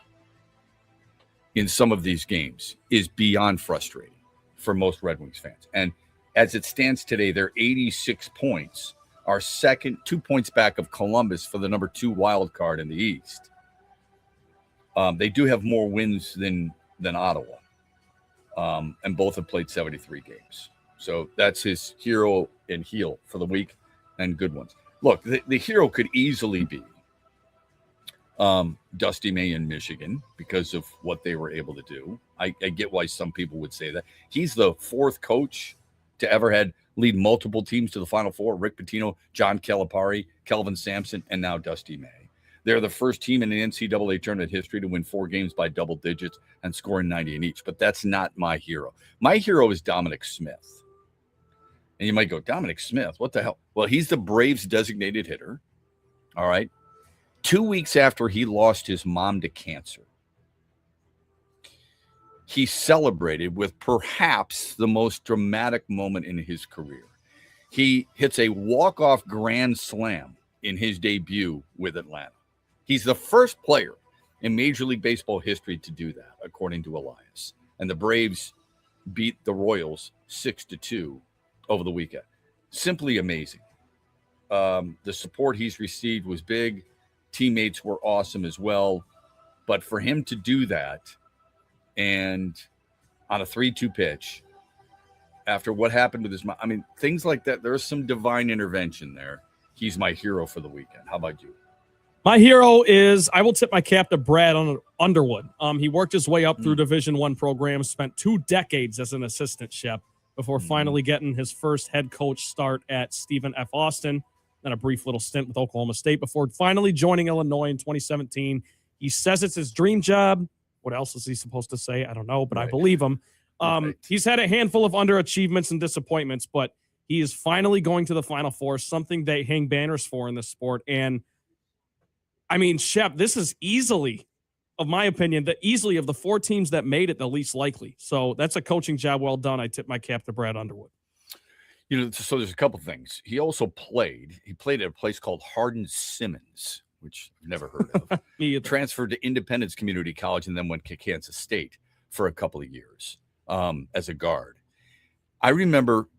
in some of these games is beyond frustrating for most Red Wings fans. And as it stands today, their 86 points are second, 2 points back of Columbus for the number 2 wild card in the East. They do have more wins than Ottawa, and both have played 73 games. So that's his hero and heel for the week, and good ones. Look, the hero could easily be Dusty May in Michigan because of what they were able to do. I get why some people would say that. He's the 4th coach to ever lead multiple teams to the Final Four. Rick Pitino, John Calipari, Kelvin Sampson, and now Dusty May. They're the first team in the NCAA tournament history to win 4 games by double digits and scoring 90 in each. But that's not my hero. My hero is Dominic Smith. And you might go, Dominic Smith, what the hell? Well, he's the Braves designated hitter. All right. 2 weeks after he lost his mom to cancer, he celebrated with perhaps the most dramatic moment in his career. He hits a walk-off grand slam in his debut with Atlanta. He's the first player in Major League Baseball history to do that, according to Elias. And the Braves beat the Royals 6-2 over the weekend. Simply amazing. The support he's received was big. Teammates were awesome as well. But for him to do that, and on a 3-2 pitch, after what happened with his mom, I mean, things like that, there's some divine intervention there. He's my hero for the weekend. How about you? My hero is, I will tip my cap to Brad Underwood. He worked his way up through Division I programs, spent 2 decades as an assistant chef before finally getting his first head coach start at Stephen F. Austin, then a brief little stint with Oklahoma State before finally joining Illinois in 2017. He says it's his dream job. What else is he supposed to say? I don't know, but I believe him. He's had a handful of underachievements and disappointments, but he is finally going to the Final Four, something they hang banners for in this sport. And I mean, Shep, this is easily, of my opinion, easily of the 4 teams that made it, the least likely. So that's a coaching job well done. I tip my cap to Brad Underwood. You know, so there's a couple things. He also played at a place called Hardin Simmons, which I've never heard of. Me transferred to Independence Community College and then went to Kansas State for a couple of years as a guard. I remember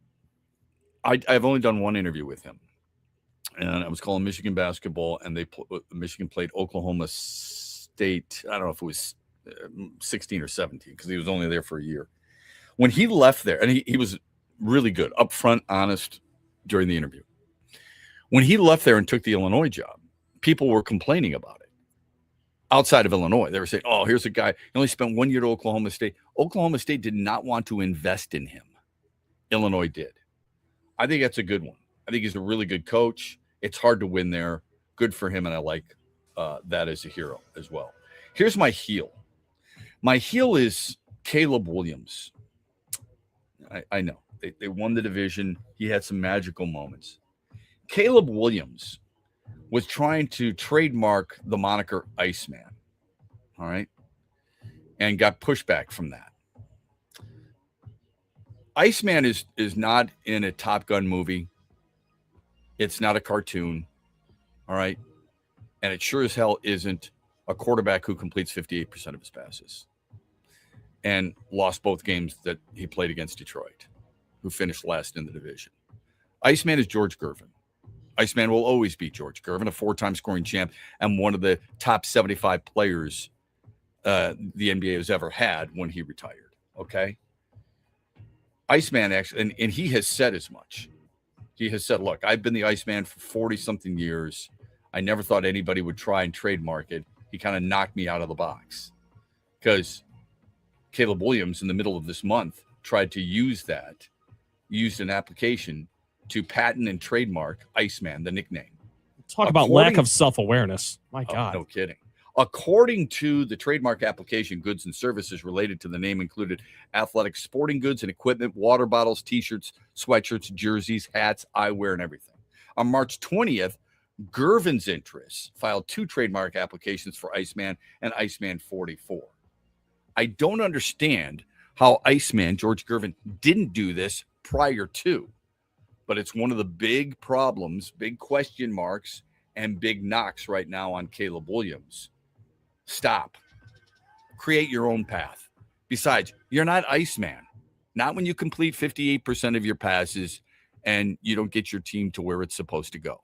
I've only done one interview with him, and I was calling Michigan basketball, and Michigan played Oklahoma State. I don't know if it was 16 or 17 because he was only there for a year. When he left there, and he was really good, upfront, honest, during the interview. When he left there and took the Illinois job, people were complaining about it. Outside of Illinois, they were saying, oh, here's a guy, he only spent 1 year at Oklahoma State. Oklahoma State did not want to invest in him. Illinois did. I think that's a good one. I think he's a really good coach. It's hard to win there. Good for him, and I like that as a hero as well. Here's my heel. My heel is Caleb Williams. I know. They won the division. He had some magical moments. Caleb Williams was trying to trademark the moniker Iceman, all right, and got pushback from that. Iceman is not in a Top Gun movie. It's not a cartoon, all right, and it sure as hell isn't a quarterback who completes 58% of his passes and lost both games that he played against Detroit, who finished last in the division. Iceman is George Gervin. Iceman will always be George Gervin, a 4-time scoring champ and one of the top 75 players the NBA has ever had when he retired, okay? Iceman actually, and he has said as much. He has said, look, I've been the Iceman for 40-something years. I never thought anybody would try and trademark it. He kind of knocked me out of the box because Caleb Williams in the middle of this month tried to used an application to patent and trademark Iceman, the nickname. Talk about lack of self-awareness. My God. No kidding. According to the trademark application, goods and services related to the name included athletic sporting goods and equipment, water bottles, T-shirts, sweatshirts, jerseys, hats, eyewear, and everything. On March 20th, Gervin's interests filed 2 trademark applications for Iceman and Iceman 44. I don't understand how Iceman, George Gervin, didn't do this prior to. But it's one of the big problems, big question marks, and big knocks right now on Caleb Williams. Stop. Create your own path. Besides, you're not Iceman. Not when you complete 58% of your passes and you don't get your team to where it's supposed to go.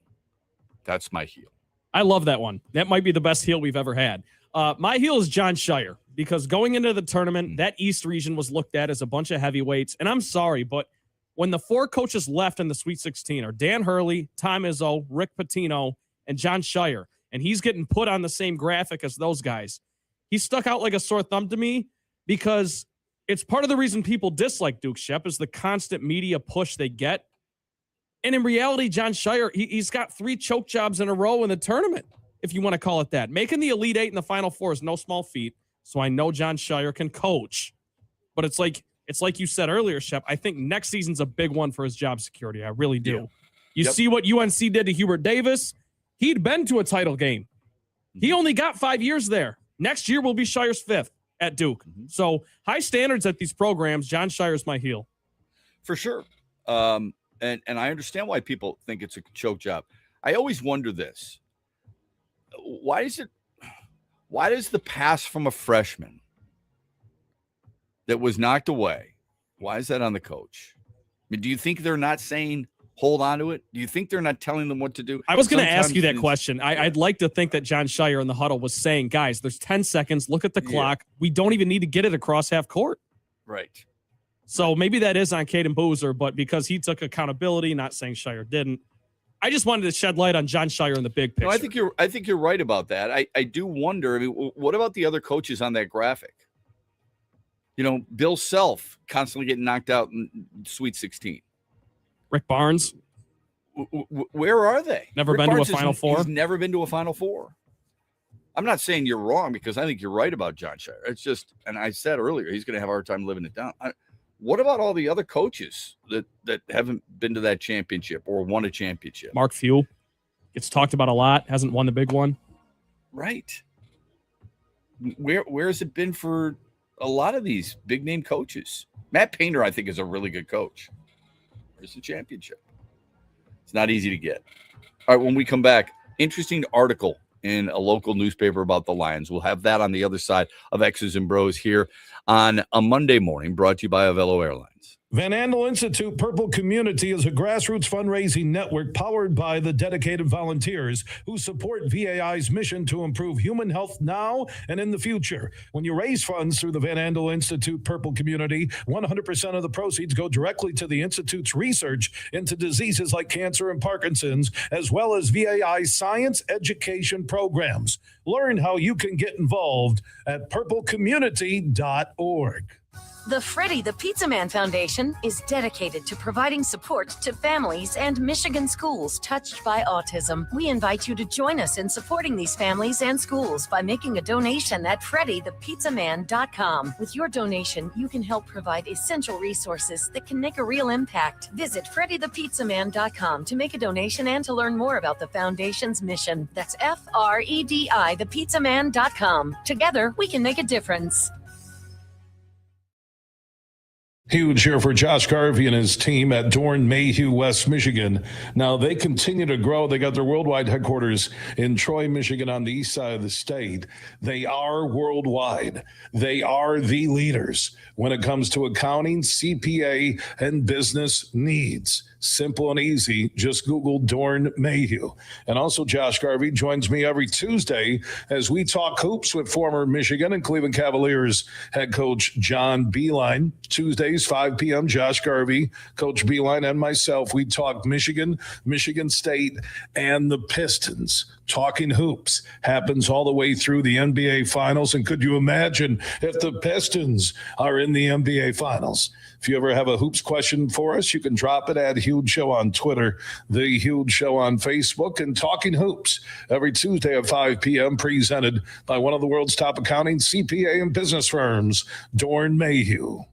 That's my heel. I love that one. That might be the best heel we've ever had. My heel is John Shire, because going into the tournament, that East region was looked at as a bunch of heavyweights. And I'm sorry, but when the 4 coaches left in the Sweet 16 are Dan Hurley, Tom Izzo, Rick Pitino, and John Shire, and he's getting put on the same graphic as those guys, he stuck out like a sore thumb to me because it's part of the reason people dislike Duke Shep is the constant media push they get. And in reality, John Shire, he's got 3 choke jobs in a row in the tournament, if you want to call it that. Making the Elite 8 in the Final Four is no small feat, so I know John Shire can coach. But it's like you said earlier, Shep, I think next season's a big one for his job security. I really do. Yeah. You see what UNC did to Hubert Davis? He'd been to a title game. He only got 5 years there. Next year will be Shire's 5th at Duke. So high standards at these programs. John Shire's my heel. For sure. And I understand why people think it's a choke job. I always wonder this. Why does the pass from a freshman that was knocked away, why is that on the coach? I mean, do you think they're not saying hold on to it? Do you think they're not telling them what to do? I was going to ask you that question. I'd like to think that John Shire in the huddle was saying, guys, there's 10 seconds. Look at the clock. We don't even need to get it across half court. Right. So maybe that is on Caden Boozer, but because he took accountability, not saying Shire didn't. I just wanted to shed light on John Shire in the big picture. No, I think you're right about that. I do wonder, I mean, what about the other coaches on that graphic? You know, Bill Self constantly getting knocked out in Sweet 16. Rick Barnes. Where are they? Never been to a Final Four? He's never been to a Final Four. I'm not saying you're wrong because I think you're right about John Shire. It's just, and I said earlier, he's going to have a hard time living it down. What about all the other coaches that haven't been to that championship or won a championship? Mark Few gets talked about a lot, hasn't won the big one. Right. Where has it been for a lot of these big name coaches? Matt Painter, I think, is a really good coach. Where's the championship? It's not easy to get. All right, when we come back, interesting article in a local newspaper about the Lions. We'll have that on the other side of X's and Bros here on a Monday morning, brought to you by Avello Airlines. Van Andel Institute Purple Community is a grassroots fundraising network powered by the dedicated volunteers who support VAI's mission to improve human health now and in the future. When you raise funds through the Van Andel Institute Purple Community, 100% of the proceeds go directly to the Institute's research into diseases like cancer and Parkinson's, as well as VAI's science education programs. Learn how you can get involved at purplecommunity.org. The Freddie the Pizza Man Foundation is dedicated to providing support to families and Michigan schools touched by autism. We invite you to join us in supporting these families and schools by making a donation at freddythepizzaman.com. With your donation, you can help provide essential resources that can make a real impact. Visit freddythepizzaman.com to make a donation and to learn more about the foundation's mission. That's FREDI thepizzaman.com. Together, we can make a difference. Huge here for Josh Garvey and his team at Dorn Mayhew, West Michigan. Now they continue to grow. They got their worldwide headquarters in Troy, Michigan on the east side of the state. They are worldwide. They are the leaders when it comes to accounting, CPA, and business needs. Simple and easy. Just Google Dorn Mayhew. And also Josh Garvey joins me every Tuesday as we talk hoops with former Michigan and Cleveland Cavaliers head coach John Beilein. Tuesdays, 5 p.m., Josh Garvey, Coach Beilein, and myself, we talk Michigan, Michigan State, and the Pistons. Talking hoops happens all the way through the NBA Finals. And could you imagine if the Pistons are in the NBA Finals? If you ever have a hoops question for us, you can drop it at Huge Show on Twitter, The Huge Show on Facebook, and Talking Hoops every Tuesday at 5 p.m., presented by one of the world's top accounting, CPA, and business firms, Dorn Mayhew.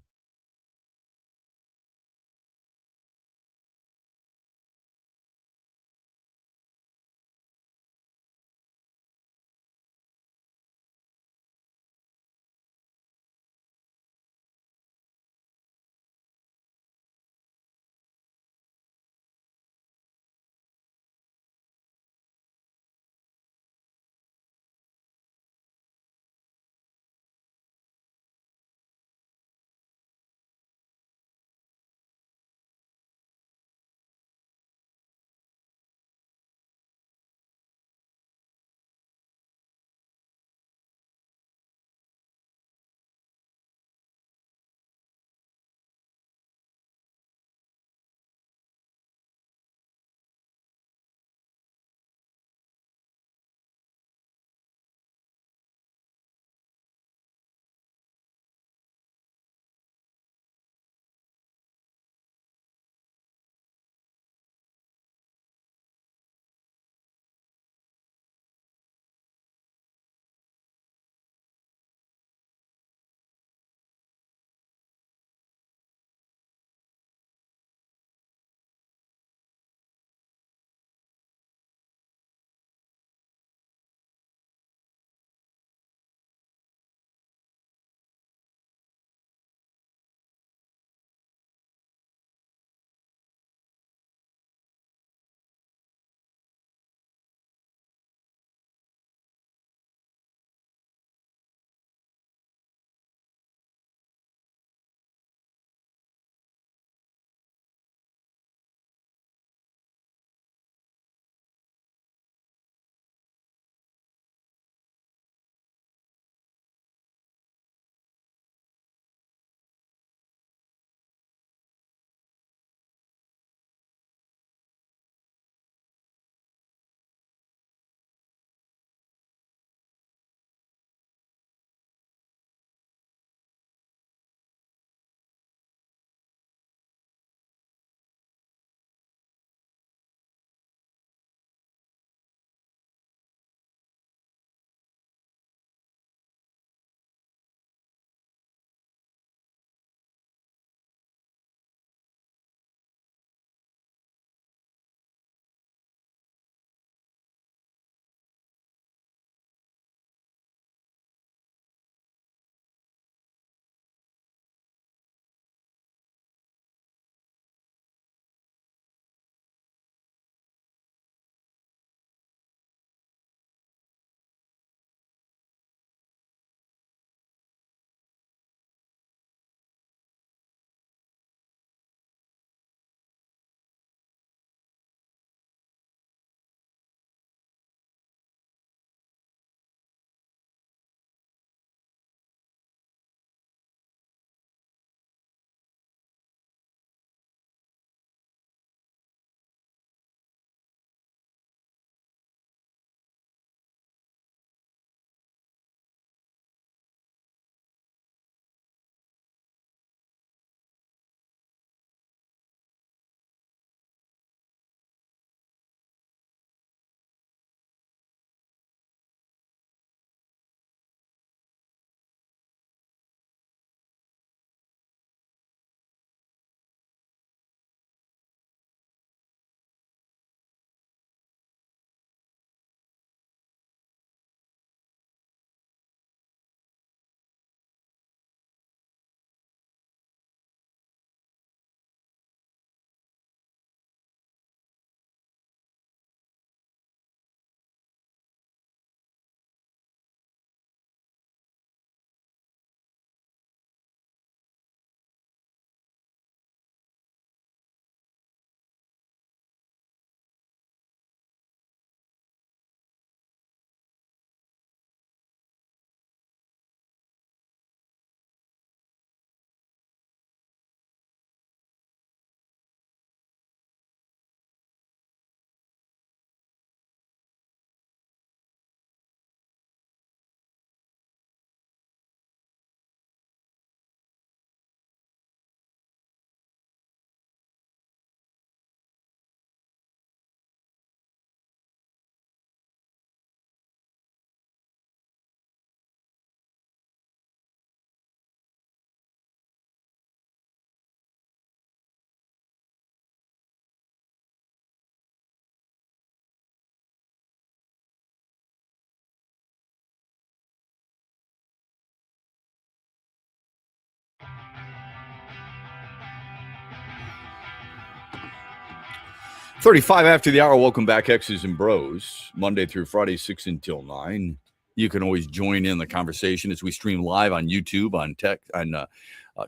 35 after the hour. Welcome back, X's and Bros. Monday through Friday, 6 until 9. You can always join in the conversation as we stream live on YouTube, on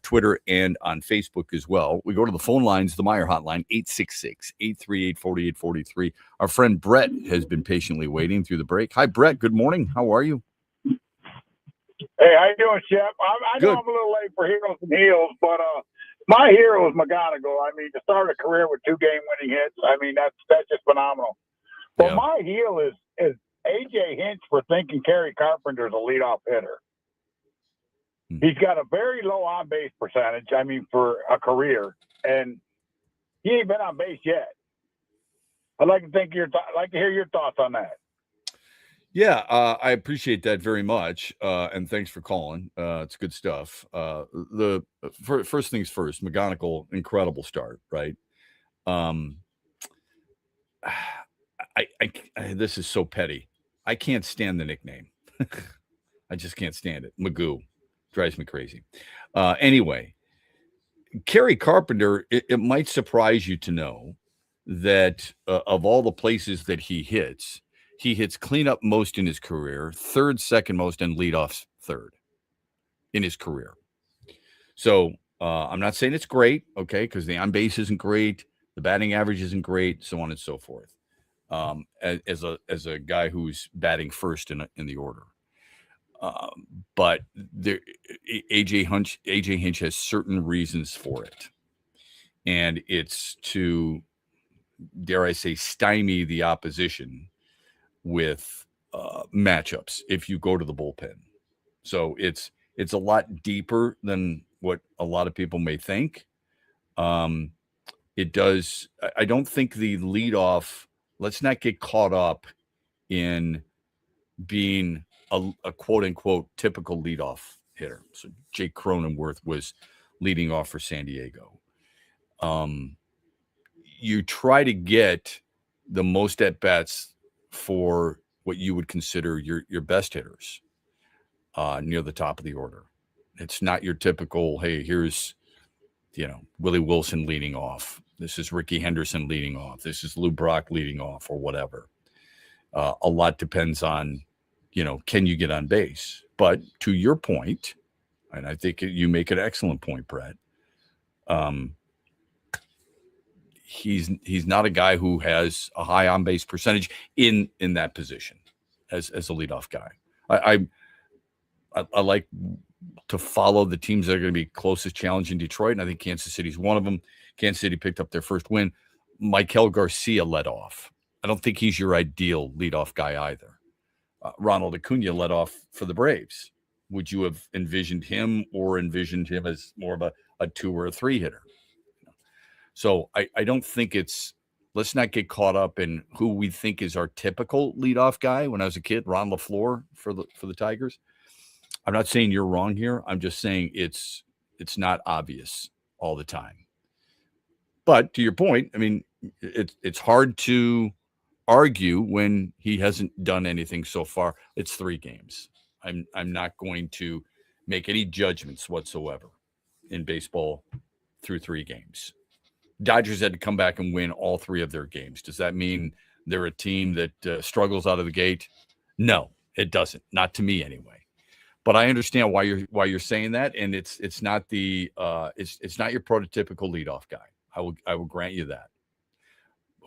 Twitter, and on Facebook as well. We go to the phone lines, the Meyer hotline, 866-838-4843. Our friend Brett has been patiently waiting through the break. Hi, Brett. Good morning. How are you? Hey, how you doing, Shep? I know I'm a little late for heroes and heels, but my hero is McGonigal. I mean, to start a career with 2 game-winning hits, I mean, that's just phenomenal. But my heel is A.J. Hinch for thinking Kerry Carpenter is a leadoff hitter. He's got a very low on-base percentage, I mean, for a career, and he ain't been on base yet. I'd like to hear your thoughts on that. Yeah, I appreciate that very much, and thanks for calling. It's good stuff. First things first, McGonigal, incredible start, right? This is so petty. I can't stand the nickname. I just can't stand it. Magoo drives me crazy. Anyway, Kerry Carpenter, it might surprise you to know that of all the places that he hits cleanup most in his career, third, second most, and leadoff third in his career. So I'm not saying it's great, okay, because the on base isn't great, the batting average isn't great, so on and so forth. As a guy who's batting first in the order, but AJ Hinch has certain reasons for it, and it's to, dare I say, stymie the opposition with matchups if you go to the bullpen. So it's a lot deeper than what a lot of people may think. It does. I don't think the leadoff. Let's not get caught up in being a quote unquote typical leadoff hitter. So Jake Cronenworth was leading off for San Diego. You try to get the most at bats for what you would consider your best hitters near the top of the order. It's not your typical, hey, here's, Willie Wilson leading off. This is Ricky Henderson leading off. This is Lou Brock leading off, or whatever. A lot depends on, can you get on base? But to your point, and I think you make an excellent point, Brett, he's not a guy who has a high on base percentage in that position as a leadoff guy. I like to follow the teams that are going to be closest challenge in Detroit, and I think Kansas City's one of them. Kansas City picked up their first win. Maikel Garcia led off. I don't think he's your ideal leadoff guy either. Ronald Acuna led off for the Braves. Would you have envisioned him as more of a 2 or a 3 hitter? So I don't think let's not get caught up in who we think is our typical leadoff guy. When I was a kid, Ron LaFleur for the Tigers. I'm not saying you're wrong here. I'm just saying it's not obvious all the time. But to your point, I mean, it's hard to argue when he hasn't done anything so far. It's 3 games. I'm not going to make any judgments whatsoever in baseball through 3 games. Dodgers had to come back and win all 3 of their games. Does that mean they're a team that struggles out of the gate? No, it doesn't. Not to me anyway. But I understand why you're saying that, and it's not it's not your prototypical leadoff guy. I will grant you that.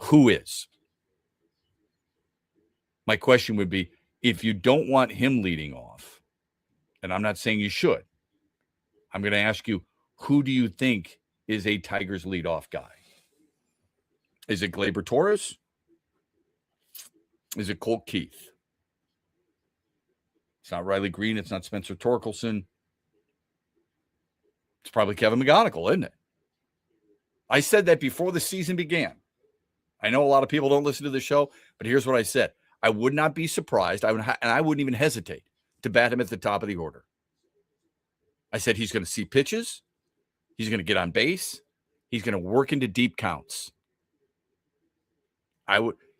Who is? My question would be, if you don't want him leading off, and I'm not saying you should, I'm going to ask you, who do you think is a Tigers leadoff guy? Is it Gleyber Torres? Is it Colt Keith? It's not Riley Green. It's not Spencer Torkelson. It's probably Kevin McGonigal, isn't it? I said that before the season began. I know a lot of people don't listen to the show, but here's what I said. I would not be surprised. I wouldn't even hesitate to bat him at the top of the order. I said he's going to see pitches. He's going to get on base. He's going to work into deep counts.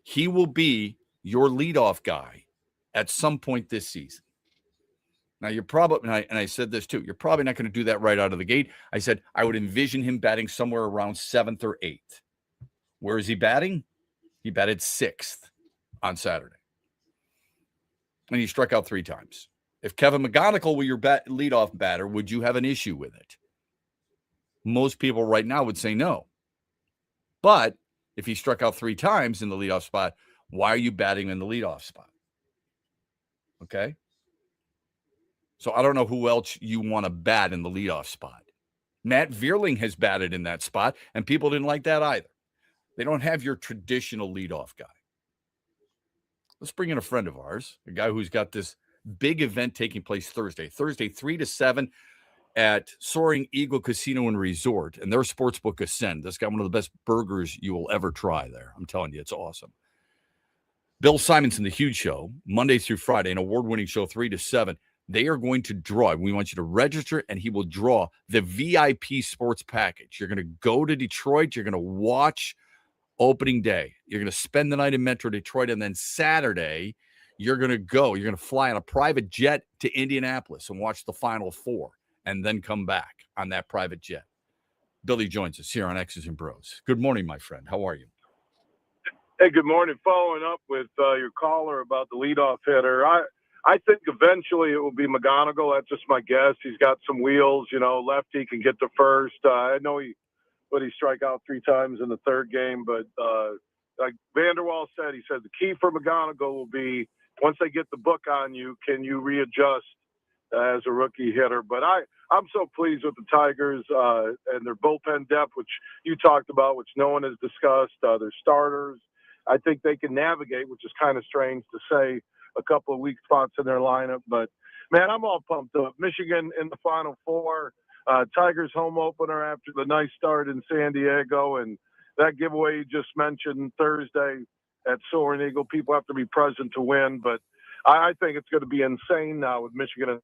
He will be your leadoff guy at some point this season. Now, you're probably, and I said this too, you're probably not going to do that right out of the gate. I said I would envision him batting somewhere around 7th or 8th. Where is he batting? He batted 6th on Saturday. And he struck out 3 times. If Kevin McGonigal were your leadoff batter, would you have an issue with it? Most people right now would say no. But if he struck out 3 times in the leadoff spot, why are you batting in the leadoff spot? Okay? So I don't know who else you want to bat in the leadoff spot. Matt Vierling has batted in that spot, and people didn't like that either. They don't have your traditional leadoff guy. Let's bring in a friend of ours, a guy who's got this big event taking place Thursday 3 to 7 at Soaring Eagle Casino and Resort and their sportsbook Ascend. That's got one of the best burgers you will ever try there. I'm telling you, it's awesome. Bill Simonson, The Huge Show, Monday through Friday, an award-winning show, 3 to 7. They are going to draw. We want you to register, and he will draw the VIP sports package. You're going to go to Detroit. You're going to watch opening day. You're going to spend the night in Metro Detroit, and then Saturday, you're going to fly on a private jet to Indianapolis and watch the Final Four, and then come back on that private jet. Billy joins us here on X's and Bros. Good morning, my friend. How are you? Hey, good morning. Following up with your caller about the leadoff hitter, I think eventually it will be McGonigal. That's just my guess. He's got some wheels, lefty, can get to first. I know he strike out 3 times in the third game, but like Vanderwall said, he said the key for McGonigal will be once they get the book on you, can you readjust as a rookie hitter? But I'm so pleased with the Tigers and their bullpen depth, which you talked about, which no one has discussed. Their starters, I think they can navigate, which is kind of strange to say, a couple of weak spots in their lineup. But, man, I'm all pumped up. Michigan in the Final Four, Tigers home opener after the nice start in San Diego, and that giveaway you just mentioned Thursday at Soaring Eagle. People have to be present to win, but I think it's going to be insane now with Michigan.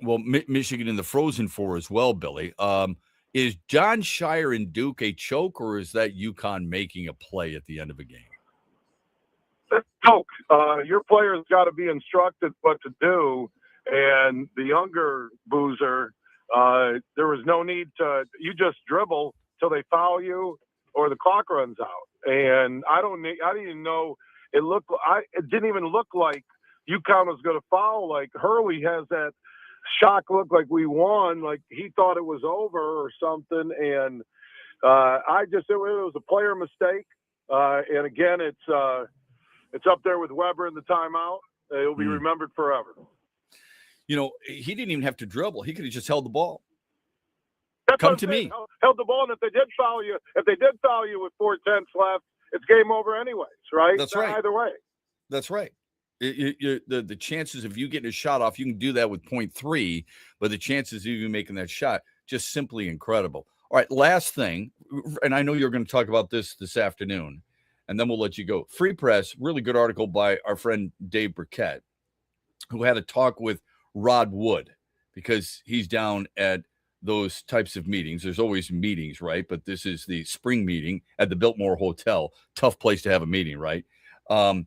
Well, Michigan in the Frozen Four as well, Billy. Is John Shire and Duke a choke, or is that UConn making a play at the end of a game? Choke. Your players got to be instructed what to do, and the younger boozer, there was no need to. You just dribble till they foul you, or the clock runs out. And I didn't even know it looked. It didn't even look like UConn was going to foul. Like Hurley has that shock look, like we won, like he thought it was over or something. And it was a player mistake. And again, it's up there with Weber in the timeout. It'll be remembered forever. He didn't even have to dribble. He could have just held the ball. That's Come to me. Held the ball, and if they did foul you with 4/10 left, it's game over anyways, right? That's right. Either way. That's right. The chances of you getting a shot off, you can do that with 0.3, but the chances of you making that shot, just simply incredible. All right, last thing, and I know you're going to talk about this afternoon, and then we'll let you go. Free Press, really good article by our friend Dave Burkett, who had a talk with Rod Wood, because he's down at those types of meetings. There's always meetings, right? But this is the spring meeting at the Biltmore Hotel. Tough place to have a meeting, right? On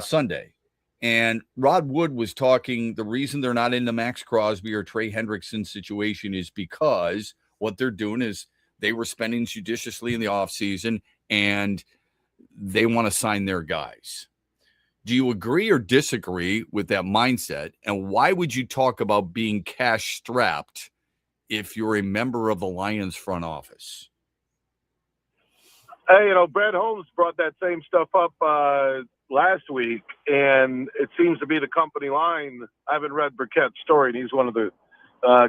Sunday. And Rod Wood was talking, the reason they're not in the Max Crosby or Trey Hendrickson situation is because what they're doing is they were spending judiciously in the offseason, and they want to sign their guys. Do you agree or disagree with that mindset? And why would you talk about being cash strapped if you're a member of the Lions front office? Hey, Brad Holmes brought that same stuff up last week, and it seems to be the company line. I haven't read Burkett's story, and he's one of the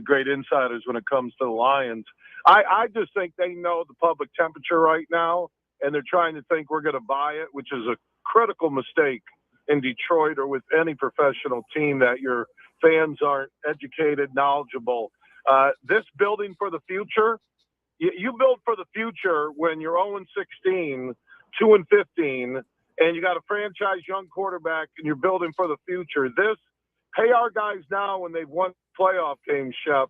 great insiders when it comes to the Lions. I just think they know the public temperature right now, and they're trying to think we're going to buy it, which is a critical mistake in Detroit or with any professional team, that your fans aren't educated, knowledgeable. This building for the future, you build for the future when you're 0-16, 2-15, and you got a franchise young quarterback, and you're building for the future. Pay our guys now when they've won playoff games, Shep.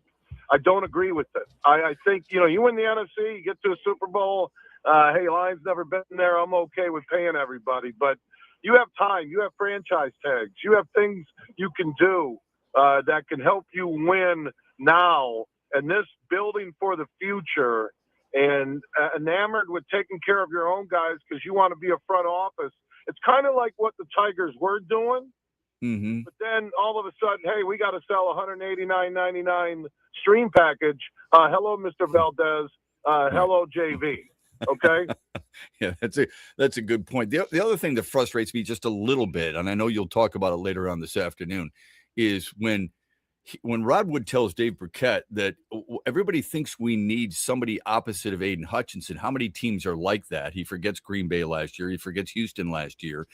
I don't agree with it. I think, you win the NFC, you get to a Super Bowl. Hey, Lions never been there. I'm okay with paying everybody. But you have time. You have franchise tags. You have things you can do that can help you win now. And this building for the future and enamored with taking care of your own guys because you want to be a front office. It's kind of like what the Tigers were doing. Mm-hmm. But then all of a sudden, hey, we got to sell $189.99 stream package. Hello, Mr. Valdez. Hello, JV. Okay. Yeah, that's a good point. The other thing that frustrates me just a little bit, and I know you'll talk about it later on this afternoon, is when Rod Wood tells Dave Burkett that everybody thinks we need somebody opposite of Aiden Hutchinson. How many teams are like that? He forgets Green Bay last year. He forgets Houston last year.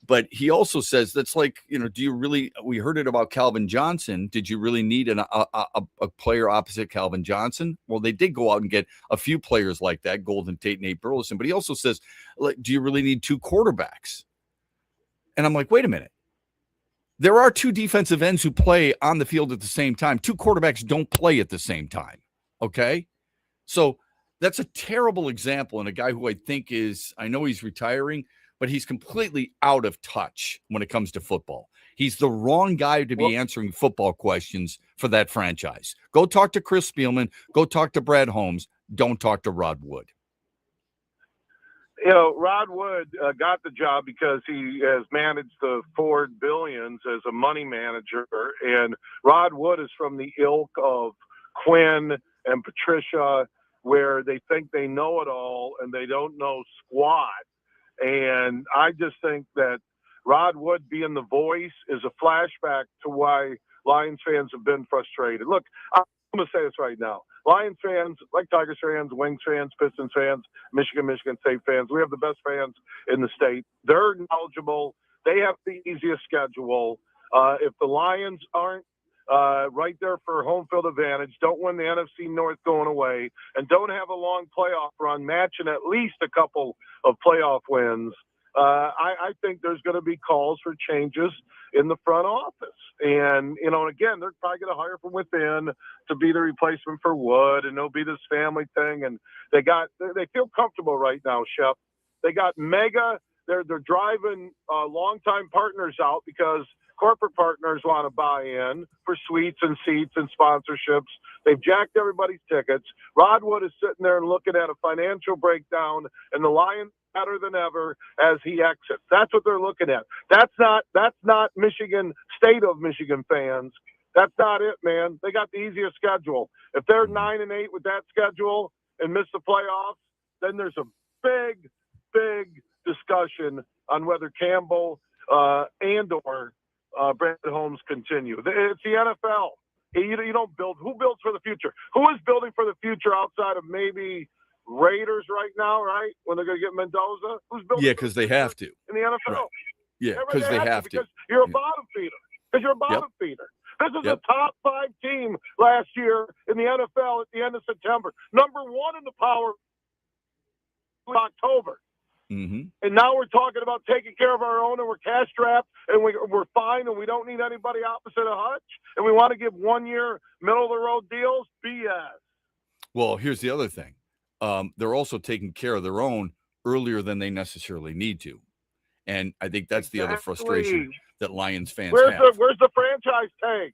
But he also says that's like, do you really, we heard it about Calvin Johnson. Did you really need a player opposite Calvin Johnson? Well, they did go out and get a few players like that, Golden Tate, Nate Burleson. But he also says, like, do you really need two quarterbacks? And I'm like, wait a minute. There are two defensive ends who play on the field at the same time. Two quarterbacks don't play at the same time. Okay. So that's a terrible example. And a guy who I think I know he's retiring, but he's completely out of touch when it comes to football. He's the wrong guy to be answering football questions for that franchise. Go talk to Chris Spielman. Go talk to Brad Holmes. Don't talk to Rod Wood. Rod Wood got the job because he has managed the Ford billions as a money manager. And Rod Wood is from the ilk of Quinn and Patricia, where they think they know it all and they don't know squat. And I just think that Rod Wood being the voice is a flashback to why Lions fans have been frustrated. Look, I'm going to say this right now. Lions fans, like Tigers fans, Wings fans, Pistons fans, Michigan State fans, we have the best fans in the state. They're knowledgeable. They have the easiest schedule. If the Lions aren't right there for home field advantage, don't win the NFC North going away, and don't have a long playoff run matching at least a couple of playoff wins, I think there's going to be calls for changes in the front office. And, again, they're probably going to hire from within to be the replacement for Wood, and it'll be this family thing. And they feel comfortable right now, Shep. They got they're driving longtime partners out because corporate partners want to buy in for suites and seats and sponsorships. They've jacked everybody's tickets. Rod Wood is sitting there and looking at a financial breakdown, and the Lions better than ever as he exits. That's what they're looking at. That's not Michigan, state of Michigan fans. That's not it, man. They got the easiest schedule. If they're 9-8 with that schedule and miss the playoffs, then there's a big, big discussion on whether Campbell and/or Brad Holmes continue. It's the NFL. You don't build. Who builds for the future? Who is building for the future outside of maybe Raiders right now, right? When they're going to get Mendoza? Who's building? Yeah, because they have to. In the NFL. Right. Yeah, because they have to. Because you're a bottom feeder. Because you're a bottom feeder. This is a top 5 team last year in the NFL at the end of September. Number 1 in the power in October. Mm-hmm. And now we're talking about taking care of our own, and we're cash strapped, and we're fine, and we don't need anybody opposite of Hutch, and we want to give 1-year middle-of-the-road deals? BS. Well, here's the other thing. They're also taking care of their own earlier than they necessarily need to. And I think that's the other frustration that Lions fans have. Where's the franchise tag?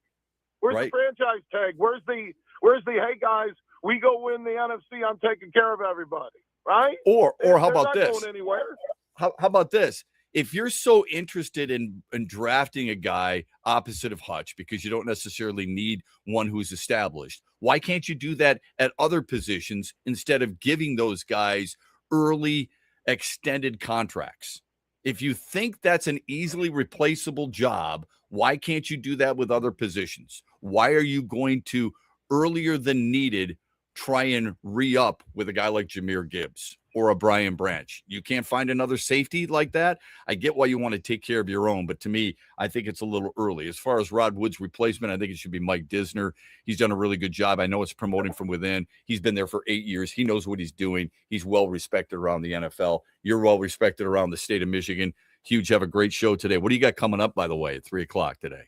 Where's Right. the franchise tag? Where's the hey guys, we go win the NFC, I'm taking care of everybody, right? Or how about They're not this? going anywhere. How about this? If you're so interested in drafting a guy opposite of Hutch because you don't necessarily need one who's established, why can't you do that at other positions instead of giving those guys early extended contracts? If you think that's an easily replaceable job, why can't you do that with other positions? Why are you going to earlier than needed try and re-up with a guy like Jahmyr Gibbs or a Brian Branch? You can't find another safety like that. I get why you want to take care of your own, but to me, I think it's a little early. As far as Rod Wood's replacement, I think it should be Mike Disner. He's done a really good job. I know it's promoting from within. He's been there for 8 years. He knows what he's doing. He's well respected around the NFL. You're well respected around the state of Michigan. Huge, have a great show today. What do you got coming up, by the way, at 3:00 today?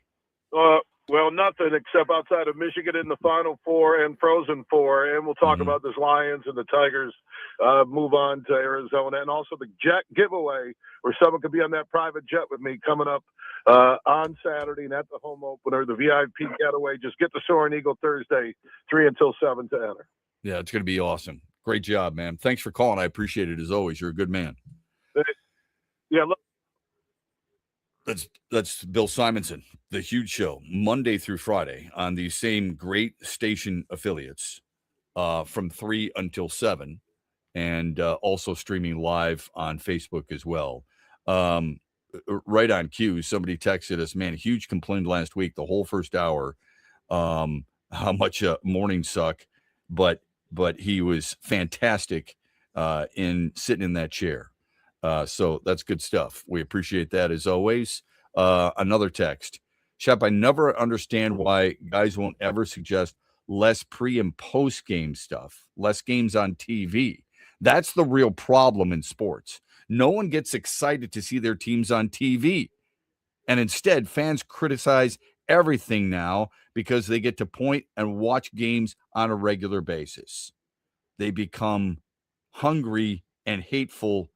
Well, nothing except outside of Michigan in the Final Four and Frozen Four. And we'll talk about this Lions and the Tigers move on to Arizona. And also the jet giveaway where someone could be on that private jet with me coming up on Saturday and at the home opener, the VIP getaway. Just get the Soaring Eagle Thursday, 3 until 7 to enter. Yeah, it's going to be awesome. Great job, man. Thanks for calling. I appreciate it as always. You're a good man. Yeah, look. That's Bill Simonson, The Huge Show, Monday through Friday on these same great station affiliates from 3 until 7, and also streaming live on Facebook as well. Right on cue, somebody texted us, man, Huge complained last week, the whole first hour, how much mornings suck, but he was fantastic in sitting in that chair. So that's good stuff. We appreciate that as always. Another text. Shep, I never understand why guys won't ever suggest less pre and post game stuff, less games on TV. That's the real problem in sports. No one gets excited to see their teams on TV. And instead, fans criticize everything now because they get to point and watch games on a regular basis. They become hungry and hateful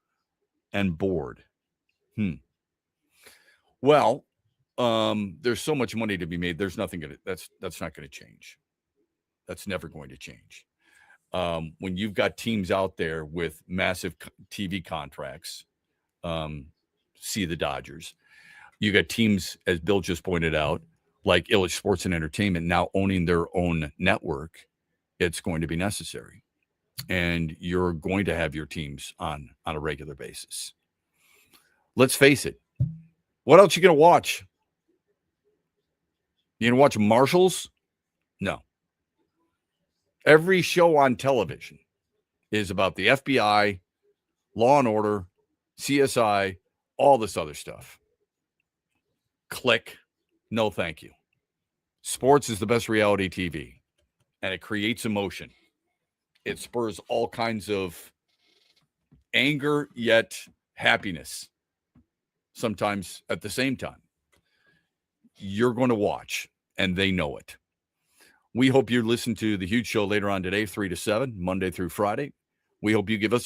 and bored. Well, there's so much money to be made. There's nothing that's not going to change. That's never going to change. When you've got teams out there with massive TV contracts, see the Dodgers. You got teams, as Bill just pointed out, like Illich Sports and Entertainment now owning their own network. It's going to be necessary. And you're going to have your teams on a regular basis. Let's face it. What else are you going to watch? You going to watch Marshalls? No. Every show on television is about the FBI, Law and Order, CSI, all this other stuff. Click. No, thank you. Sports is the best reality TV, and it creates emotion. It spurs all kinds of anger, yet happiness, sometimes at the same time. You're going to watch, and they know it. We hope you listen to The Huge Show later on today, 3 to 7, Monday through Friday. We hope you give us a